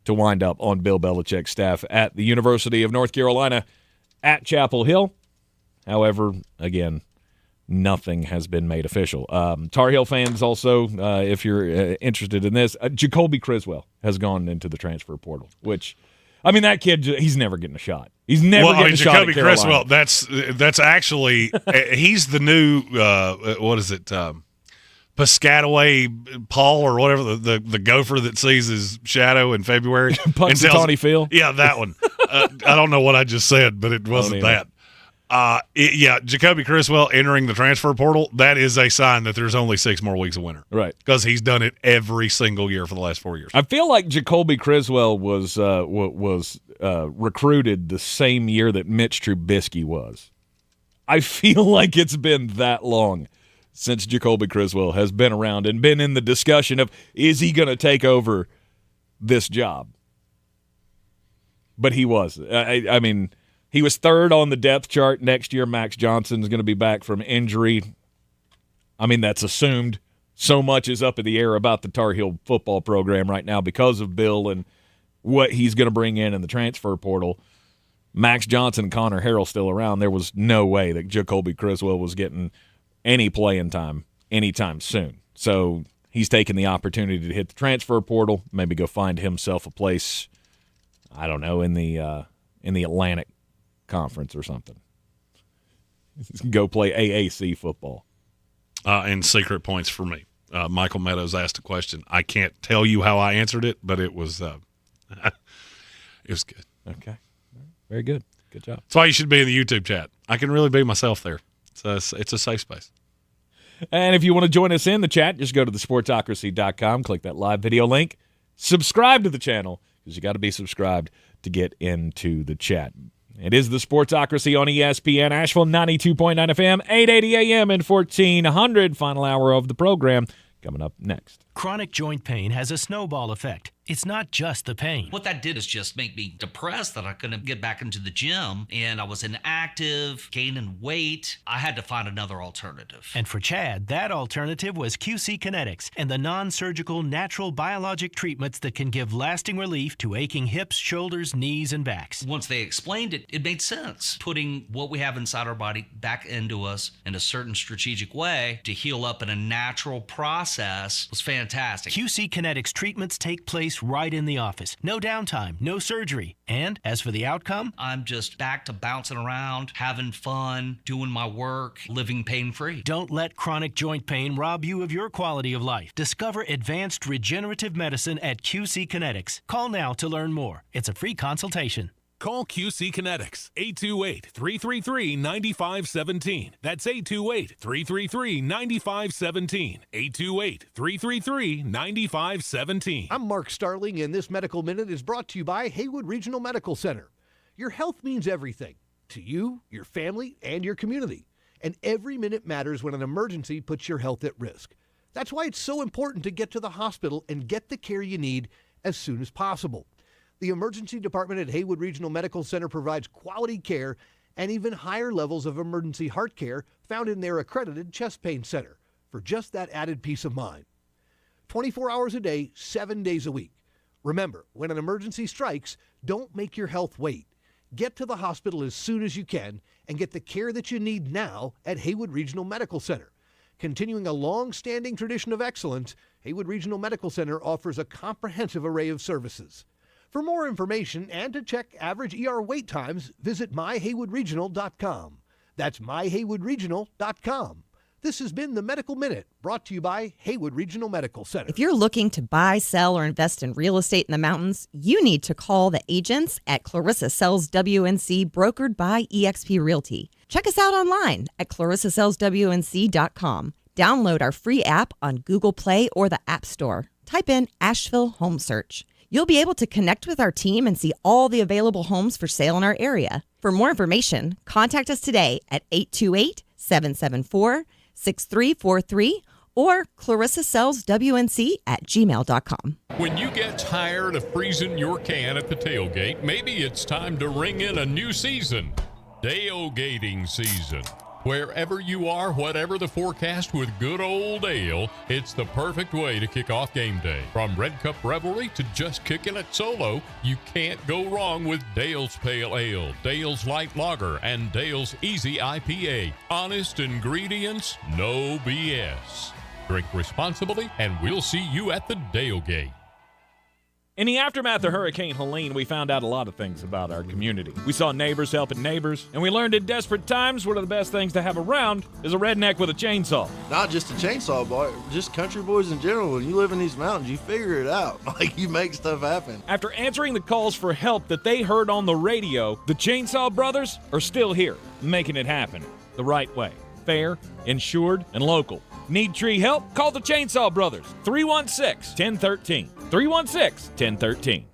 to wind up on Bill Belichick's staff at the University of North Carolina at Chapel Hill. However, again, nothing has been made official. Tar Heel fans also, if you're interested in this, Jacoby Criswell has gone into the transfer portal, which, I mean, that kid, he's never getting a shot. He's never getting a shot at Carolina. Criswell, that's actually, he's the new, what is it, Piscataway Paul or whatever, the gopher that sees his shadow in February. Punxsutawney Phil? Yeah, that one. I don't know what I just said, but it wasn't that. Jacoby Criswell entering the transfer portal, that is a sign that there's only 6 more weeks of winter. Right. Because he's done it every single year for the last 4 years. I feel like Jacoby Criswell was recruited the same year that Mitch Trubisky was. I feel like it's been that long since Jacoby Criswell has been around and been in the discussion of, is he going to take over this job? But he was. I mean, he was 3rd on the depth chart. Next year, Max Johnson's going to be back from injury. I mean, that's assumed. So much is up in the air about the Tar Heel football program right now because of Bill and what he's going to bring in the transfer portal. Max Johnson and Connor Harrell still around. There was no way that Jacoby Criswell was getting any playing time anytime soon. So he's taking the opportunity to hit the transfer portal, maybe go find himself a place, I don't know, in the Atlantic Conference or something. Go play AAC football. And secret points for me. Michael Meadows asked a question. I can't tell you how I answered it, but it was it was good. Okay. Very good. Good job. That's why you should be in the YouTube chat. I can really be myself there. It's a safe space. And if you want to join us in the chat, just go to thesportsocracy.com, click that live video link, subscribe to the channel, because you got to be subscribed to get into the chat. It is the Sportsocracy on ESPN, Asheville 92.9 FM, 880 AM and 1400. Final hour of the program coming up next. Chronic joint pain has a snowball effect. It's not just the pain. What that did is just make me depressed that I couldn't get back into the gym, and I was inactive, gaining weight. I had to find another alternative. And for Chad, that alternative was QC Kinetics and the non-surgical natural biologic treatments that can give lasting relief to aching hips, shoulders, knees, and backs. Once they explained it, it made sense. Putting what we have inside our body back into us in a certain strategic way to heal up in a natural process was fantastic. QC Kinetics treatments take place right in the office. No downtime, no surgery. And as for the outcome, I'm just back to bouncing around, having fun, doing my work, living pain-free. Don't let chronic joint pain rob you of your quality of life. Discover advanced regenerative medicine at QC Kinetics. Call now to learn more. It's a free consultation. Call QC Kinetics, 828-333-9517. That's 828-333-9517. 828-333-9517. I'm Mark Starling, and this Medical Minute is brought to you by Haywood Regional Medical Center. Your health means everything, to you, your family, and your community. And every minute matters when an emergency puts your health at risk. That's why it's so important to get to the hospital and get the care you need as soon as possible. The emergency department at Haywood Regional Medical Center provides quality care and even higher levels of emergency heart care found in their accredited chest pain center for just that added peace of mind. 24 hours a day, 7 days a week. Remember, when an emergency strikes, don't make your health wait. Get to the hospital as soon as you can and get the care that you need now at Haywood Regional Medical Center. Continuing a long-standing tradition of excellence, Haywood Regional Medical Center offers a comprehensive array of services. For more information and to check average ER wait times, visit myhaywoodregional.com. That's myhaywoodregional.com. This has been the Medical Minute, brought to you by Haywood Regional Medical Center. If you're looking to buy, sell, or invest in real estate in the mountains, you need to call the agents at Clarissa Sells WNC, brokered by eXp Realty. Check us out online at clarissasellswnc.com. Download our free app on Google Play or the App Store. Type in Asheville Home Search. You'll be able to connect with our team and see all the available homes for sale in our area. For more information, contact us today at 828-774-6343 or clarissasellswnc@gmail.com. When you get tired of freezing your can at the tailgate, maybe it's time to ring in a new season. Tailgating season. Wherever you are, whatever the forecast, with good old ale, it's the perfect way to kick off game day. From Red Cup Revelry to just kicking it solo, you can't go wrong with Dale's Pale Ale, Dale's Light Lager, and Dale's Easy IPA. Honest ingredients, no BS. Drink responsibly, and we'll see you at the Tailgate. In the aftermath of Hurricane Helene, we found out a lot of things about our community. We saw neighbors helping neighbors, and we learned in desperate times one of the best things to have around is a redneck with a chainsaw. Not just a chainsaw, boy, just country boys in general. When you live in these mountains, you figure it out. Like, you make stuff happen. After answering the calls for help that they heard on the radio, the Chainsaw Brothers are still here, making it happen the right way. Fair, insured, and local. Need tree help? Call the Chainsaw Brothers. 316-1013. 316-1013.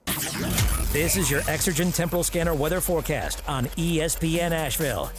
This is your Exergen Temporal Scanner weather forecast on ESPN Asheville.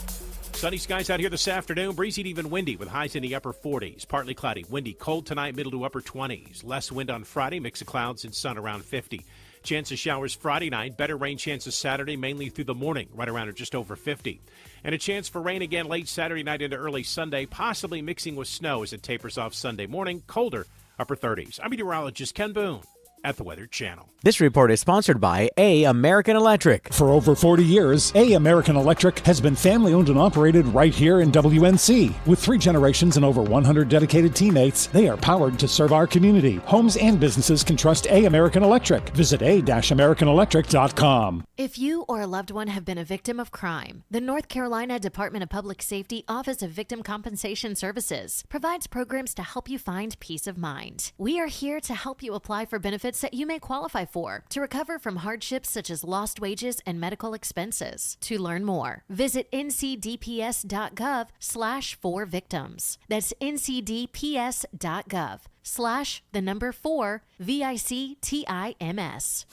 Sunny skies out here this afternoon. Breezy to even windy with highs in the upper 40s. Partly cloudy, windy, cold tonight, middle to upper 20s. Less wind on Friday, mix of clouds and sun around 50. Chance of showers Friday night, better rain chances Saturday, mainly through the morning, right around or just over 50. And a chance for rain again late Saturday night into early Sunday, possibly mixing with snow as it tapers off Sunday morning, colder, upper 30s. I'm meteorologist Ken Boone at the Weather Channel. This report is sponsored by A. American Electric. For over 40 years, A. American Electric has been family-owned and operated right here in WNC. With 3 generations and over 100 dedicated teammates, they are powered to serve our community. Homes and businesses can trust A. American Electric. Visit a-americanelectric.com. If you or a loved one have been a victim of crime, the North Carolina Department of Public Safety Office of Victim Compensation Services provides programs to help you find peace of mind. We are here to help you apply for benefits that you may qualify for to recover from hardships such as lost wages and medical expenses. To learn more, visit ncdps.gov/4victims. That's ncdps.gov/4VICTIMS.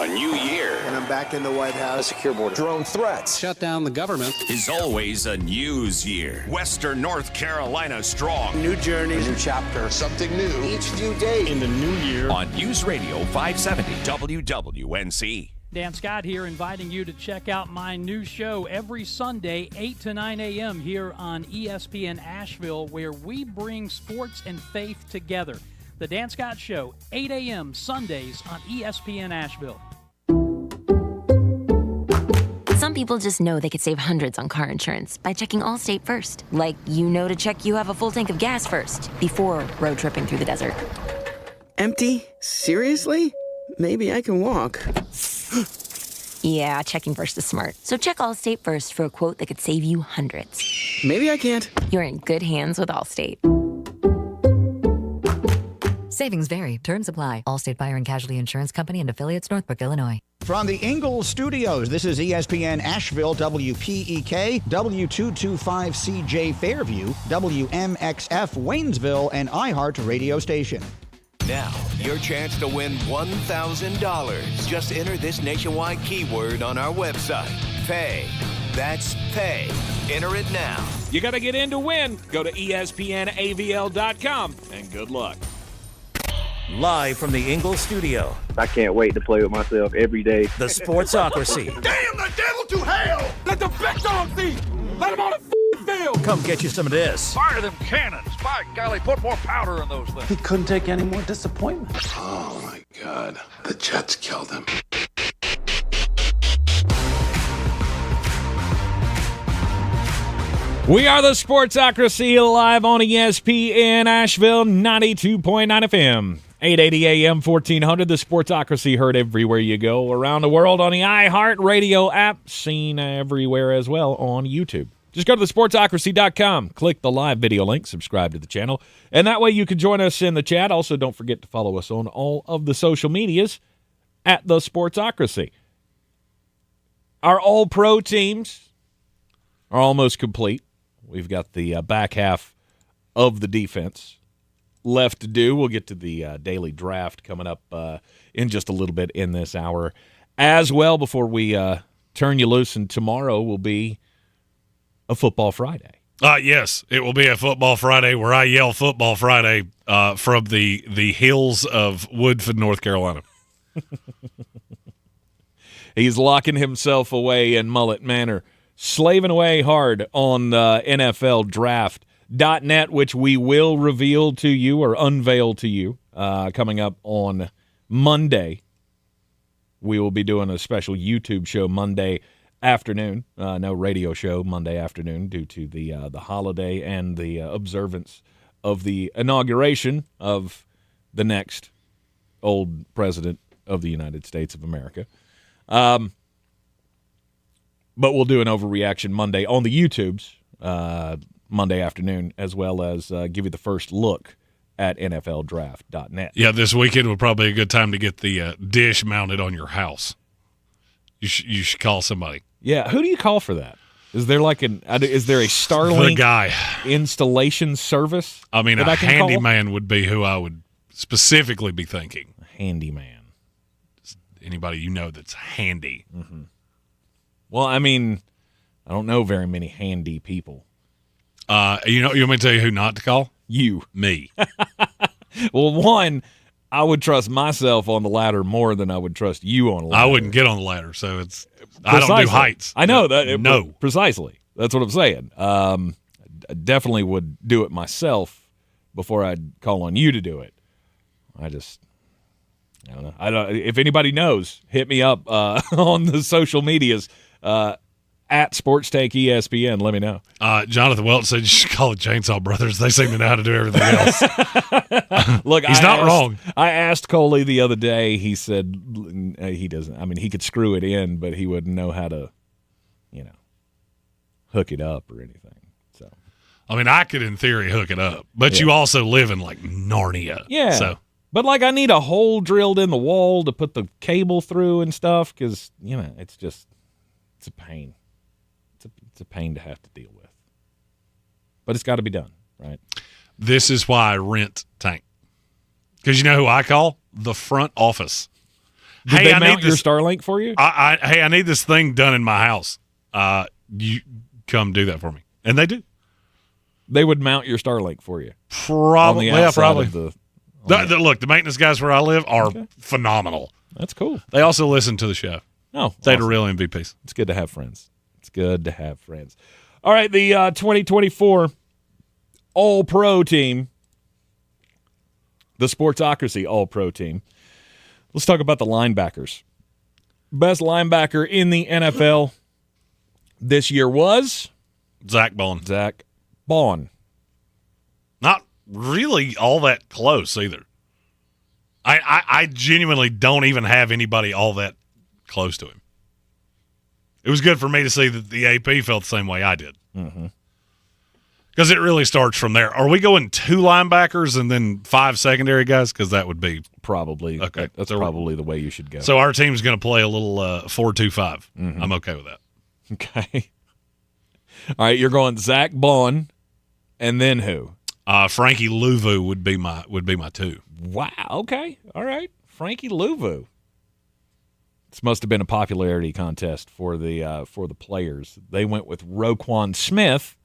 A new year. And I'm back in the White House. A secure border. Drone threats. Shut down the government. Is always a news year. Western North Carolina strong. New journey. A new chapter. Something new. Each few days. In the new year. On News Radio 570 WWNC. Dan Scott here, inviting you to check out my new show every Sunday, 8 to 9 a.m. here on ESPN Asheville, where we bring sports and faith together. The Dan Scott Show, 8 a.m. Sundays on ESPN Asheville. Some people just know they could save hundreds on car insurance by checking Allstate first. Like, you know to check you have a full tank of gas first before road tripping through the desert. Empty? Seriously? Maybe I can walk. Yeah, checking first is smart. So check Allstate first for a quote that could save you hundreds. Maybe I can't. You're in good hands with Allstate. Savings vary. Terms apply. Allstate Fire and Casualty Insurance Company and affiliates, Northbrook, Illinois. From the Ingalls Studios, this is ESPN Asheville, WPEK, W225CJ Fairview, WMXF Waynesville, and iHeart radio station. Now, your chance to win $1,000. Just enter this nationwide keyword on our website. Pay. That's pay. Enter it now. You got to get in to win. Go to ESPNAVL.com and good luck. Live from the Ingle studio, I can't wait to play with myself every day. the Sportsocracy. Damn the devil to hell! Let the big dog see! Let him on the field! Come get you some of this. Fire them cannons! By golly, put more powder in those things. He couldn't take any more disappointment. Oh, my God. The Jets killed him. We are the Sportsocracy live on ESPN Asheville 92.9 FM. 880 AM 1400. The Sportsocracy heard everywhere you go around the world on the iHeartRadio app. Seen everywhere as well on YouTube. Just go to thesportsocracy.com. Click the live video link. Subscribe to the channel. And that way you can join us in the chat. Also, don't forget to follow us on all of the social medias at the Sportsocracy. Our all-pro teams are almost complete. We've got the back half of the defense left to do. We'll get to the daily draft coming up in just a little bit in this hour as well before we turn you loose. And tomorrow will be a Football Friday. Yes, it will be a Football Friday where I yell Football Friday from the hills of Woodford, North Carolina. He's locking himself away in Mullet Manor, slaving away hard on NFL Draft.net, which we will reveal to you or unveil to you coming up on Monday. We will be doing a special YouTube show Monday afternoon. No radio show Monday afternoon due to the holiday and the observance of the inauguration of the next old president of the United States of America. But we'll do an overreaction Monday on the YouTubes Monday afternoon, as well as give you the first look at NFLDraft.net. Yeah, this weekend would probably be a good time to get the dish mounted on your house. You should call somebody. Yeah, who do you call for that? Is there is there a Starlink the guy installation service? I mean, a handyman would be who I would specifically be thinking. A handyman. Just anybody you know that's handy. Mm-hmm. Well, I mean, I don't know very many handy people. You want me to tell you who not to call? You. Me. Well, one, I would trust myself on the ladder more than I would trust you on the ladder. I wouldn't get on the ladder, so it's I don't do heights. I know that. No. Precisely. That's what I'm saying. I definitely would do it myself before I'd call on you to do it. I don't know. If anybody knows, hit me up on the social medias. At Sports Take ESPN, let me know. Jonathan Welton said you should call the Chainsaw Brothers. They seem to know how to do everything else. Look, he's not wrong. I asked Coley the other day. He said he doesn't. I mean, he could screw it in, but he wouldn't know how to, hook it up or anything. So, I mean, I could in theory hook it up, but you also live in like Narnia. Yeah. So. But I need a hole drilled in the wall to put the cable through and stuff because it's a pain. It's a pain to have to deal with. But it's got to be done, right? This is why I rent Tank. Because you know who I call? The front office. Did they mount your Starlink for you? I need this thing done in my house. You come do that for me. And they do. They would mount your Starlink for you? Probably. Probably. Look, the maintenance guys where I live are phenomenal. That's cool. They also listen to the show. Oh, they're the real MVPs. It's good to have friends. It's good to have friends. All right, the 2024 All-Pro team, the Sportsocracy All-Pro team. Let's talk about the linebackers. Best linebacker in the NFL this year was? Zach Bond. Zach Bond. Not really all that close either. I genuinely don't even have anybody all that close to him. It was good for me to see that the AP felt the same way I did. Mm-hmm. Because it really starts from there. Are we going 2 linebackers and then 5 secondary guys? Because that would be probably okay. That's probably the way you should go. So our team's going to play a little 4-2-5. Mm-hmm. I'm okay with that. Okay. All right, you're going Zach Bond, and then who? Frankie Louvu would be my 2. Wow. Okay. All right. Frankie Louvu. This must have been a popularity contest for the players. They went with Roquan Smith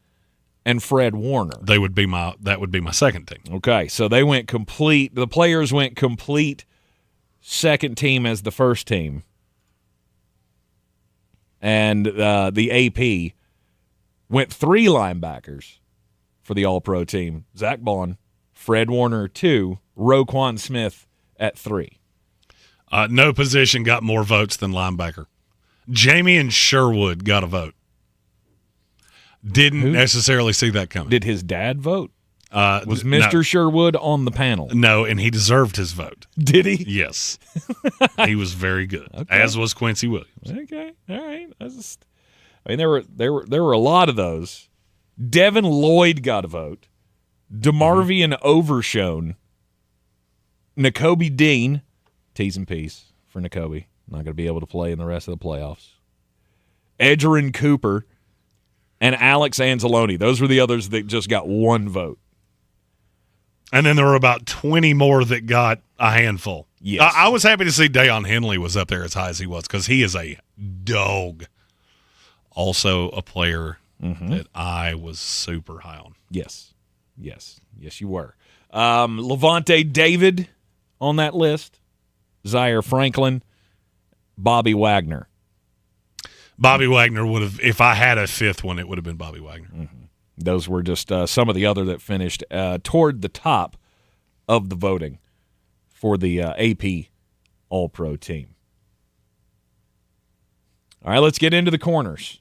and Fred Warner. That would be my second team. Okay, so they went complete. The players went complete second team as the first team. And the AP went 3 linebackers for the All-Pro team. Zach Bond, Fred Warner 2, Roquan Smith at 3. No position got more votes than linebacker. Jamie and Sherwood got a vote. Didn't necessarily see that coming. Did his dad vote? Was Mr. Sherwood on the panel? No, and he deserved his vote. Did he? Yes. He was very good, Okay. as was Quincy Williams. Okay, all right. There were a lot of those. Devin Lloyd got a vote. DeMarvion Overshone. N'Kobe Dean, T's and P's for N'Kobe. Not going to be able to play in the rest of the playoffs. Edgerrin Cooper and Alex Anzalone. Those were the others that just got 1 vote. And then there were about 20 more that got a handful. Yes. I was happy to see Deion Henley was up there as high as he was because he is a dog. Also a player that I was super high on. Yes, you were. Levante David on that list. Zaire Franklin, Bobby Wagner. Bobby Wagner would have, if I had a 5th one, it would have been Bobby Wagner. Those were just some of the other that finished toward the top of the voting for the AP All-Pro team. All right, let's get into the corners.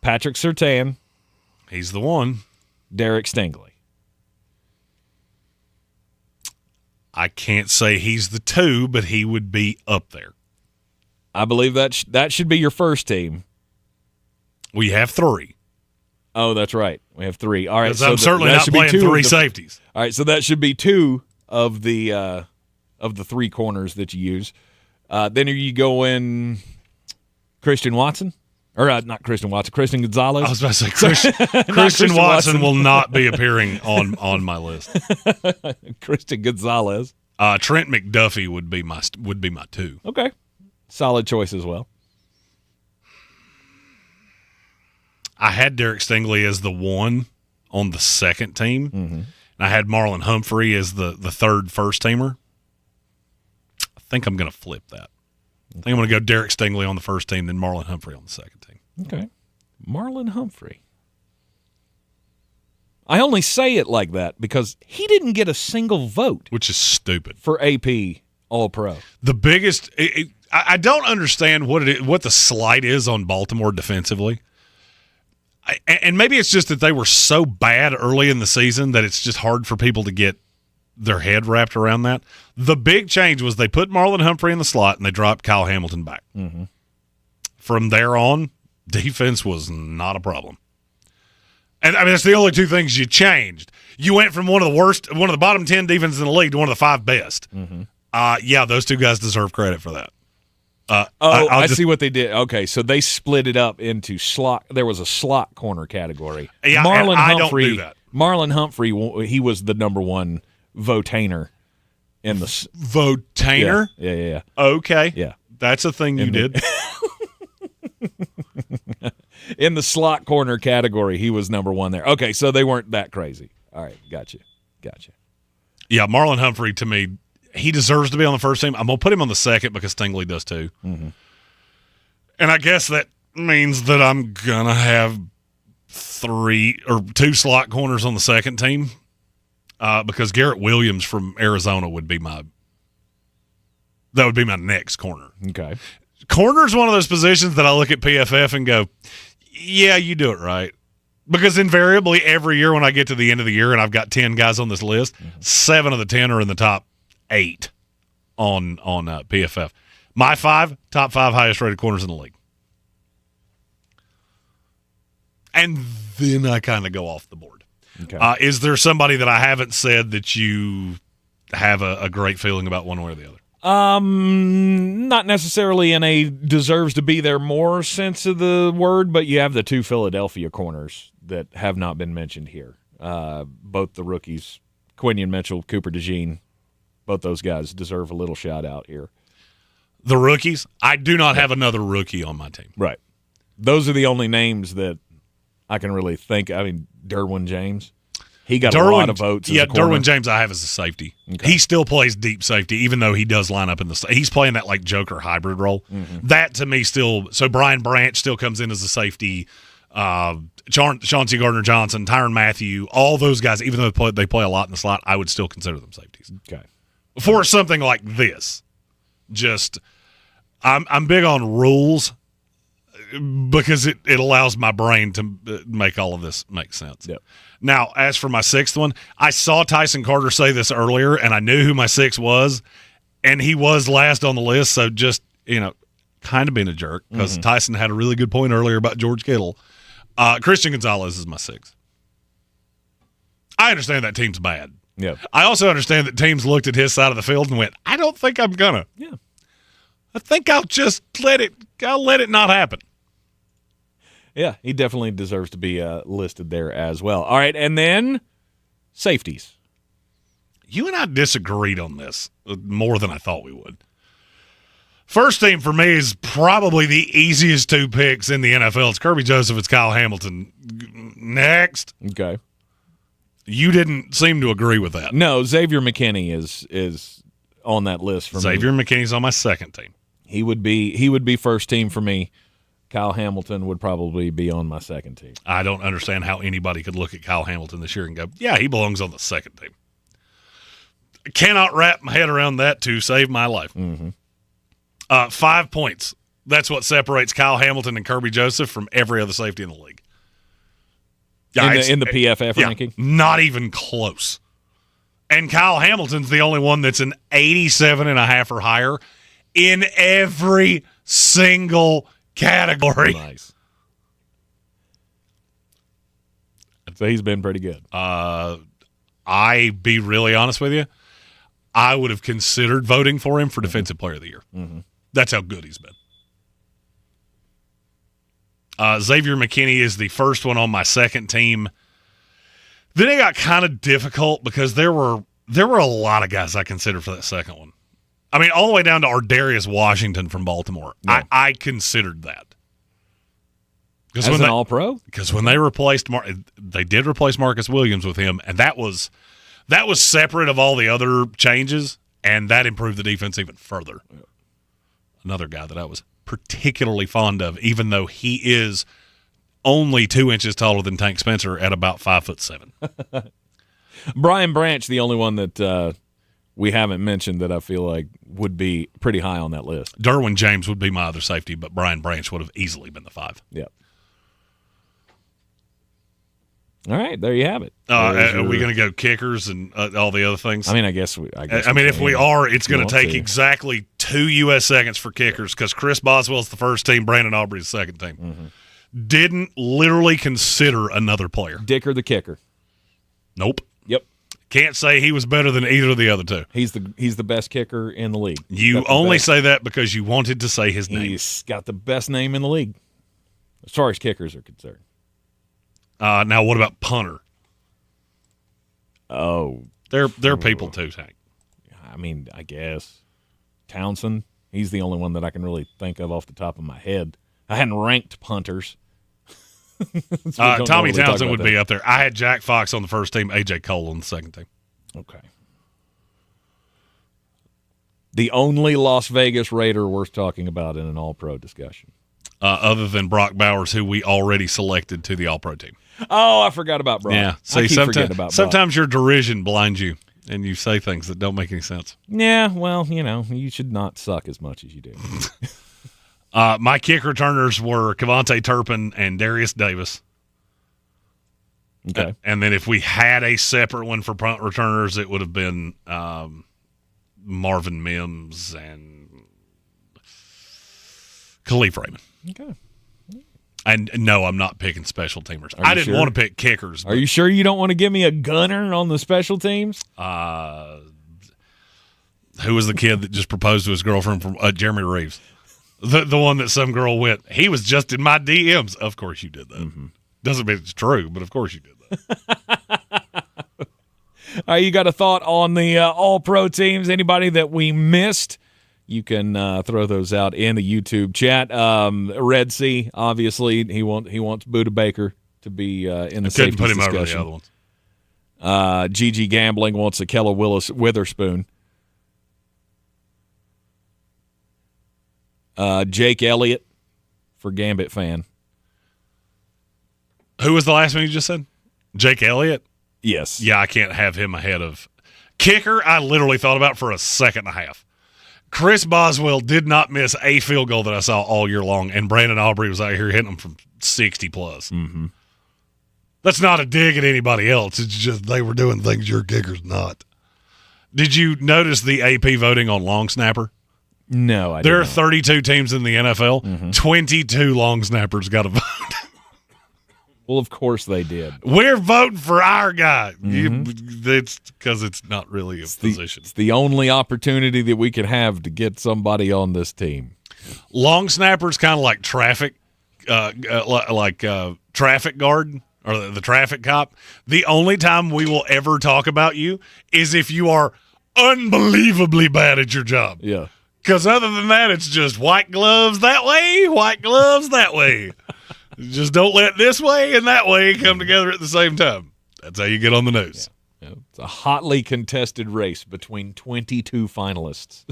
Patrick Surtain. He's the one. Derek Stingley. I can't say he's the 2, but he would be up there. I believe that should be your first team. We have 3. Oh, that's right. We have 3. All right, so I'm certainly not playing 3 safeties. All right, so that should be 2 of the 3 corners that you use. Then are you going Christian Watson? Or not Christian Watson, Christian Gonzalez? I was about to say Christian Watson will not be appearing on my list. Christian Gonzalez. Trent McDuffie would be my 2. Okay. Solid choice as well. I had Derek Stingley as the 1 on the second team. And I had Marlon Humphrey as the 3rd first-teamer. I think I'm going to flip that. I think I'm going to go Derek Stingley on the first team, then Marlon Humphrey on the second team. Okay. Marlon Humphrey. I only say it like that because he didn't get a single vote. Which is stupid. For AP All-Pro. The biggest I don't understand what the slight is on Baltimore defensively. And maybe it's just that they were so bad early in the season that it's just hard for people to get their head wrapped around that. The big change was they put Marlon Humphrey in the slot and they dropped Kyle Hamilton back. From there on, defense was not a problem. And I mean, that's the only 2 things you changed. You went from one of the bottom 10 defenses in the league to one of the 5 best. Yeah, those 2 guys deserve credit for that. I see what they did. Okay, so they split it up into slot. There was a slot corner category. Yeah, Marlon I Humphrey, don't do that. Marlon Humphrey, he was the number 1 votainer in the votainer. Yeah. Okay. Yeah, that's a thing you did. In the slot corner category, he was number 1 there. Okay, so they weren't that crazy. All right, gotcha. Yeah, Marlon Humphrey, to me, he deserves to be on the first team. I'm going to put him on the second because Stingley does too. And I guess that means that I'm going to have 3 or 2 slot corners on the second team because Garrett Williams from Arizona would be my next corner. Okay. Corner's one of those positions that I look at PFF and go, yeah, you do it right. Because invariably every year when I get to the end of the year and I've got 10 guys on this list, 7 of the 10 are in the top 8 on PFF. My 5, top 5 highest rated corners in the league. And then I kind of go off the board. Okay. Is there somebody that I haven't said that you have a great feeling about one way or the other? Not necessarily in a deserves to be there more sense of the word, but you have the 2 Philadelphia corners that have not been mentioned here. Both the rookies, Quinion Mitchell, Cooper DeJean, both those guys deserve a little shout out here. The rookies, I do not have another rookie on my team. Right. Those are the only names that I can really think. I mean, Derwin James. He got a lot of votes. Yeah, Derwin James I have as a safety. Okay. He still plays deep safety, even though he does line up in the – he's playing that, like, Joker hybrid role. Mm-hmm. That, to me, still – so Brian Branch still comes in as a safety. Chauncey Gardner-Johnson, Tyrann Mathieu, all those guys, even though they play a lot in the slot, I would still consider them safeties. Okay. For something like this, just I'm big on rules because it allows my brain to make all of this make sense. Yep. Now, as for my sixth one, I saw Tyson Carter say this earlier, and I knew who my sixth was, and he was last on the list, so just, kind of being a jerk because Tyson had a really good point earlier about George Kittle. Christian Gonzalez is my sixth. I understand that team's bad. Yeah. I also understand that teams looked at his side of the field and went, I don't think I'm gonna. Yeah. I think I'll just let it not happen. Yeah, he definitely deserves to be listed there as well. All right, and then safeties. You and I disagreed on this more than I thought we would. First team for me is probably the easiest two picks in the NFL. It's Kirby Joseph, it's Kyle Hamilton. Next. Okay. You didn't seem to agree with that. No, Xavier McKinney is on that list for me. Xavier McKinney's on my second team. He would be first team for me. Kyle Hamilton would probably be on my second team. I don't understand how anybody could look at Kyle Hamilton this year and go, yeah, he belongs on the second team. I cannot wrap my head around that to save my life. Mm-hmm. 5 points. That's what separates Kyle Hamilton and Kirby Joseph from every other safety in the league. Yeah, in the PFF ranking? Not even close. And Kyle Hamilton's the only one that's an 87.5 or higher in every single category. Nice. So he's been pretty good. I be really honest with you, I would have considered voting for him for Defensive Player of the Year. Mm-hmm. That's how good he's been. Xavier McKinney is the first one on my second team. Then it got kind of difficult because there were a lot of guys I considered for that second one. I mean, all the way down to Ardarius Washington from Baltimore. Yeah. I considered that. As an All-Pro? Because when they replaced they did replace Marcus Williams with him, and that was separate of all the other changes, and that improved the defense even further. Yeah. Another guy that I was particularly fond of, even though he is only 2 inches taller than Tank Spencer at about 5'7". Brian Branch, the only one that we haven't mentioned that I feel like would be pretty high on that list. Derwin James would be my other safety, but Brian Branch would have easily been the 5. Yep. All right, there you have it. Are we going to go kickers and all the other things? I mean, I guess if we are, it's going to take exactly 2 U.S. seconds for kickers because Chris Boswell's the first team, Brandon Aubrey's the second team. Mm-hmm. Didn't literally consider another player. Dicker the kicker. Nope. Yep. Can't say he was better than either of the other two. He's the best kicker in the league. You only say that because you wanted to say his name. He's got the best name in the league as far as kickers are concerned. Now, what about punter? Oh. They're people too, Tank. I mean, I guess. Townsend, he's the only one that I can really think of off the top of my head. I hadn't ranked punters. Tommy Townsend would be up there. I had Jack Fox on the first team, A.J. Cole on the second team. Okay. The only Las Vegas Raider worth talking about in an All-Pro discussion. Other than Brock Bowers, who we already selected to the All-Pro team. Oh, I forgot about Brock. Yeah. See, sometimes your derision blinds you, and you say things that don't make any sense. Yeah, well, you should not suck as much as you do. My kick returners were Kevontae Turpin and Darius Davis. Okay. And then if we had a separate one for punt returners, it would have been Marvin Mims and Khalif Raymond. Okay. And no, I'm not picking special teamers. I didn't want to pick kickers. Are you sure you don't want to give me a gunner on the special teams? Who was the kid that just proposed to his girlfriend from Jeremy Reeves? The one that some girl went, he was just in my DMs. Of course you did that. Mm-hmm. Doesn't mean it's true, but of course you did that. You got a thought on the all-pro teams? Anybody that we missed? You can throw those out in the YouTube chat. Red Sea, obviously, he wants Buda Baker to be in the safety discussion. Couldn't put him over the other ones. GG Gambling wants Akella Witherspoon. Jake Elliott for Gambit fan. Who was the last one you just said? Jake Elliott? Yes. Yeah, I can't have him ahead of kicker. I literally thought about for a second and a half. Chris Boswell did not miss a field goal that I saw all year long, and Brandon Aubrey was out here hitting them from 60 plus. Mm-hmm. That's not a dig at anybody else. It's just they were doing things your kicker's not. Did you notice the AP voting on long snapper? No, I didn't. There are 32 teams in the NFL. Mm-hmm. 22 long snappers got a vote. Well, of course they did. We're voting for our guy. Mm-hmm. It's because it's not really a position. It's the only opportunity that we can have to get somebody on this team. Long snapper's kind of like traffic, traffic guard or the traffic cop. The only time we will ever talk about you is if you are unbelievably bad at your job. Yeah. Because other than that, it's just white gloves that way, white gloves that way. Just don't let this way and that way come together at the same time. That's how you get on the news. Yeah. It's a hotly contested race between 22 finalists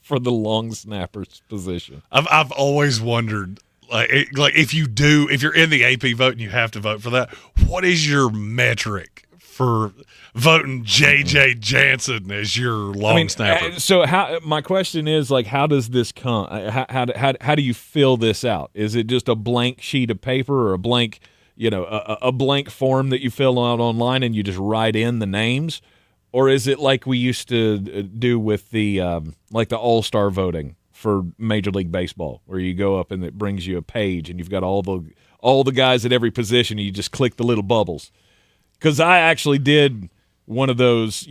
for the long snapper's position. I've always wondered, like if you're in the AP vote and you have to vote for that, what is your metric for voting J.J. Jansen as your long snapper? So my question is, like, how does this come? How do you fill this out? Is it just a blank sheet of paper or a blank, a blank form that you fill out online and you just write in the names? Or is it like we used to do with the All-Star voting for Major League Baseball, where you go up and it brings you a page and you've got all the guys at every position and you just click the little bubbles? Because I actually did one of those,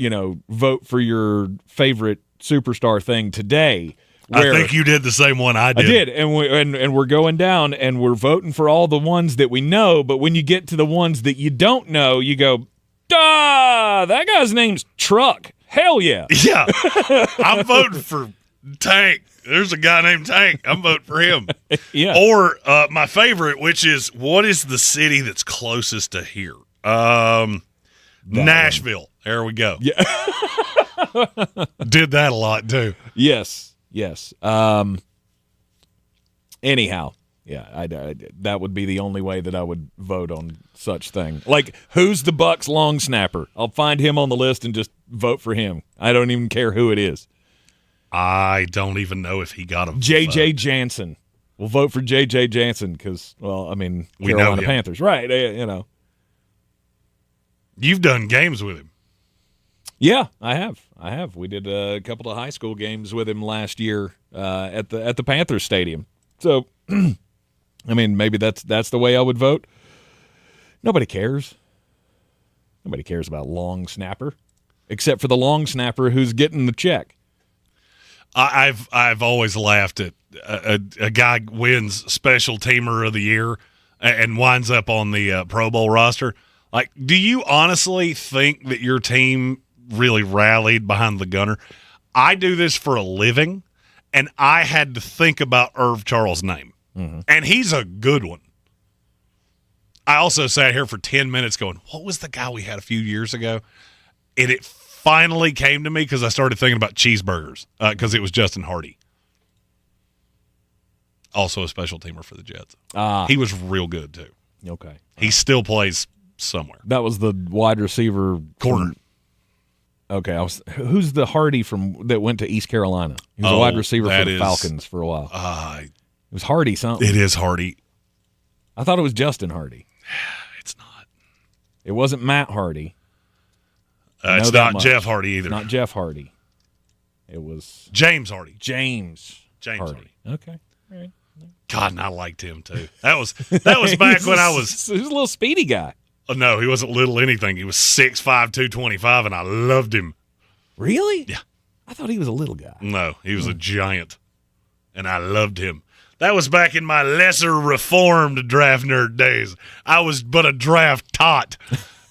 vote for your favorite superstar thing today. I think you did the same one I did. I did, and we're going down, and we're voting for all the ones that we know, but when you get to the ones that you don't know, you go, duh, that guy's name's Truck. Hell yeah. Yeah. I'm voting for Tank. There's a guy named Tank. I'm voting for him. Yeah. Or my favorite, which is, what is the city that's closest to here? Nashville. There we go. Yeah. Did that a lot too. Yes. Anyhow, yeah, that would be the only way that I would vote on such thing. Like, who's the Bucks long snapper? I'll find him on the list and just vote for him. I don't even care who it is. I don't even know if he got a J.J. Jansen. We'll vote for J.J. Jansen because, Carolina Panthers. Right, You've done games with him. Yeah, I have. We did a couple of high school games with him last year at the Panthers Stadium. So, maybe that's the way I would vote. Nobody cares. Nobody cares about long snapper, except for the long snapper who's getting the check. I've always laughed at a guy wins Special Teamer of the Year and winds up on the Pro Bowl roster. Like, do you honestly think that your team really rallied behind the gunner? I do this for a living, and I had to think about Irv Charles' name. Mm-hmm. And he's a good one. I also sat here for 10 minutes going, what was the guy we had a few years ago? And it finally came to me because I started thinking about cheeseburgers because it was Justin Hardy. Also a special teamer for the Jets. He was real good, too. Okay. He still plays somewhere. That was the wide receiver corner. Okay, who's the Hardy that went to East Carolina? He was a wide receiver for the Falcons for a while. It was Hardy something. It is Hardy. I thought it was Justin Hardy. It's not. It wasn't Matt Hardy. It's not Jeff Hardy either. Not Jeff Hardy. It was James Hardy. James Hardy. Okay. All right. God, and I liked him too. That was back when I was. He was a little speedy guy. Oh, no, he wasn't little anything. He was 6'5", 225, and I loved him. Really? Yeah. I thought he was a little guy. No, he was a giant, and I loved him. That was back in my lesser reformed draft nerd days. I was but a draft tot,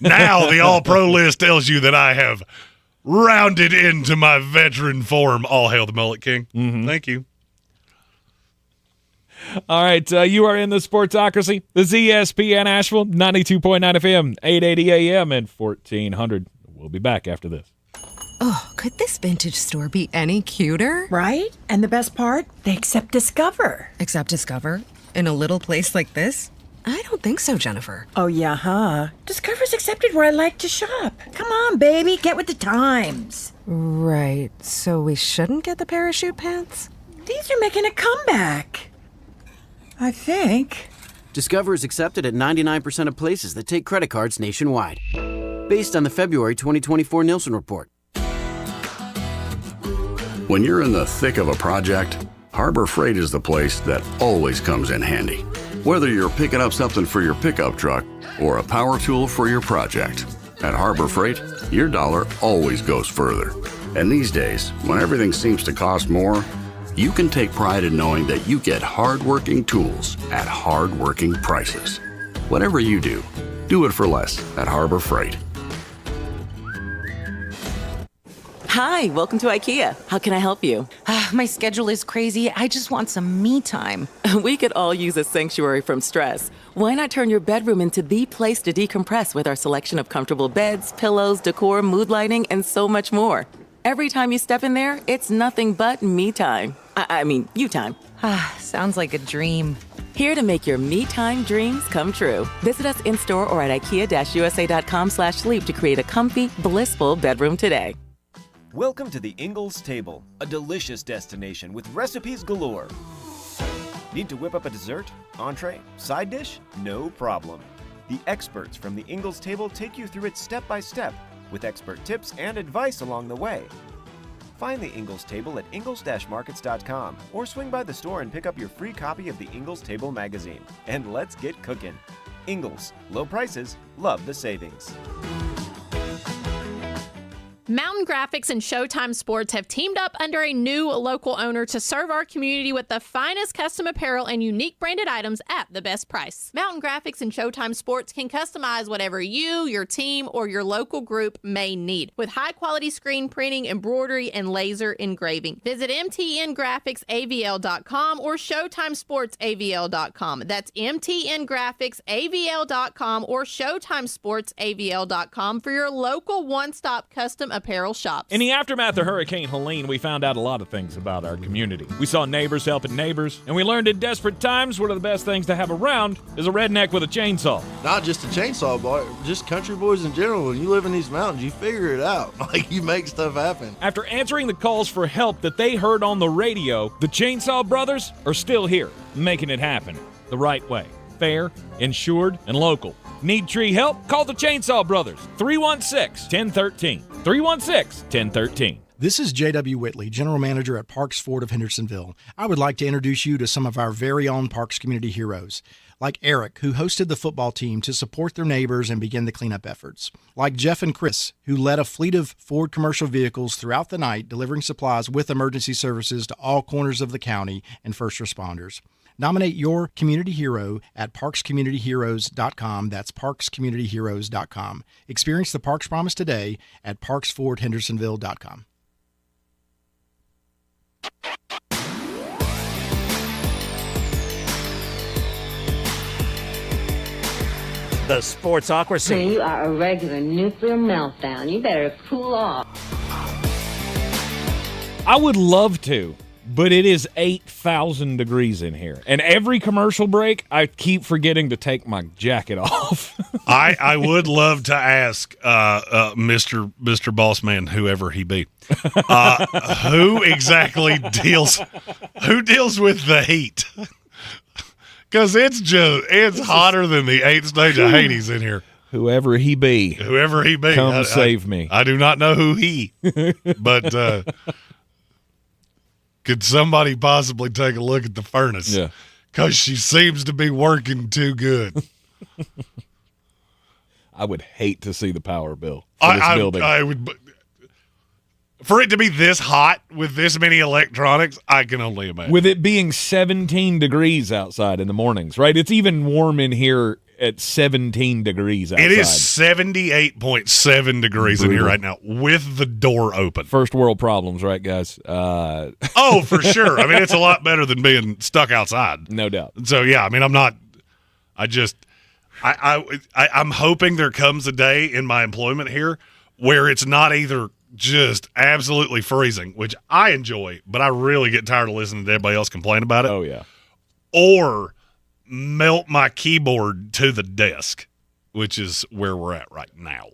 Now the all-pro list tells you that I have rounded into my veteran form. All hail the Mullet King. Mm-hmm. Thank you. All right, you are in the Sportsocracy. This is ESPN Asheville, 92.9 FM, 880 AM, and 1400. We'll be back after this. Oh, could this vintage store be any cuter? Right? And the best part? They accept Discover. Accept Discover? In a little place like this? I don't think so, Jennifer. Oh, yeah, huh? Discover's accepted where I like to shop. Come on, baby, get with the times. Right, so we shouldn't get the parachute pants? These are making a comeback. I think. Discover is accepted at 99% of places that take credit cards nationwide. Based on the February 2024 Nielsen report. When you're in the thick of a project, Harbor Freight is the place that always comes in handy. Whether you're picking up something for your pickup truck or a power tool for your project, at Harbor Freight, your dollar always goes further. And these days, when everything seems to cost more, you can take pride in knowing that you get hard-working tools at hard-working prices. Whatever you do, do it for less at Harbor Freight. Hi, welcome to IKEA. How can I help you? My schedule is crazy. I just want some me time. We could all use a sanctuary from stress. Why not turn your bedroom into the place to decompress with our selection of comfortable beds, pillows, decor, mood lighting, and so much more? Every time you step in there, it's nothing but me time. I mean, you time. Sounds like a dream. Here to make your me time dreams come true. Visit us in-store or at ikea-usa.com/sleep to create a comfy, blissful bedroom today. Welcome to the Ingalls Table, a delicious destination with recipes galore. Need to whip up a dessert, entree, side dish? No problem. The experts from the Ingalls Table take you through it step by step with expert tips and advice along the way. Find the Ingalls Table at ingalls-markets.com or swing by the store and pick up your free copy of the Ingalls Table magazine. And let's get cooking. Ingalls, low prices, love the savings. Mountain Graphics and Showtime Sports have teamed up under a new local owner to serve our community with the finest custom apparel and unique branded items at the best price. Mountain Graphics and Showtime Sports can customize whatever you, your team, or your local group may need with high-quality screen printing, embroidery, and laser engraving. Visit mtngraphicsavl.com or showtimesportsavl.com. That's mtngraphicsavl.com or showtimesportsavl.com for your local one-stop custom apparel shops. In the aftermath of Hurricane Helene, we found out a lot of things about our community. We saw neighbors helping neighbors, and we learned in desperate times one of the best things to have around is a redneck with a chainsaw. Not just a chainsaw, boy, just country boys in general. When you live in these mountains, you figure it out. Like, you make stuff happen. After answering the calls for help that they heard on the radio, the Chainsaw Brothers are still here, making it happen the right way. Fair, insured, and local. Need tree help? Call the Chainsaw Brothers. 316-1013. 316-1013. This is J.W. Whitley, General Manager at Parks Ford of Hendersonville. I would like to introduce you to some of our very own Parks community heroes, like Eric, who hosted the football team to support their neighbors and begin the cleanup efforts, like Jeff and Chris, who led a fleet of Ford commercial vehicles throughout the night, delivering supplies with emergency services to all corners of the county and first responders. Nominate your community hero at parkscommunityheroes.com. That's parkscommunityheroes.com. Experience the Parks Promise today at parksfordhendersonville.com. The Sportsocracy. You are a regular nuclear meltdown. You better cool off. I would love to, but it is 8,000 degrees in here. And every commercial break, I keep forgetting to take my jacket off. I would love to ask Mr. Bossman, whoever he be, who exactly deals with the heat? Because it's hotter than the 8th stage of Hades in here. Whoever he be. Come save me. I do not know who he, but could somebody possibly take a look at the furnace? Yeah. Because she seems to be working too good. I would hate to see the power bill for this building. I would. For it to be this hot with this many electronics, I can only imagine. With it being 17 degrees outside in the mornings, right? It's even warm in here at 17 degrees outside. It is 78.7 degrees in here right now with the door open. First world problems, right, guys? Oh, for sure. I mean, it's a lot better than being stuck outside. No doubt. So, yeah, I mean, I'm hoping there comes a day in my employment here where it's not either just absolutely freezing, which I enjoy, but I really get tired of listening to everybody else complain about it. Oh, yeah. Or melt my keyboard to the desk, which is where we're at right now.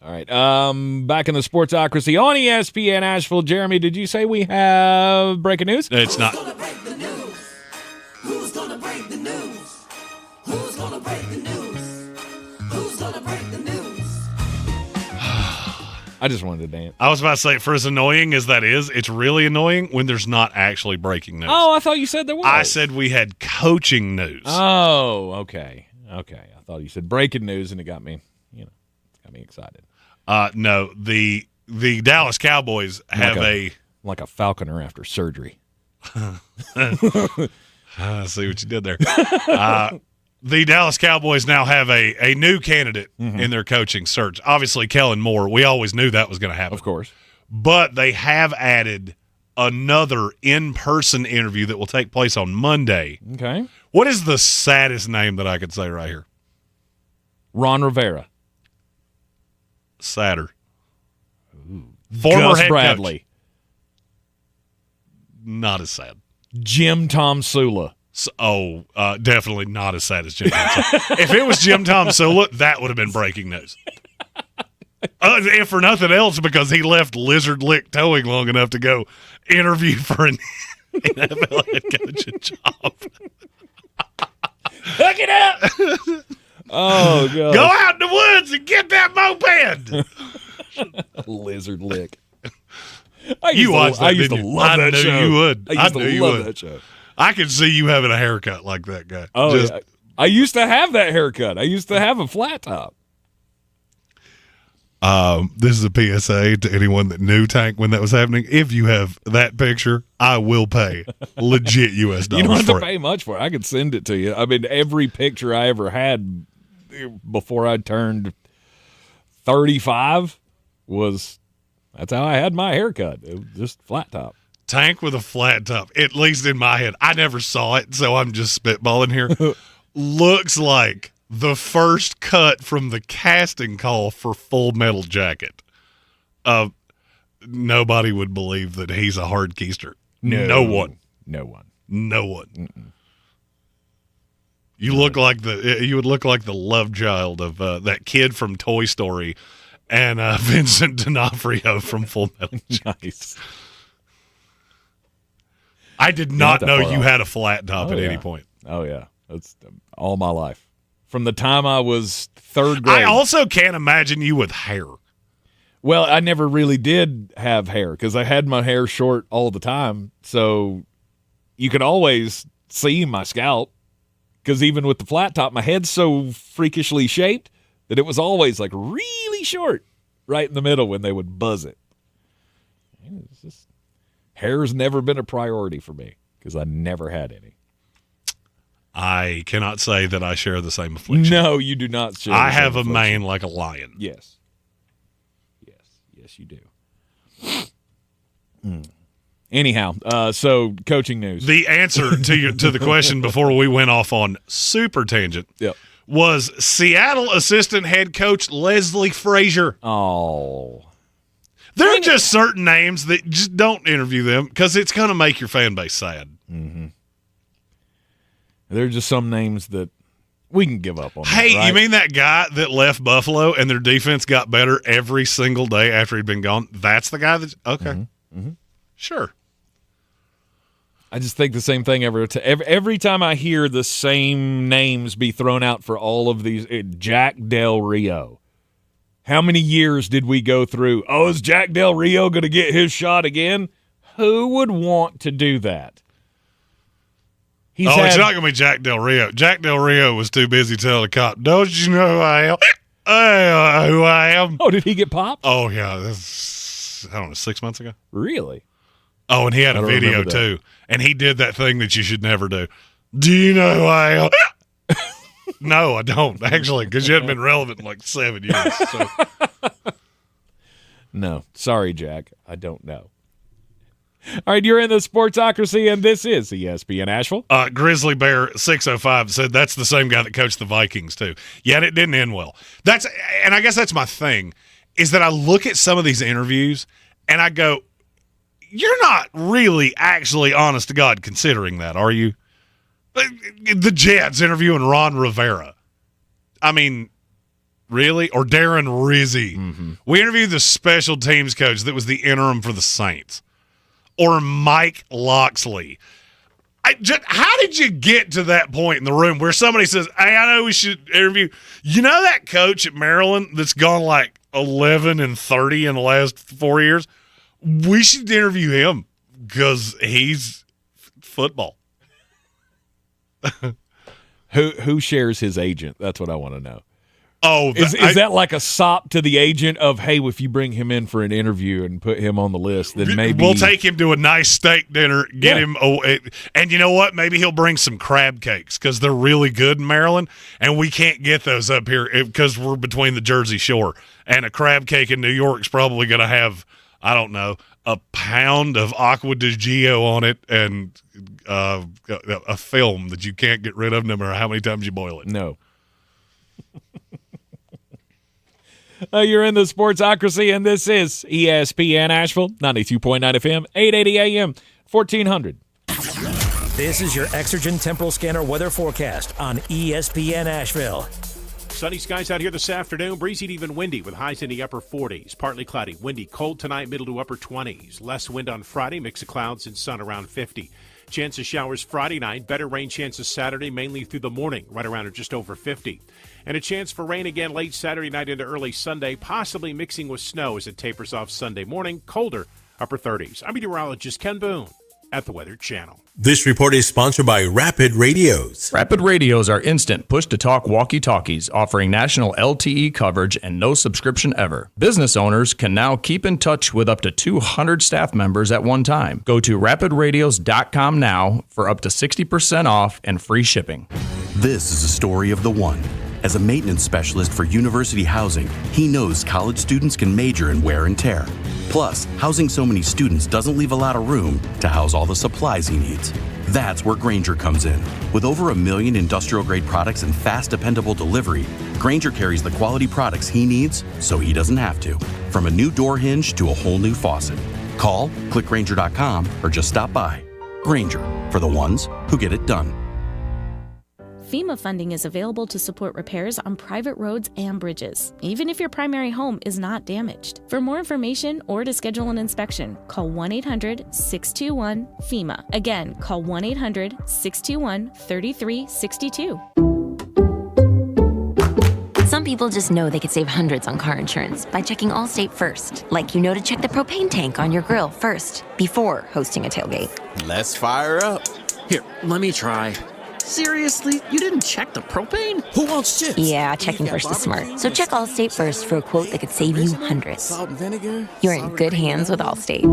All right. Back in the Sportsocracy on ESPN Asheville. Jeremy, did you say we have breaking news? It's not. Who's gonna break the news? Who's gonna break the news? Who's gonna break the news? Who's gonna break the news? I just wanted to dance. I was about to say, for as annoying as that is, it's really annoying when there's not actually breaking news. Oh, I thought you said there was. I said we had coaching news. Oh, okay. Okay. I thought you said breaking news, and it got me, excited. No, the Dallas Cowboys have like a falconer after surgery. I see what you did there. The Dallas Cowboys now have a new candidate in their coaching search. Obviously, Kellen Moore. We always knew that was going to happen. Of course. But they have added another in-person interview that will take place on Monday. Okay. What is the saddest name that I could say right here? Ron Rivera. Sadder. Former Gus Bradley. Coach. Not as sad. Jim Tom Sula. Definitely not as sad as Jim Tom Sula. If it was Jim Tom Sula, that would have been breaking news. If for nothing else, because he left Lizard Lick Towing long enough to go interview for an NFL head coaching job. Hook it up! Oh, God. Go out in the woods and get that moped! Lizard Lick. I used to love that show. You would. I used to love that show. I could see you having a haircut like that guy. Oh, yeah. I used to have that haircut. I used to have a flat top. This is a PSA to anyone that knew Tank when that was happening. If you have that picture, I will pay legit US dollars. You don't have for to pay much for it. I could send it to you. I mean, every picture I ever had before I turned 35 that's how I had my haircut. It was just flat top. Tank with a flat top, at least in my head. I never saw it, so I'm just spitballing here. Looks like the first cut from the casting call for Full Metal Jacket. Nobody would believe that he's a hard keister. No one. Mm-mm. You would look like the love child of that kid from Toy Story and Vincent D'Onofrio from Full Metal Jacket. Nice. I did not know you had a flat top at any point. Oh, yeah. That's all my life. From the time I was third grade. I also can't imagine you with hair. Well, I never really did have hair because I had my hair short all the time. So you could always see my scalp because even with the flat top, my head's so freakishly shaped that it was always like really short right in the middle when they would buzz it. Hair's never been a priority for me because I never had any. I cannot say that I share the same affliction. No, you do not share I have a mane like a lion. Yes, you do. Anyhow, so coaching news. The answer to the question before we went off on super tangent was Seattle assistant head coach Leslie Frazier. Oh. There are just certain names that just don't interview them because it's going to make your fan base sad. Mm-hmm. There are just some names that we can give up on. Hey, right? You mean that guy that left Buffalo and their defense got better every single day after he'd been gone? That's the guy that's – okay. Mm-hmm. Sure. I just think the same thing every time I hear the same names be thrown out for all of these. Jack Del Rio. How many years did we go through? Oh, is Jack Del Rio going to get his shot again? Who would want to do that? It's not going to be Jack Del Rio. Jack Del Rio was too busy telling the cop, don't you know who I am? Who I am? Oh, did he get popped? Oh, yeah. That's, I don't know, 6 months ago. Really? Oh, and he had a video, too. And he did that thing that you should never do. Do you know who I am? No, I don't, actually, because you hadn't been relevant in like 7 years. So. No. Sorry, Jack. I don't know. All right, you're in the Sportsocracy, and this is ESPN Asheville. Grizzly Bear 605 said that's the same guy that coached the Vikings, too. Yet it didn't end well. And I guess that's my thing, is that I look at some of these interviews, and I go, you're not really actually, honest to God, considering that, are you? The Jets interviewing Ron Rivera. I mean, really? Or Darren Rizzi. Mm-hmm. We interviewed the special teams coach that was the interim for the Saints. Or Mike Loxley. How did you get to that point in the room where somebody says, hey, I know we should interview. You know that coach at Maryland that's gone like 11-30 in the last 4 years? We should interview him because he's football. Who shares his agent? That's what I want to know. Oh, is that like a sop to the agent of, hey, if you bring him in for an interview and put him on the list, then maybe we'll take him to a nice steak dinner, get him, and you know what? Maybe he'll bring some crab cakes because they're really good in Maryland, and we can't get those up here because we're between the Jersey Shore, and a crab cake in New York is probably going to have, I don't know, a pound of Aqua di Gio on it and a film that you can't get rid of no matter how many times you boil it. No. You're in the Sportsocracy, and this is ESPN Asheville, 92.9 FM, 880 AM, 1400. This is your Exergen Temporal Scanner weather forecast on ESPN Asheville. Sunny skies out here this afternoon. Breezy to even windy with highs in the upper 40s. Partly cloudy, windy, cold tonight, middle to upper 20s. Less wind on Friday, mix of clouds and sun around 50. Chance of showers Friday night, better rain chances Saturday, mainly through the morning, right around or just over 50. And a chance for rain again late Saturday night into early Sunday, possibly mixing with snow as it tapers off Sunday morning, colder, upper 30s. I'm meteorologist Ken Boone at the Weather Channel. This report is sponsored by Rapid Radios. Rapid Radios are instant push-to-talk walkie-talkies offering national LTE coverage and no subscription ever. Business owners can now keep in touch with up to 200 staff members at one time. Go to rapidradios.com now for up to 60% off and free shipping. This is a story of the one. As a maintenance specialist for university housing, he knows college students can major in wear and tear. Plus, housing so many students doesn't leave a lot of room to house all the supplies he needs. That's where Grainger comes in. With over 1 million industrial-grade products and fast, dependable delivery, Grainger carries the quality products he needs so he doesn't have to. From a new door hinge to a whole new faucet. Call, click Grainger.com, or just stop by. Grainger, for the ones who get it done. FEMA funding is available to support repairs on private roads and bridges, even if your primary home is not damaged. For more information or to schedule an inspection, call 1-800-621-FEMA. Again, call 1-800-621-3362. Some people just know they could save hundreds on car insurance by checking Allstate first. Like you know to check the propane tank on your grill first, before hosting a tailgate. Let's fire up. Here, let me try. Seriously? You didn't check the propane? Who wants chips? Yeah, checking first is smart. So check Allstate first for a quote that could save you hundreds. Salt and vinegar? You're in good hands with Allstate.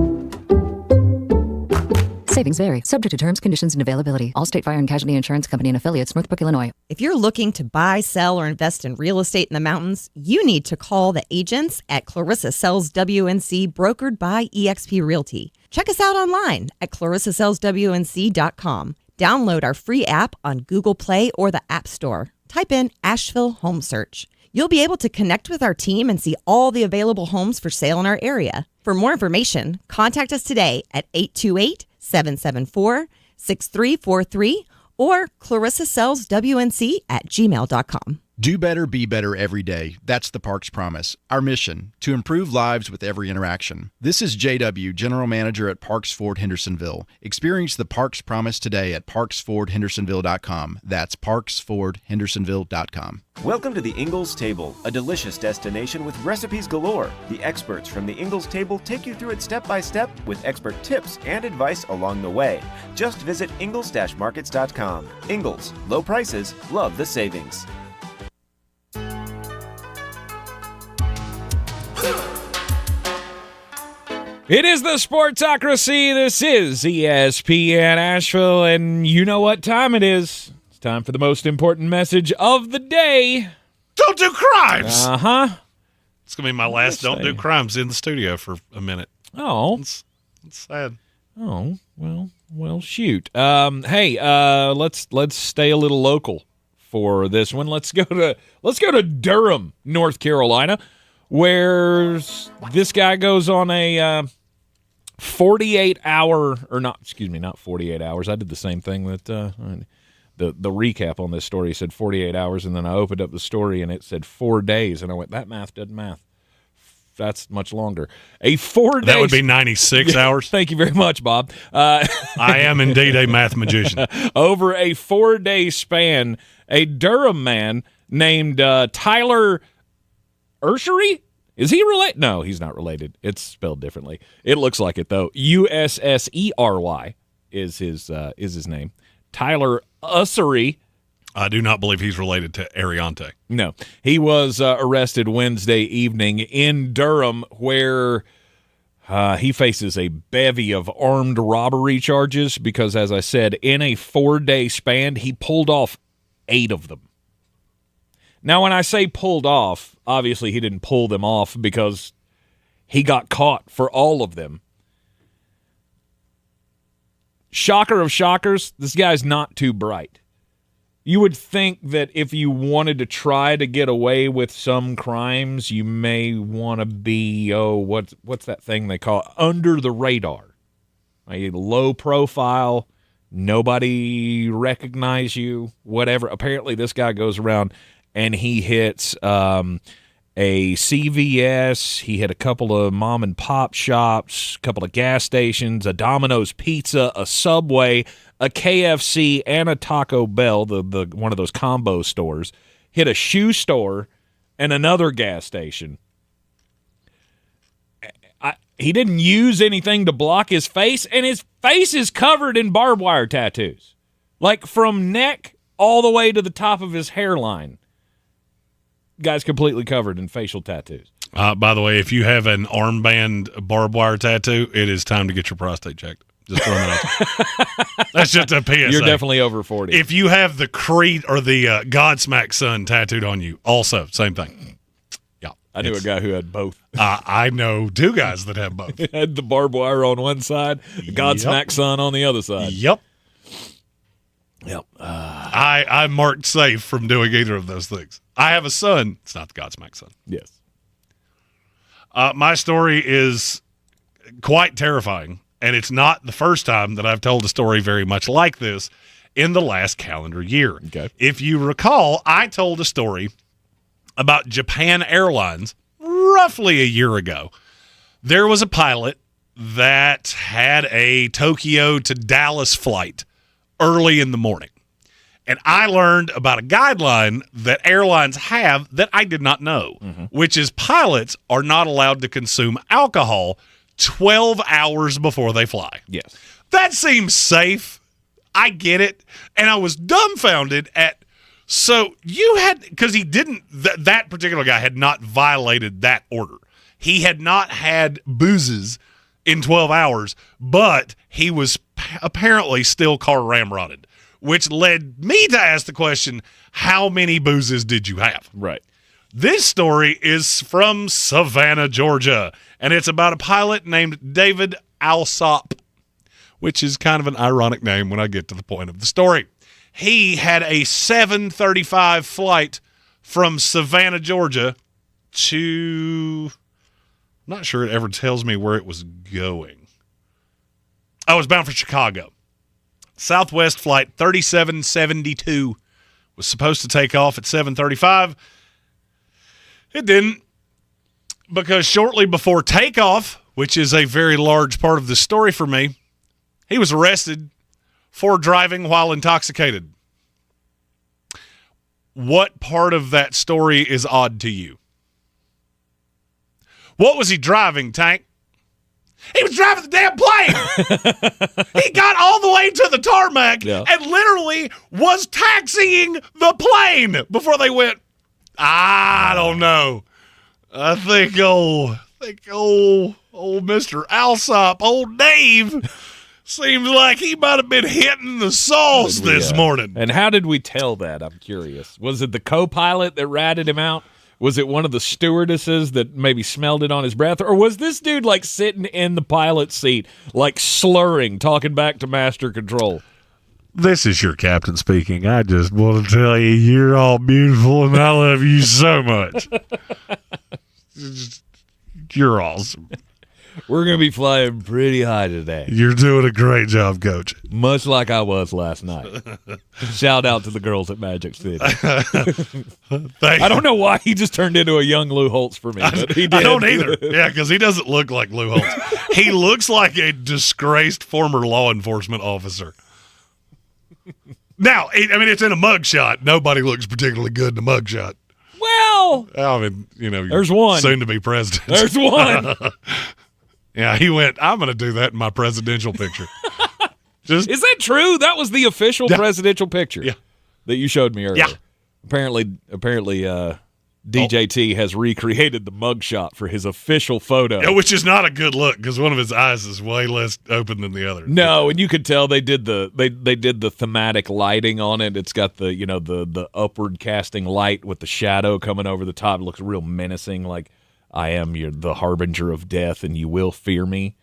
Savings vary, subject to terms, conditions, and availability. Allstate Fire and Casualty Insurance Company and Affiliates, Northbrook, Illinois. If you're looking to buy, sell, or invest in real estate in the mountains, you need to call the agents at Clarissa Sells WNC, brokered by eXp Realty. Check us out online at clarissasellswnc.com. Download our free app on Google Play or the App Store. Type in Asheville Home Search. You'll be able to connect with our team and see all the available homes for sale in our area. For more information, contact us today at 828-774-6343 or clarissasellswnc@gmail.com. Do better, be better every day. That's the Parks Promise. Our mission, to improve lives with every interaction. This is JW, General Manager at Parks Ford Hendersonville. Experience the Parks Promise today at parksfordhendersonville.com. That's parksfordhendersonville.com. Welcome to the Ingalls Table, a delicious destination with recipes galore. The experts from the Ingalls Table take you through it step by step with expert tips and advice along the way. Just visit ingalls-markets.com. Ingalls, low prices, love the savings. It is the Sportsocracy. This is ESPN Asheville, and you know what time it is. It's time for the most important message of the day. Don't do crimes! Uh-huh. It's going to be my last Don't Do Crimes in the studio for a minute. Oh. It's sad. Oh, well, shoot. Hey, let's stay a little local for this one. Let's go to Durham, North Carolina, where this guy goes on a 48-hour, or not 48 hours. I did the same thing with the recap on this story. Said 48 hours, and then I opened up the story, and it said 4 days, and I went, that math doesn't math. That's much longer. A 4 days. That would be 96 hours. Thank you very much, Bob. I am indeed a math magician. Over a 4-day span, a Durham man named Tyler Ursery. Is he related? No, he's not related. It's spelled differently. It looks like it though. Ussery is his name. Tyler Ursery. I do not believe he's related to Ariante. No. He was arrested Wednesday evening in Durham, where he faces a bevy of armed robbery charges because, as I said, in a 4-day span, he pulled off 8 of them. Now, when I say pulled off, obviously he didn't pull them off because he got caught for all of them. Shocker of shockers, this guy's not too bright. You would think that if you wanted to try to get away with some crimes, you may want to be, what's that thing they call it? Under the radar. A low profile, nobody recognize you, whatever. Apparently this guy goes around and he hits a CVS, he hit a couple of mom and pop shops, a couple of gas stations, a Domino's Pizza, a Subway, a KFC, and a Taco Bell, the one of those combo stores, hit a shoe store and another gas station. He didn't use anything to block his face, and his face is covered in barbed wire tattoos. Like from neck all the way to the top of his hairline. Guy's completely covered in facial tattoos. By the way, if you have an armband barbed wire tattoo, it is time to get your prostate checked. Just throwing that out there. That's just a PSA. You're definitely over 40. If you have the Creed or the Godsmack son tattooed on you, also, same thing. Yeah. I knew a guy who had both. I know 2 guys that have both. Had the barbed wire on one side, the Godsmack son on the other side. Yep. Yep. I marked safe from doing either of those things. I have a son. It's not the Godsmack son. Yes. My story is quite terrifying, and it's not the first time that I've told a story very much like this in the last calendar year. Okay. If you recall, I told a story about Japan Airlines roughly a year ago. There was a pilot that had a Tokyo to Dallas flight early in the morning. And I learned about a guideline that airlines have that I did not know, which is pilots are not allowed to consume alcohol 12 hours before they fly. Yes. That seems safe. I get it. And I was dumbfounded at, so you had, because he didn't, that particular guy had not violated that order. He had not had boozes in 12 hours, but he was apparently still car ramrodded, which led me to ask the question, how many boozes did you have? Right. This story is from Savannah, Georgia, and it's about a pilot named David Alsop, which is kind of an ironic name when I get to the point of the story. He had a 7:35 flight from Savannah, Georgia to, I'm not sure it ever tells me where it was going. I was bound for Chicago. Southwest Flight 3772 was supposed to take off at 7:35. It didn't, because shortly before takeoff, which is a very large part of the story for me, he was arrested for driving while intoxicated. What part of that story is odd to you? What was he driving, Tank? He was driving the damn plane. He got all the way to the tarmac and literally was taxiing the plane before they went, I don't know. I think old Mr. Alsop, old Dave, Seems like he might have been hitting the sauce this morning. And how did we tell that? I'm curious. Was it the co-pilot that ratted him out? Was it one of the stewardesses that maybe smelled it on his breath? Or was this dude like sitting in the pilot's seat, like slurring, talking back to master control? This is your captain speaking. I just want to tell you, you're all beautiful, and I love you so much. You're awesome. We're going to be flying pretty high today. You're doing a great job, Coach. Much like I was last night. Shout out to the girls at Magic City. I don't know why he just turned into a young Lou Holtz for me, but he did. I don't either. Yeah, because he doesn't look like Lou Holtz. He looks like a disgraced former law enforcement officer. Now, it's in a mugshot. Nobody looks particularly good in a mugshot. Well, there's one. Soon to be president. There's one. Yeah, he went, I'm going to do that in my presidential picture. Is that true? That was the official presidential picture that you showed me earlier. Yeah. Apparently, DJT has recreated the mugshot for his official photo. Yeah, which is not a good look because one of his eyes is way less open than the other. No, and you could tell they did the thematic lighting on it. It's got the upward casting light with the shadow coming over the top. It looks real menacing, like I am the harbinger of death, and you will fear me.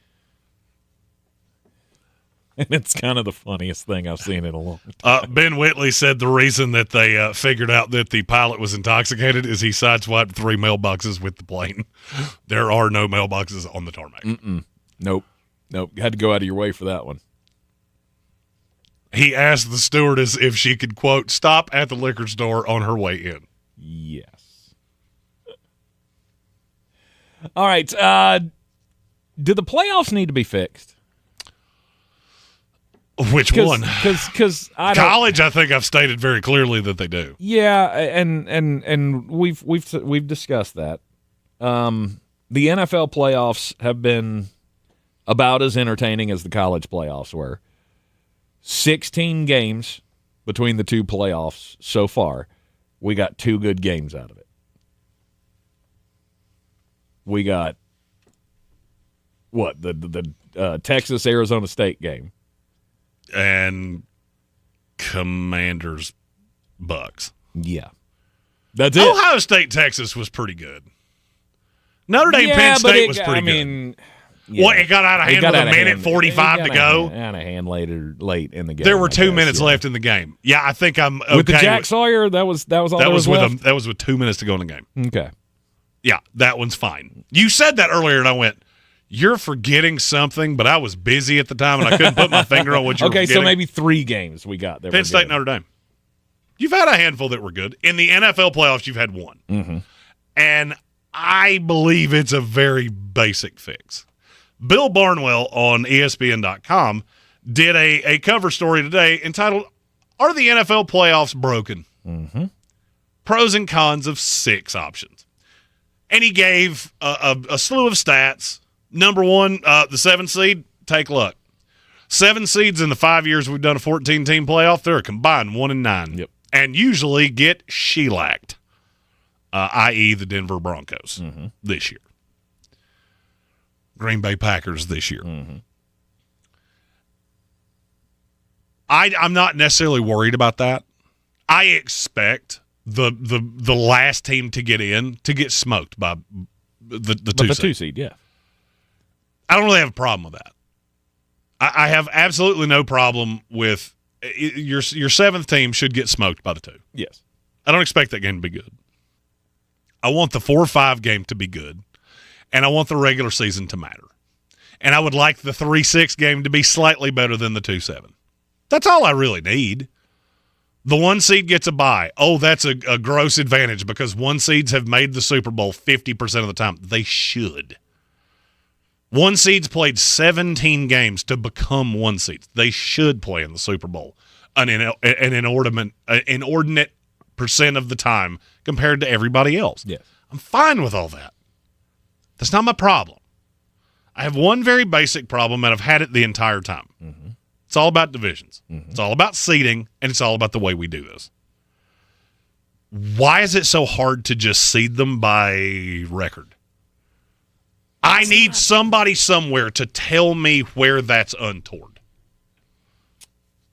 And it's kind of the funniest thing I've seen in a long time. Ben Whitley said the reason that they figured out that the pilot was intoxicated is he sideswiped 3 mailboxes with the plane. There are no mailboxes on the tarmac. Nope. Had to go out of your way for that one. He asked the stewardess if she could, quote, stop at the liquor store on her way in. Yes. All right. Do the playoffs need to be fixed? Which one? Because college, I think I've stated very clearly that they do. Yeah, and we've discussed that. The NFL playoffs have been about as entertaining as the college playoffs were. 16 games between the two playoffs so far. We got 2 good games out of it. We got the Texas-Arizona State game. And Commanders Bucks. Yeah. That's it. Ohio State Texas was pretty good. Notre Dame Penn State was pretty good. Yeah. Well, it got out of hand with a minute 45 to go. Out of hand late in the game. There were 2 minutes left in the game. Yeah, I think I'm okay with the Jack Sawyer. That was all that was left? That was with 2 minutes to go in the game. Okay. Yeah, that one's fine. You said that earlier, and I went, you're forgetting something, but I was busy at the time, and I couldn't put my finger on what you were forgetting. Okay, so maybe 3 games we got there. Penn State, Notre Dame. You've had a handful that were good. In the NFL playoffs, you've had one. Mm-hmm. And I believe it's a very basic fix. Bill Barnwell on ESPN.com did a cover story today entitled, Are the NFL Playoffs Broken? Mm-hmm. Pros and cons of 6 options. And he gave a slew of stats. Number 1, the 7 seed, take luck. 7 seeds in the 5 years we've done a 14-team playoff, they're a combined 1-9. Yep. And usually get shellacked, i.e. the Denver Broncos this year. Green Bay Packers this year. Mm-hmm. I'm not necessarily worried about that. I expect the last team to get smoked by the 2 seed, yeah. I don't really have a problem with that. I have absolutely no problem with your 7th team should get smoked by the 2. Yes. I don't expect that game to be good. I want the 4-5 game to be good, and I want the regular season to matter. And I would like the 3-6 game to be slightly better than the 2-7. That's all I really need. The 1 seed gets a bye. Oh, that's a gross advantage because 1 seeds have made the Super Bowl 50% of the time. They should. 1 seeds played 17 games to become 1 seeds. They should play in the Super Bowl an inordinate percent of the time compared to everybody else. Yes. I'm fine with all that. That's not my problem. I have one very basic problem, and I've had it the entire time. Mm-hmm. It's all about divisions. Mm-hmm. It's all about seeding, and it's all about the way we do this. Why is it so hard to just seed them by record? I need somebody somewhere to tell me where that's untoward.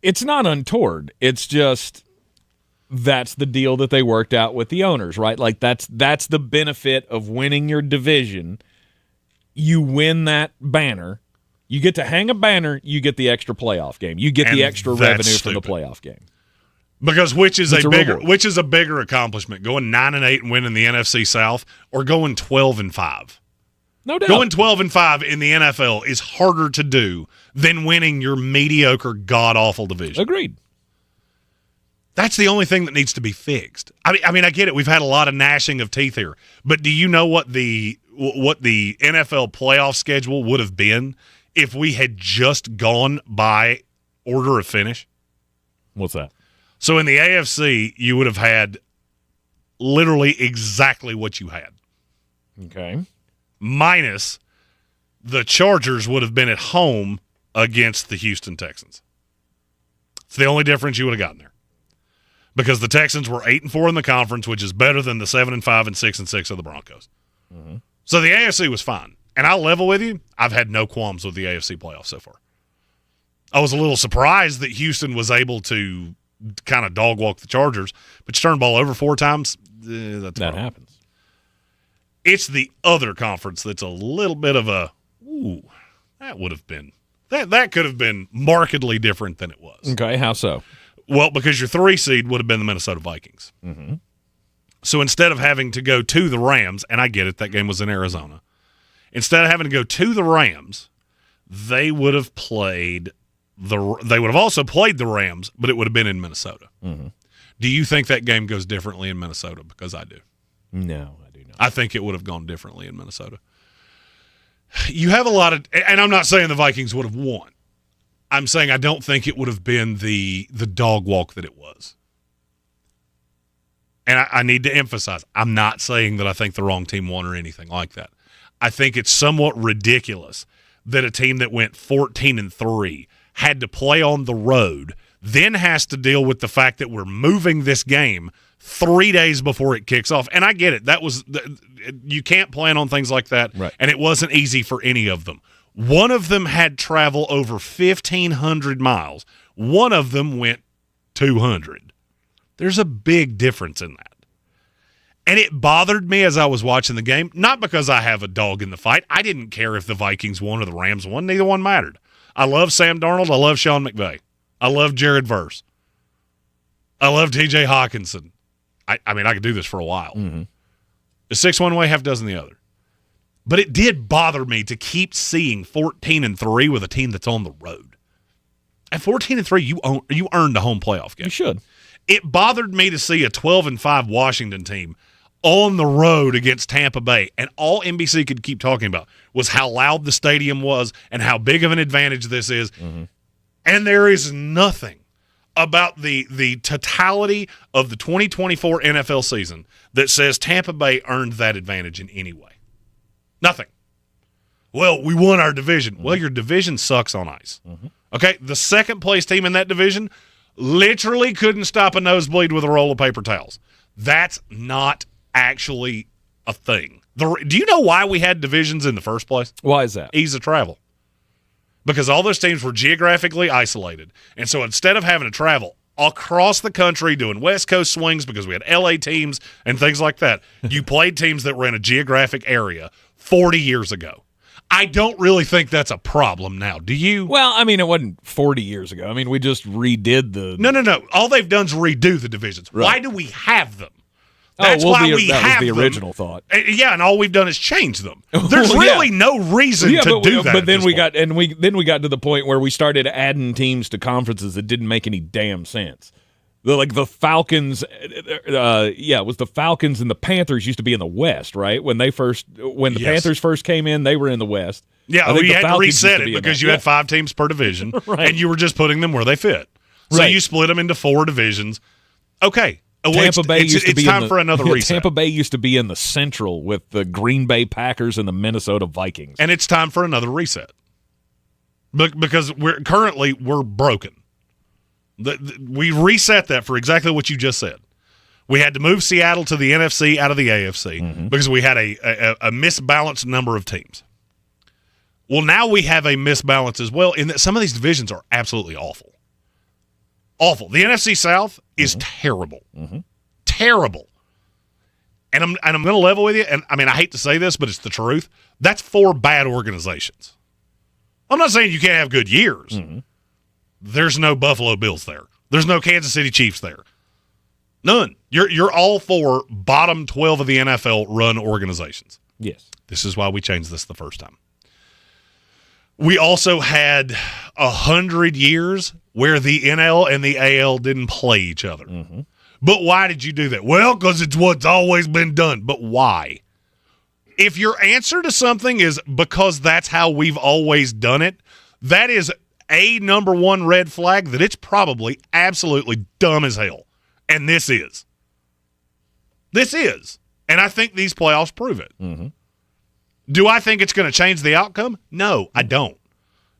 It's not untoward. It's just that's the deal that they worked out with the owners, right? Like that's the benefit of winning your division. You win that banner. You get to hang a banner. You get the extra playoff game. You get the extra revenue from the playoff game. Because which is a bigger accomplishment, going 9-8 and winning the NFC South, or going 12-5? No doubt. Going 12-5 in the NFL is harder to do than winning your mediocre, god-awful division. Agreed. That's the only thing that needs to be fixed. I mean, I get it. We've had a lot of gnashing of teeth here, but do you know what the NFL playoff schedule would have been if we had just gone by order of finish? What's that? So in the AFC, you would have had literally exactly what you had. Okay. Minus the Chargers would have been at home against the Houston Texans. It's the only difference you would have gotten there. Because the Texans were 8-4 in the conference, which is better than the 7-5 and 6-6 of the Broncos. Mm-hmm. So the AFC was fine. And I'll level with you, I've had no qualms with the AFC playoffs so far. I was a little surprised that Houston was able to kind of dog walk the Chargers, but you turn the ball over 4 times, that happens. It's the other conference that's a little bit of a, that would have been, that could have been markedly different than it was. Okay, how so? Well, because your 3 seed would have been the Minnesota Vikings. Mm-hmm. So instead of having to go to the Rams, and I get it, that game was in Arizona. Instead of having to go to the Rams, they would have also played the Rams, but it would have been in Minnesota. Mm-hmm. Do you think that game goes differently in Minnesota? Because I do. No, I do not. I think it would have gone differently in Minnesota. You have a lot of, and I'm not saying the Vikings would have won. I'm saying I don't think it would have been the dog walk that it was. And I need to emphasize, I'm not saying that I think the wrong team won or anything like that. I think it's somewhat ridiculous that a team that went 14-3 had to play on the road, then has to deal with the fact that we're moving this game 3 days before it kicks off. And I get it. You can't plan on things like that, right. And it wasn't easy for any of them. One of them had travel over 1,500 miles. One of them went 200. There's a big difference in that. And it bothered me as I was watching the game, not because I have a dog in the fight. I didn't care if the Vikings won or the Rams won. Neither one mattered. I love Sam Darnold. I love Sean McVay. I love Jared Verse. I love T.J. Hawkinson. I mean, I could do this for a while. Mm-hmm. A 6 one way, half dozen the other. But it did bother me to keep seeing 14-3 with a team that's on the road. At 14-3, you earned a home playoff game. You should. It bothered me to see a 12-5 Washington team on the road against Tampa Bay, and all NBC could keep talking about was how loud the stadium was and how big of an advantage this is. Mm-hmm. And there is nothing about the totality of the 2024 NFL season that says Tampa Bay earned that advantage in any way. Nothing. Well, we won our division. Mm-hmm. Well, your division sucks on ice. Mm-hmm. Okay, the second place team in that division literally couldn't stop a nosebleed with a roll of paper towels. That's not actually a thing. Do you know why we had divisions in the first place? Why is that? Ease of travel. Because all those teams were geographically isolated. And so instead of having to travel across the country doing West Coast swings because we had LA teams and things like that, you played teams that were in a geographic area 40 years ago. I don't really think that's a problem now. Do you? Well, I mean, it wasn't 40 years ago. I mean, we just redid the... No. All they've done is redo the divisions. Right. Why do we have them? That's why we have that was the them. original thought. Yeah, and all we've done is change them. There's really no reason to do that. But then we got to the point where we started adding teams to conferences that didn't make any damn sense. The Falcons, it was the Falcons and the Panthers used to be in the West, right? When the Panthers first came in, they were in the West. Yeah, you had to reset it because you had 5 teams per division, right. And you were just putting them where they fit. So right. you split them into 4 divisions. Okay. Tampa Bay used to be time for another reset. Tampa Bay used to be in the Central with the Green Bay Packers and the Minnesota Vikings. And it's time for another reset. Because we're broken. We reset that for exactly what you just said. We had to move Seattle to the NFC out of the AFC because we had a misbalanced number of teams. Well, now we have a misbalance as well in that some of these divisions are absolutely awful. Awful. The NFC South is terrible. Terrible. And I'm going to level with you, and I mean, I hate to say this, but it's the truth. That's 4 bad organizations. I'm not saying you can't have good years. There's no Buffalo Bills there. There's no Kansas City Chiefs there. None. You're all 4 bottom 12 of the NFL run organizations. Yes. This is why we changed this the first time. We also had 100 years where the NL and the AL didn't play each other. But why did you do that? Well, because it's what's always been done. But why? If your answer to something is because that's how we've always done it, that is a number 1 red flag that it's probably absolutely dumb as hell. And this is. This is. And I think these playoffs prove it. Do I think it's going to change the outcome? No, I don't.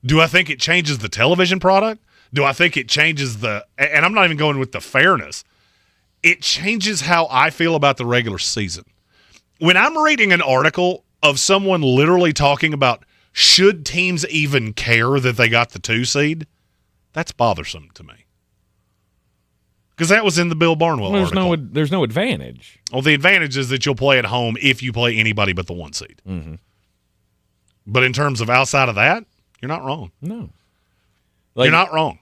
Do I think it changes the television product? Do I think it changes and I'm not even going with the fairness. It changes how I feel about the regular season. When I'm reading an article of someone literally talking about should teams even care that they got the 2 seed, that's bothersome to me. Because that was in the Bill Barnwell article. There's no advantage. Well, the advantage is that you'll play at home if you play anybody but the 1 seed. But in terms of outside of that, you're not wrong. No. You're not wrong.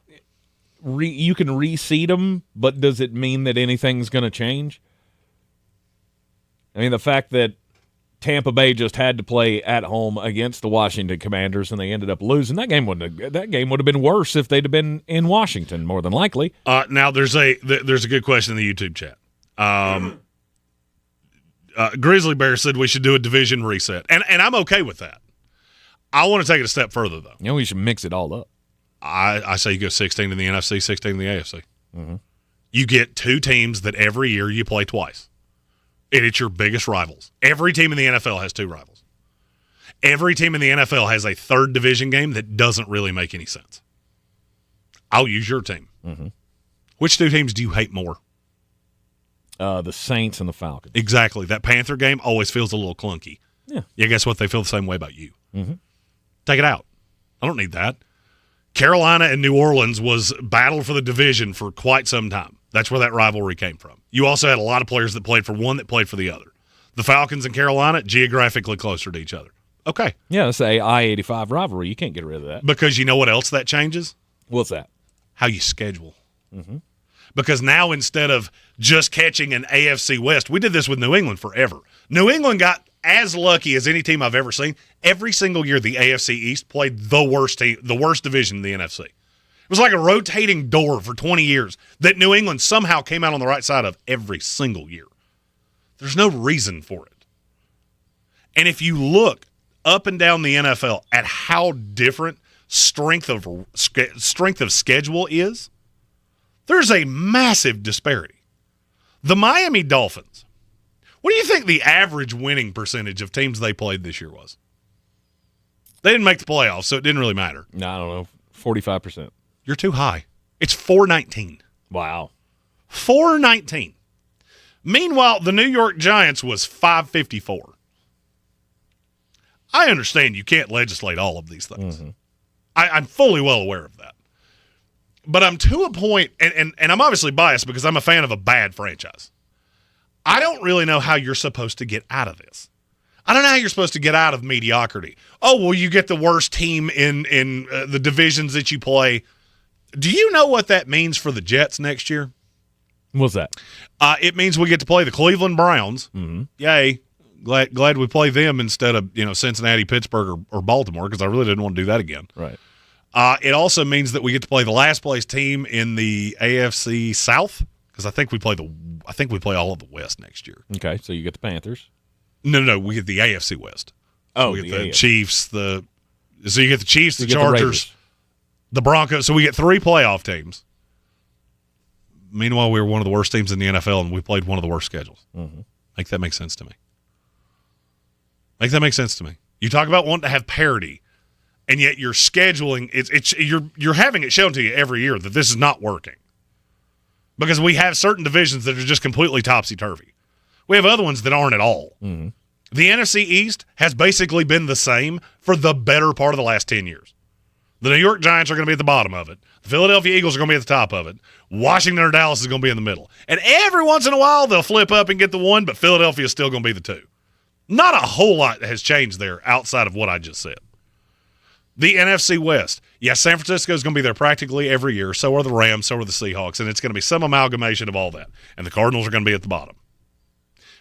You can reseed them, but does it mean that anything's going to change? I mean, the fact that Tampa Bay just had to play at home against the Washington Commanders and they ended up losing, that game would have been worse if they'd have been in Washington, more than likely. Now, there's a good question in the YouTube chat. Grizzly Bear said we should do a division reset, and I'm okay with that. I want to take it a step further, though. We should mix it all up. I say you go 16 in the NFC, 16 in the AFC. You get 2 teams that every year you play twice, and it's your biggest rivals. Every team in the NFL has 2 rivals. Every team in the NFL has a 3rd division game that doesn't really make any sense. I'll use your team. Which 2 teams do you hate more? The Saints and the Falcons. Exactly. That Panther game always feels a little clunky. Yeah. Guess what? They feel the same way about you. Take it out. I don't need that. Carolina and New Orleans was battle for the division for quite some time. That's where that rivalry came from. You also had a lot of players that played for one that played for the other. The Falcons and Carolina, geographically closer to each other. Okay. Yeah, that's a I-85 rivalry. You can't get rid of that. Because you know what else that changes? What's that? How you schedule. Because now instead of just catching an AFC West, we did this with New England forever. New England got as lucky as any team I've ever seen. Every single year, the AFC East played the worst division in the NFC. It was like a rotating door for 20 years that New England somehow came out on the right side of every single year. There's no reason for it. And if you look up and down the NFL at how different strength of schedule is, there's a massive disparity. The Miami Dolphins, what do you think the average winning percentage of teams they played this year was? They didn't make the playoffs, so it didn't really matter. No, I don't know, 45%. You're too high. It's 419. Wow. 419. Meanwhile, the New York Giants was 554. I understand you can't legislate all of these things. I'm fully well aware of that. But I'm to a point, and I'm obviously biased because I'm a fan of a bad franchise. I don't really know how you're supposed to get out of this. I don't know how you're supposed to get out of mediocrity. Oh, well, you get the worst team in the divisions that you play. Do you know what that means for the Jets next year? What's that? It means we get to play the Cleveland Browns. Yay. Glad we play them instead of Cincinnati, Pittsburgh, or Baltimore, because I really didn't want to do that again. Right. It also means that we get to play the last place team in the AFC South, because I think we play all of the West next year. Okay, so you get the Panthers. No, we get the AFC West. Oh, we get the the AFC. Chiefs. So you get the Chiefs, the You get the Chargers, Raiders. the Broncos. So we get 3 playoff teams. Meanwhile, we were one of the worst teams in the NFL, and we played one of the worst schedules. Make that make sense to me. Make that make sense to me. You talk about wanting to have parity, and yet you're scheduling. You're having it shown to you every year that this is not working. Because we have certain divisions that are just completely topsy-turvy. We have other ones that aren't at all. The NFC East has basically been the same for the better part of the last 10 years. The New York Giants are going to be at the bottom of it. The Philadelphia Eagles are going to be at the top of it. Washington or Dallas is going to be in the middle. And every once in a while, they'll flip up and get the 1, but Philadelphia is still going to be the 2. Not a whole lot has changed there outside of what I just said. The NFC West. Yes, San Francisco is going to be there practically every year. So are the Rams, so are the Seahawks, and it's going to be some amalgamation of all that. And the Cardinals are going to be at the bottom.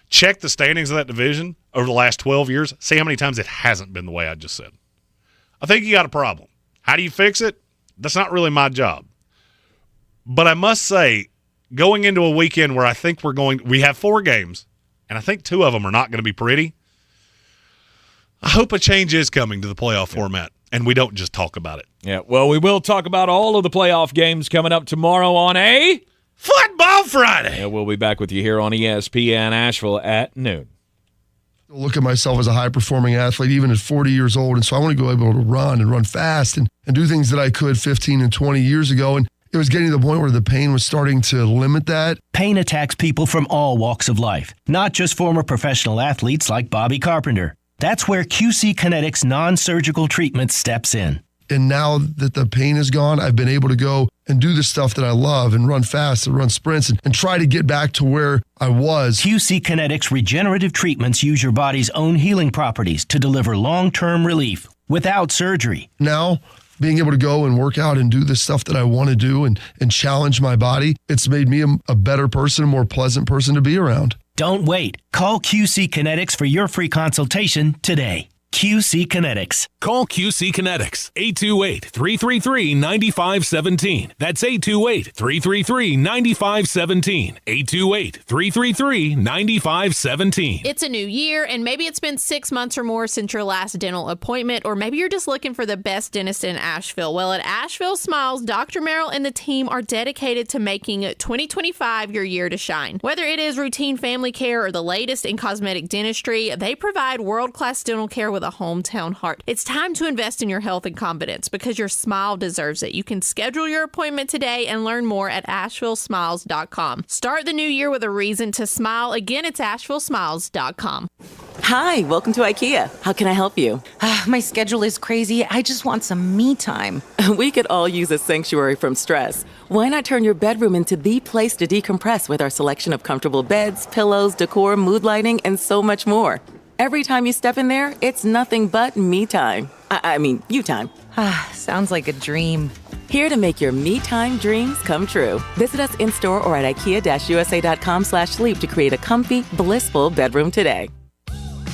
Check the standings of that division over the last 12 years. See how many times it hasn't been the way I just said. I think you got a problem. How do you fix it? That's not really my job. But I must say, going into a weekend where I think we have 4 games, and I think 2 of them are not going to be pretty, I hope a change is coming to the playoff format, and we don't just talk about it. Yeah, well, we will talk about all of the playoff games coming up tomorrow on a Football Friday. Yeah, we'll be back with you here on ESPN Asheville at noon. Look at myself as a high-performing athlete, even at 40 years old, and so I want to be able to run and run fast and do things that I could 15 and 20 years ago, and it was getting to the point where the pain was starting to limit that. Pain attacks people from all walks of life, not just former professional athletes like Bobby Carpenter. That's where QC Kinetics non-surgical treatment steps in. And now that the pain is gone, I've been able to go and do the stuff that I love and run fast and run sprints and try to get back to where I was. QC Kinetics regenerative treatments use your body's own healing properties to deliver long-term relief without surgery. Now, being able to go and work out and do the stuff that I want to do and challenge my body, it's made me a better person, a more pleasant person to be around. Don't wait. Call QC Kinetics for your free consultation today. QC Kinetics. Call QC Kinetics, 828-333-9517. That's 828-333-9517. 828-333-9517. It's a new year, and maybe it's been 6 months or more since your last dental appointment, or maybe you're just looking for the best dentist in Asheville. Well, at Asheville Smiles, Dr. Merrill and the team are dedicated to making 2025 your year to shine. Whether it is routine family care or the latest in cosmetic dentistry, they provide world-class dental care with a hometown heart. It's time to invest in your health and confidence because your smile deserves it. You can schedule your appointment today and learn more at AshevilleSmiles.com. Start the new year with a reason to smile. Again, it's AshevilleSmiles.com. Hi, welcome to IKEA. How can I help you? My schedule is crazy. I just want some me time. We could all use a sanctuary from stress. Why not turn your bedroom into the place to decompress with our selection of comfortable beds, pillows, decor, mood lighting, and so much more? Every time you step in there, it's nothing but me time. I mean, you time. Sounds like a dream. Here to make your me time dreams come true. Visit us in-store or at IKEA-USA.com/sleep to create a comfy, blissful bedroom today.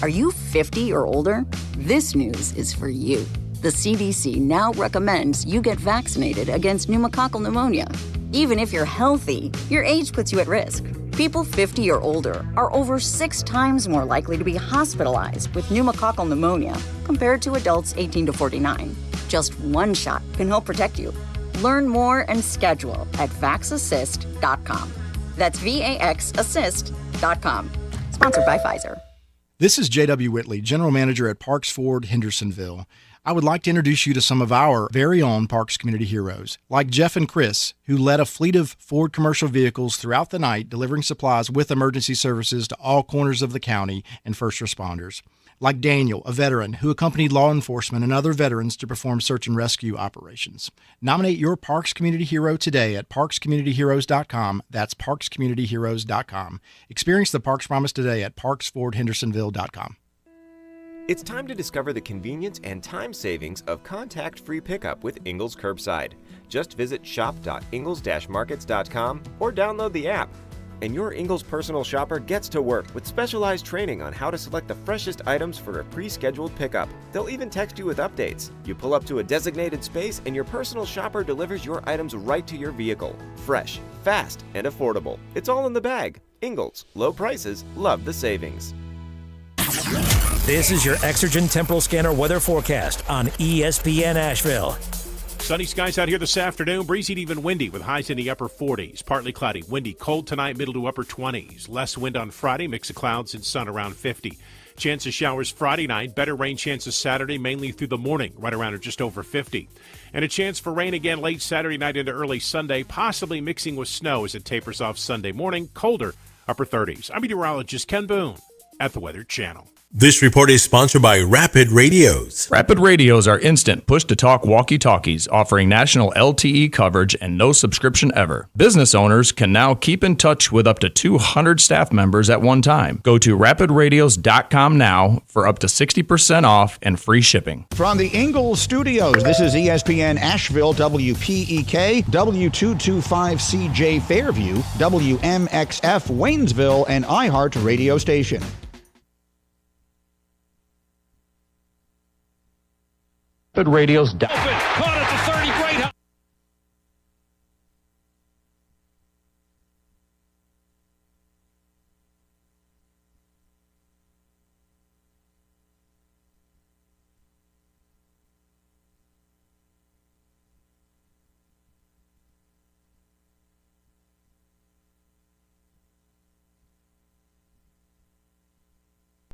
Are you 50 or older? This news is for you. The CDC now recommends you get vaccinated against pneumococcal pneumonia. Even if you're healthy, your age puts you at risk. People 50 or older are over 6 times more likely to be hospitalized with pneumococcal pneumonia compared to adults 18 to 49. Just one shot can help protect you. Learn more and schedule at vaxassist.com. That's VAXassist.com. Sponsored by Pfizer. This is J.W. Whitley, General Manager at Parks Ford, Hendersonville. I would like to introduce you to some of our very own Parks Community heroes, like Jeff and Chris, who led a fleet of Ford commercial vehicles throughout the night, delivering supplies with emergency services to all corners of the county and first responders. Like Daniel, a veteran, who accompanied law enforcement and other veterans to perform search and rescue operations. Nominate your Parks Community hero today at parkscommunityheroes.com. That's parkscommunityheroes.com. Experience the Parks Promise today at parksfordhendersonville.com. It's time to discover the convenience and time savings of contact-free pickup with Ingles Curbside. Just visit shop.ingles-markets.com or download the app. And your Ingles personal shopper gets to work with specialized training on how to select the freshest items for a pre-scheduled pickup. They'll even text you with updates. You pull up to a designated space and your personal shopper delivers your items right to your vehicle. Fresh, fast, and affordable. It's all in the bag. Ingles. Low prices. Love the savings. This is your Exergen Temporal Scanner weather forecast on ESPN Asheville. Sunny skies out here this afternoon. Breezy to even windy with highs in the upper 40s. Partly cloudy, windy, cold tonight, middle to upper 20s. Less wind on Friday, mix of clouds and sun around 50. Chance of showers Friday night. Better rain chances Saturday, mainly through the morning, right around or just over 50. And a chance for rain again late Saturday night into early Sunday, possibly mixing with snow as it tapers off Sunday morning. Colder, upper 30s. I'm meteorologist Ken Boone at the Weather Channel. This report is sponsored by Rapid Radios. Rapid Radios are instant push-to-talk walkie-talkies offering national LTE coverage and no subscription ever. Business owners can now keep in touch with up to 200 staff members at one time. Go to rapidradios.com now for up to 60% off and free shipping. From the Ingalls Studios, this is ESPN Asheville, WPEK, W225CJ Fairview, WMXF Waynesville, and iHeart radio station. Radios.